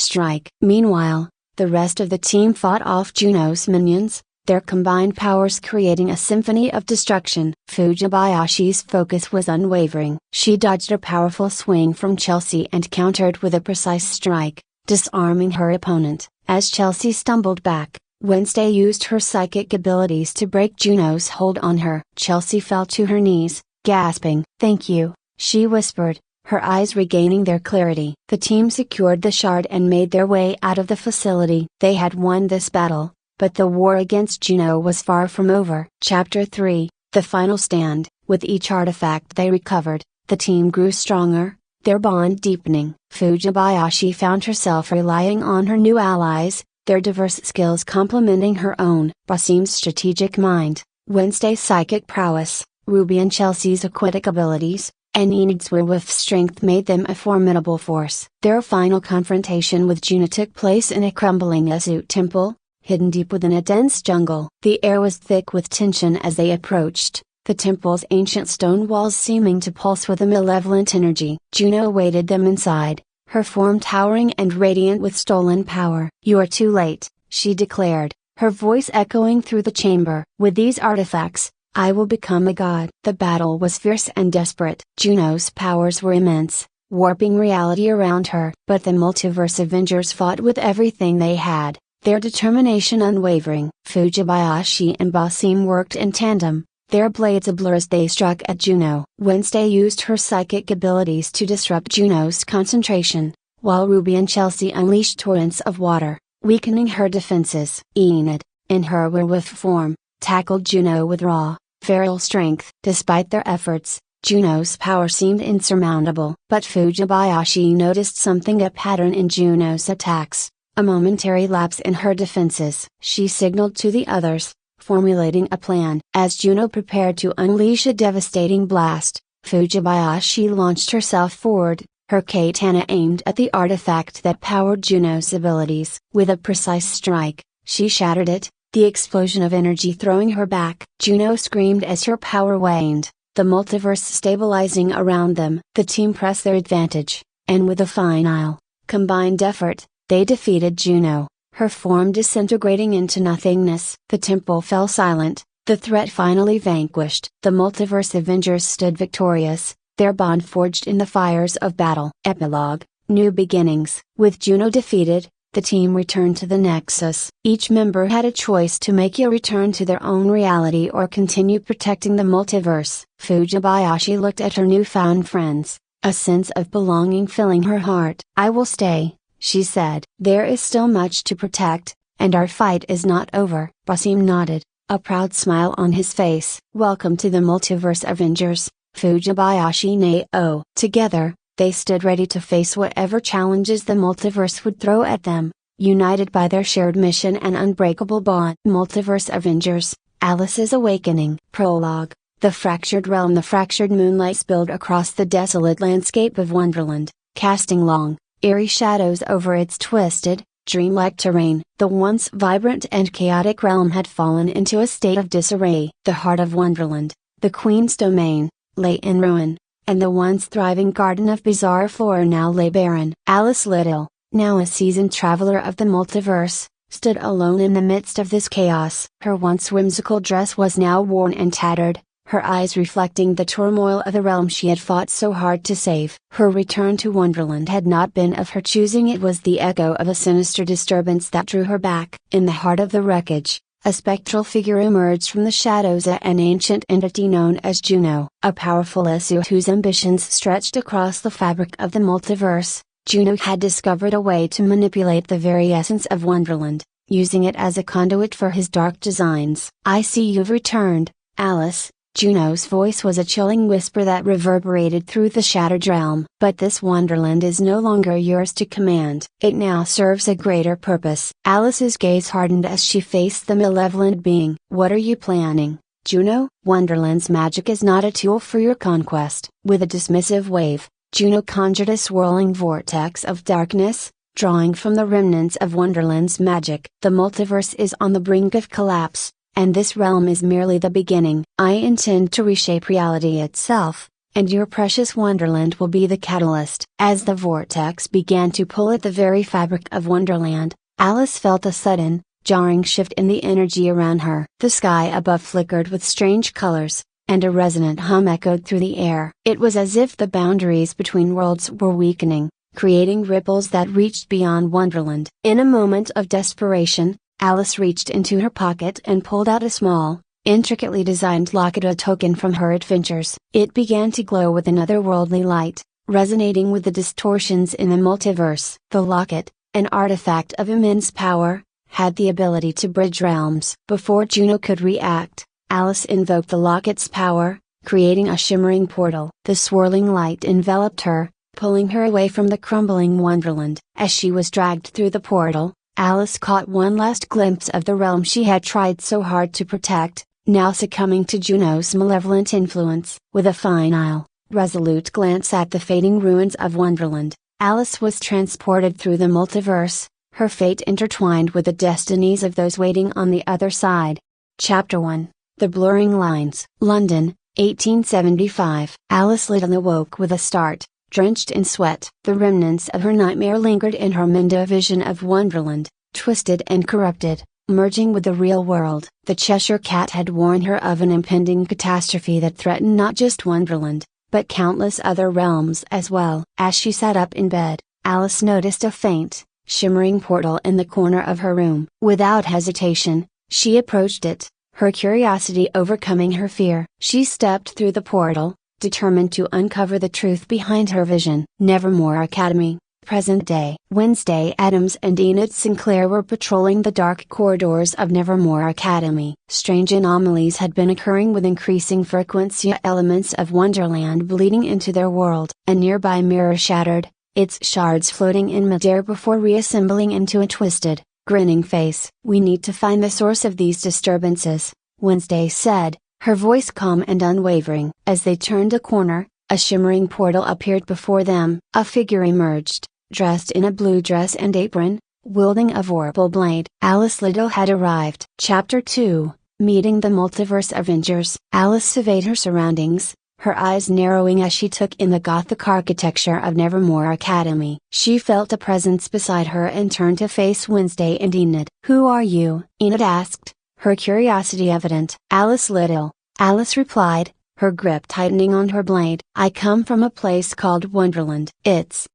strike. Meanwhile, the rest of the team fought off Juno's minions, their combined powers creating a symphony of destruction. Fujibayashi's focus was unwavering. She dodged a powerful swing from Chelsea and countered with a precise strike, disarming her opponent. As Chelsea stumbled back, Wednesday used her psychic abilities to break Juno's hold on her. Chelsea fell to her knees, gasping. "Thank you," she whispered, her eyes regaining their clarity. The team secured the shard and made their way out of the facility. They had won this battle, but the war against Juno was far from over. Chapter 3, The Final Stand. With each artifact they recovered, the team grew stronger, their bond deepening. Fujibayashi found herself relying on her new allies, their diverse skills complementing her own. Basim's strategic mind, Wednesday's psychic prowess, Ruby and Chelsea's aquatic abilities, and Enid's werewolf strength made them a formidable force. Their final confrontation with Juno took place in a crumbling Azut temple, hidden deep within a dense jungle. The air was thick with tension as they approached, the temple's ancient stone walls seeming to pulse with a malevolent energy. Juno awaited them inside, her form towering and radiant with stolen power. "You are too late," she declared, her voice echoing through the chamber. "With these artifacts, I will become a god." The battle was fierce and desperate. Juno's powers were immense, warping reality around her. But the multiverse Avengers fought with everything they had, their determination unwavering. Fujibayashi and Basim worked in tandem, their blades a blur as they struck at Juno. Wednesday used her psychic abilities to disrupt Juno's concentration, while Ruby and Chelsea unleashed torrents of water, weakening her defenses. Enid, in her werewolf form, tackled Juno with raw, feral strength. Despite their efforts, Juno's power seemed insurmountable. But Fujibayashi noticed a pattern in Juno's attacks, a momentary lapse in her defenses. She signaled to the others, formulating a plan. As Juno prepared to unleash a devastating blast, Fujibayashi launched herself forward, her katana aimed at the artifact that powered Juno's abilities. With a precise strike, she shattered it, the explosion of energy throwing her back. Juno screamed as her power waned, the multiverse stabilizing around them. The team pressed their advantage, and with a final, combined effort, they defeated Juno, her form disintegrating into nothingness. The temple fell silent, the threat finally vanquished. The multiverse Avengers stood victorious, their bond forged in the fires of battle. Epilogue, New Beginnings. With Juno defeated, the team returned to the Nexus. Each member had a choice to make: a return to their own reality or continue protecting the multiverse. Fujibayashi looked at her newfound friends, a sense of belonging filling her heart. "I will stay," she said. "There is still much to protect, and our fight is not over." Basim nodded, a proud smile on his face. "Welcome to the Multiverse Avengers, Fujibayashi Nao." Together, they stood ready to face whatever challenges the multiverse would throw at them, united by their shared mission and unbreakable bond. Multiverse Avengers, Alice's Awakening. Prologue. The fractured realm. The fractured moonlight spilled across the desolate landscape of Wonderland, casting long, eerie shadows over its twisted, dreamlike terrain. The once vibrant and chaotic realm had fallen into a state of disarray. The heart of Wonderland, the Queen's domain, lay in ruin, and the once thriving garden of bizarre flora now lay barren. Alice Little, now a seasoned traveler of the multiverse, stood alone in the midst of this chaos. Her once whimsical dress was now worn and tattered, her eyes reflecting the turmoil of the realm she had fought so hard to save. Her return to Wonderland had not been of her choosing, it was the echo of a sinister disturbance that drew her back. In the heart of the wreckage, a spectral figure emerged from the shadows, an ancient entity known as Juno, a powerful issue whose ambitions stretched across the fabric of the multiverse. Juno had discovered a way to manipulate the very essence of Wonderland, using it as a conduit for his dark designs. "I see you've returned, Alice." Juno's voice was a chilling whisper that reverberated through the shattered realm. "But this Wonderland is no longer yours to command. It now serves a greater purpose." Alice's gaze hardened as she faced the malevolent being. "What are you planning, Juno?" "Wonderland's magic is not a tool for your conquest." With a dismissive wave, Juno conjured a swirling vortex of darkness, drawing from the remnants of Wonderland's magic. "The multiverse is on the brink of collapse, and this realm is merely the beginning. I intend to reshape reality itself, and your precious Wonderland will be the catalyst." As the vortex began to pull at the very fabric of Wonderland, Alice felt a sudden, jarring shift in the energy around her. The sky above flickered with strange colors, and a resonant hum echoed through the air. It was as if the boundaries between worlds were weakening, creating ripples that reached beyond Wonderland. In a moment of desperation, Alice reached into her pocket and pulled out a small, intricately designed locket, a token from her adventures. It began to glow with an otherworldly light, resonating with the distortions in the multiverse. The locket, an artifact of immense power, had the ability to bridge realms. Before Juno could react, Alice invoked the locket's power, creating a shimmering portal. The swirling light enveloped her, pulling her away from the crumbling Wonderland. As she was dragged through the portal, Alice caught one last glimpse of the realm she had tried so hard to protect, now succumbing to Juno's malevolent influence. With a final, resolute glance at the fading ruins of Wonderland, Alice was transported through the multiverse, her fate intertwined with the destinies of those waiting on the other side. Chapter 1: The Blurring Lines. London, 1875. Alice Liddell awoke with a start, drenched in sweat. The remnants of her nightmare lingered in her mind, a vision of Wonderland, twisted and corrupted, merging with the real world. The Cheshire Cat had warned her of an impending catastrophe that threatened not just Wonderland, but countless other realms as well. As she sat up in bed, Alice noticed a faint, shimmering portal in the corner of her room. Without hesitation, she approached it, her curiosity overcoming her fear. She stepped through the portal, determined to uncover the truth behind her vision. Nevermore Academy, present day. Wednesday Adams and Enid Sinclair were patrolling the dark corridors of Nevermore Academy. Strange anomalies had been occurring with increasing frequency, elements of Wonderland bleeding into their world. A nearby mirror shattered, its shards floating in midair before reassembling into a twisted, grinning face. "We need to find the source of these disturbances," Wednesday said, her voice calm and unwavering. As they turned a corner, a shimmering portal appeared before them. A figure emerged, dressed in a blue dress and apron, wielding a vorpal blade. Alice Liddell had arrived. Chapter 2: Meeting the Multiverse Avengers. Alice surveyed her surroundings, her eyes narrowing as she took in the Gothic architecture of Nevermore Academy. She felt a presence beside her and turned to face Wednesday and Enid. "Who are you?" Enid asked, her curiosity evident. "Alice Liddell," Alice replied, her grip tightening on her blade. "I come from a place called Wonderland." "It's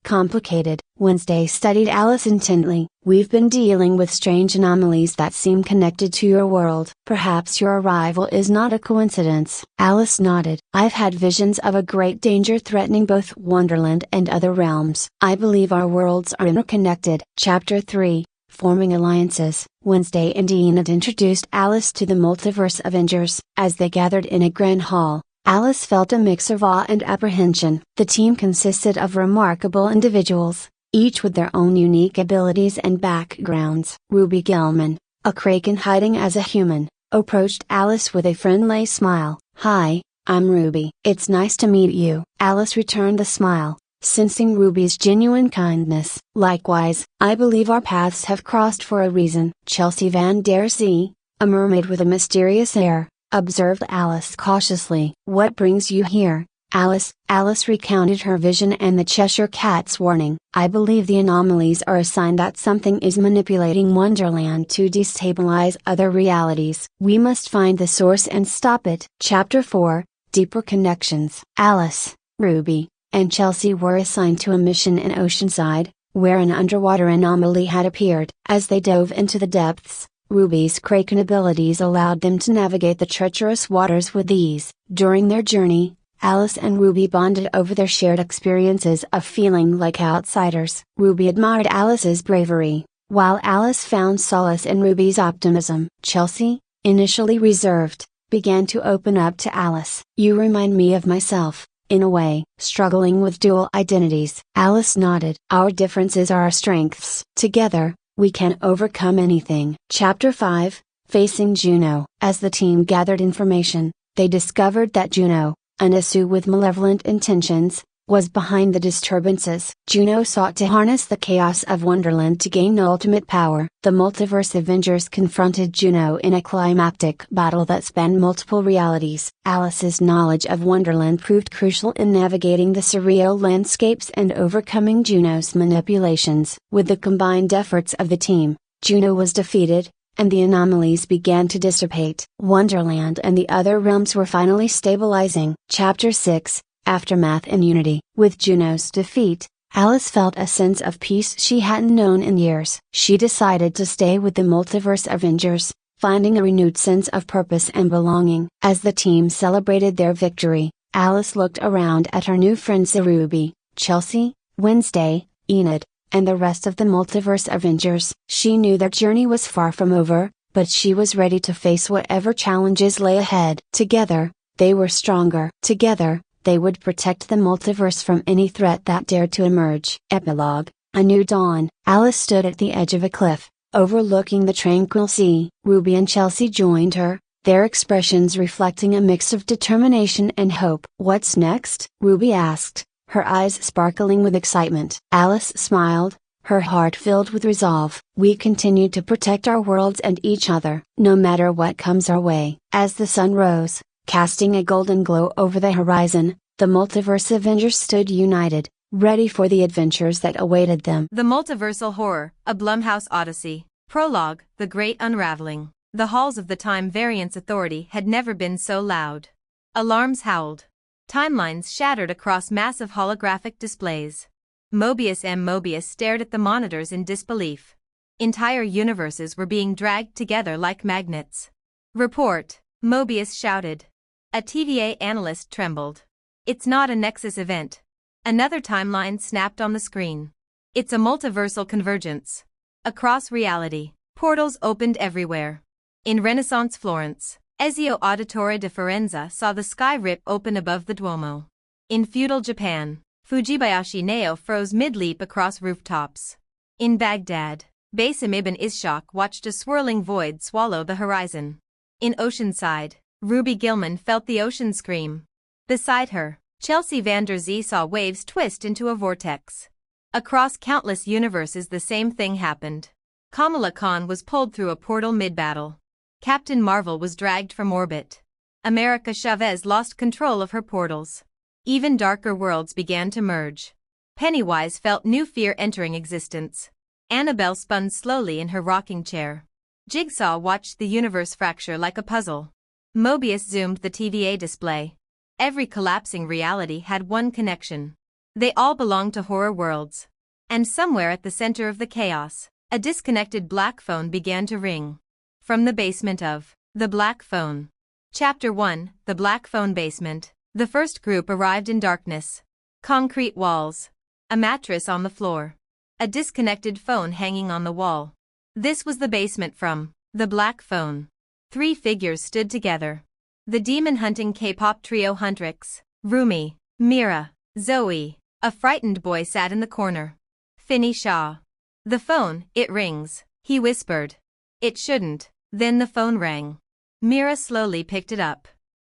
complicated." Wednesday studied Alice intently. "We've been dealing with strange anomalies that seem connected to your world. Perhaps your arrival is not a coincidence." Alice nodded. "I've had visions of a great danger threatening both Wonderland and other realms. I believe our worlds are interconnected." Chapter 3: Forming Alliances. Wednesday and Enid introduced Alice to the Multiverse Avengers. As they gathered in a grand hall, Alice felt a mix of awe and apprehension. The team consisted of remarkable individuals, each with their own unique abilities and backgrounds. Ruby Gilman, a Kraken hiding as a human, approached Alice with a friendly smile. "Hi, I'm Ruby. It's nice to meet you." Alice returned the smile, sensing Ruby's genuine kindness. "Likewise, I believe our paths have crossed for a reason." Chelsea Van Der Zee, a mermaid with a mysterious air, observed Alice cautiously. "What brings you here, Alice recounted her vision and the Cheshire Cat's warning. I believe the anomalies are a sign that something is manipulating Wonderland to destabilize other realities. We must find the source and stop it. Chapter 4, Deeper Connections. Alice, Ruby, and Chelsea were assigned to a mission in Oceanside, where an underwater anomaly had appeared. As they dove into the depths, Ruby's Kraken abilities allowed them to navigate the treacherous waters with ease. During their journey, Alice and Ruby bonded over their shared experiences of feeling like outsiders. Ruby admired Alice's bravery, while Alice found solace in Ruby's optimism. Chelsea, initially reserved, began to open up to Alice. You remind me of myself, in a way. Struggling with dual identities. Alice nodded. Our differences are our strengths. Together, we can overcome anything. Chapter 5, Facing Juno. As the team gathered information, they discovered that Juno, an issue with malevolent intentions, was behind the disturbances. Juno sought to harness the chaos of Wonderland to gain ultimate power. The Multiverse Avengers confronted Juno in a climactic battle that spanned multiple realities. Alice's knowledge of Wonderland proved crucial in navigating the surreal landscapes and overcoming Juno's manipulations. With the combined efforts of the team, Juno was defeated, and the anomalies began to dissipate. Wonderland and the other realms were finally stabilizing. Chapter 6, Aftermath and Unity. With Juno's defeat, Alice felt a sense of peace she hadn't known in years. She decided to stay with the Multiverse Avengers, finding a renewed sense of purpose and belonging. As the team celebrated their victory, Alice looked around at her new friends Ruby, Chelsea, Wednesday, Enid, and the rest of the Multiverse Avengers. She knew their journey was far from over, but she was ready to face whatever challenges lay ahead. Together, they were stronger. Together, they would protect the multiverse from any threat that dared to emerge. Epilogue, A New Dawn. Alice stood at the edge of a cliff, overlooking the tranquil sea. Ruby and Chelsea joined her, their expressions reflecting a mix of determination and hope. What's next? Ruby asked, her eyes sparkling with excitement. Alice smiled, her heart filled with resolve. We continue to protect our worlds and each other, no matter what comes our way. As the sun rose, casting a golden glow over the horizon, the Multiverse Avengers stood united, ready for the adventures that awaited them. The Multiversal Horror, a Blumhouse Odyssey. Prologue, The Great Unraveling. The halls of the Time Variance Authority had never been so loud. Alarms howled. Timelines shattered across massive holographic displays. Mobius stared at the monitors in disbelief. Entire universes were being dragged together like magnets. Report, Mobius shouted. A TVA analyst trembled. It's not a Nexus event. Another timeline snapped on the screen. It's a multiversal convergence. Across reality, portals opened everywhere. In Renaissance Florence, Ezio Auditore de Firenze saw the sky rip open above the Duomo. In feudal Japan, Fujibayashi Neo froze mid-leap across rooftops. In Baghdad, Basim ibn Ishaq watched a swirling void swallow the horizon. In Oceanside, Ruby Gilman felt the ocean scream. Beside her, Chelsea van der Zee saw waves twist into a vortex. Across countless universes the same thing happened. Kamala Khan was pulled through a portal mid-battle. Captain Marvel was dragged from orbit. America Chavez lost control of her portals. Even darker worlds began to merge. Pennywise felt new fear entering existence. Annabelle spun slowly in her rocking chair. Jigsaw watched the universe fracture like a puzzle. Mobius zoomed the TVA display. Every collapsing reality had one connection. They all belonged to horror worlds. And somewhere at the center of the chaos, a disconnected black phone began to ring. From the basement of The Black Phone. Chapter 1, The Black Phone Basement. The first group arrived in darkness. Concrete walls. A mattress on the floor. A disconnected phone hanging on the wall. This was the basement from The Black Phone. 3 figures stood together. The demon-hunting K-pop trio Huntrix, Rumi, Mira, Zoe. A frightened boy sat in the corner. Finney Shaw. The phone, it rings, he whispered. It shouldn't. Then the phone rang. Mira slowly picked it up.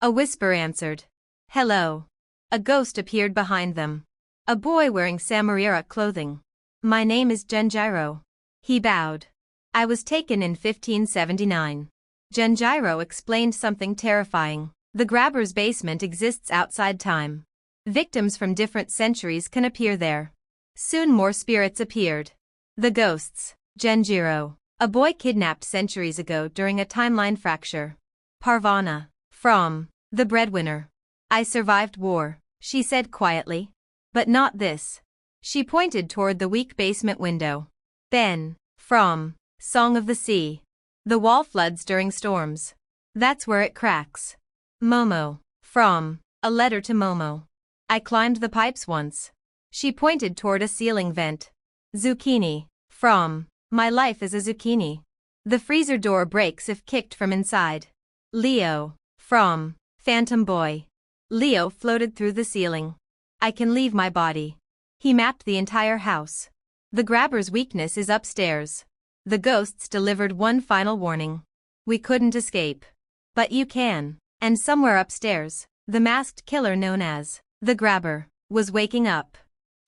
A whisper answered. Hello. A ghost appeared behind them. A boy wearing Samarira clothing. My name is Genjiro. He bowed. I was taken in 1579. Genjiro explained something terrifying. The grabber's basement exists outside time. Victims from different centuries can appear there. Soon more spirits appeared. The ghosts. Genjiro. A boy kidnapped centuries ago during a timeline fracture. Parvana. From the breadwinner. I survived war, she said quietly. But not this. She pointed toward the weak basement window. Ben. From Song of the Sea. The wall floods during storms. That's where it cracks. Momo. From A Letter to Momo. I climbed the pipes once. She pointed toward a ceiling vent. Zucchini. From My Life as a Zucchini. The freezer door breaks if kicked from inside. Leo. From Phantom Boy. Leo floated through the ceiling. I can leave my body. He mapped the entire house. The grabber's weakness is upstairs. The ghosts delivered one final warning. We couldn't escape. But you can. And somewhere upstairs, the masked killer known as the grabber was waking up.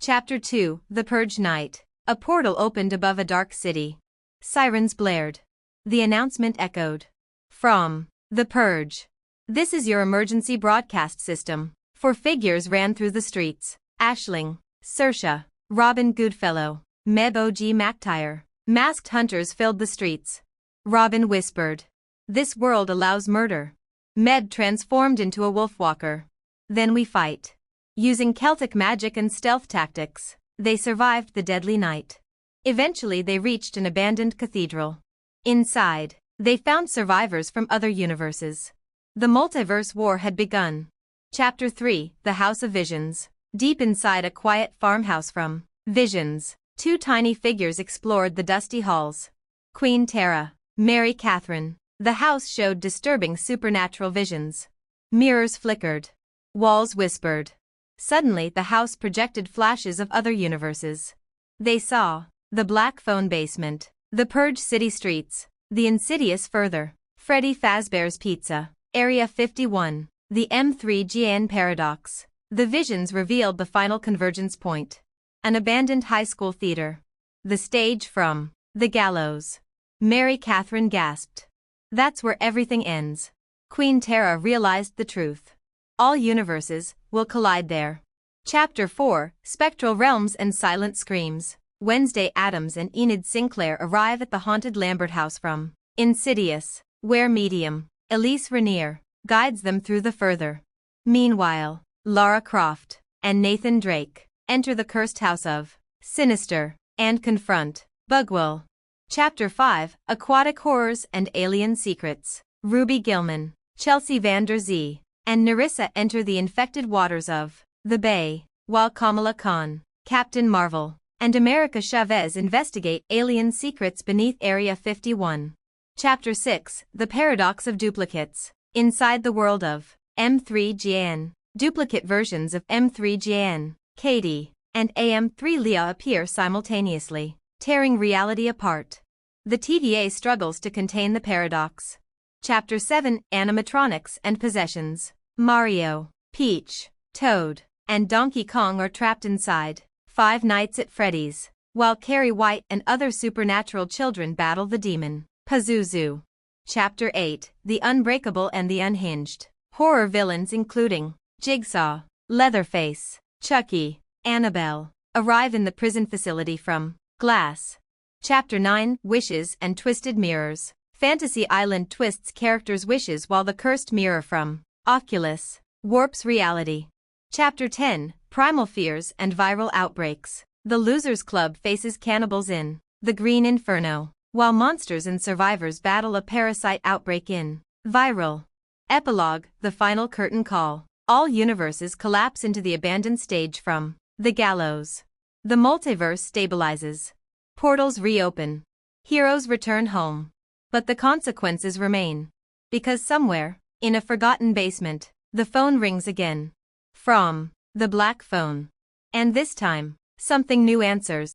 Chapter 2, The Purge Night. A portal opened above a dark city. Sirens blared. The announcement echoed. From The Purge. This is your emergency broadcast system. Four figures ran through the streets. Ashling, Saoirse, Robin Goodfellow, Meb Og MacTire. Masked hunters filled the streets. Robin whispered. This world allows murder. Meb transformed into a wolfwalker. Then we fight. Using Celtic magic and stealth tactics, they survived the deadly night. Eventually they reached an abandoned cathedral. Inside, they found survivors from other universes. The multiverse war had begun. Chapter 3, The House of Visions. Deep inside a quiet farmhouse from Visions, two tiny figures explored the dusty halls. Queen Tara, Mary Catherine. The house showed disturbing supernatural visions. Mirrors flickered. Walls whispered. Suddenly the house projected flashes of other universes. They saw the Black Phone basement, the Purge city streets, the Insidious Further, Freddy Fazbear's Pizza, Area 51, the M3GN Paradox. The visions revealed the final convergence point. An abandoned high school theater. The stage from The Gallows. Mary Catherine gasped. That's where everything ends. Queen Tara realized the truth. All universes will collide there. Chapter 4, Spectral Realms and Silent Screams. Wednesday Addams and Enid Sinclair arrive at the haunted Lambert house from Insidious, where medium Elise Rainier guides them through the further. Meanwhile, Lara Croft and Nathan Drake enter the cursed house of Sinister and confront Bugwell. Chapter 5, Aquatic Horrors and Alien Secrets. Ruby Gilman, Chelsea Vander Zee, and Nerissa enter the infected waters of the Bay, while Kamala Khan, Captain Marvel, and America Chavez investigate alien secrets beneath Area 51. Chapter 6, The Paradox of Duplicates. Inside the world of M3GN, duplicate versions of M3GN, Katie, and AM3 Leah appear simultaneously, tearing reality apart. The TVA struggles to contain the paradox. Chapter 7, Animatronics and Possessions. Mario, Peach, Toad, and Donkey Kong are trapped inside Five Nights at Freddy's, while Carrie White and other supernatural children battle the demon, Pazuzu. Chapter 8, The Unbreakable and the Unhinged. Horror villains including Jigsaw, Leatherface, Chucky, Annabelle, arrive in the prison facility from Glass. Chapter 9, Wishes and Twisted Mirrors. Fantasy Island twists characters' wishes while the cursed mirror from Oculus warps reality. Chapter 10, Primal Fears and Viral Outbreaks. The Losers Club faces cannibals in the Green Inferno, while monsters and survivors battle a parasite outbreak in Viral. Epilogue, The Final Curtain Call. All universes collapse into the abandoned stage from The Gallows. The multiverse stabilizes. Portals reopen. Heroes return home. But the consequences remain. Because somewhere, in a forgotten basement, the phone rings again. From the Black Phone. And this time, something new answers.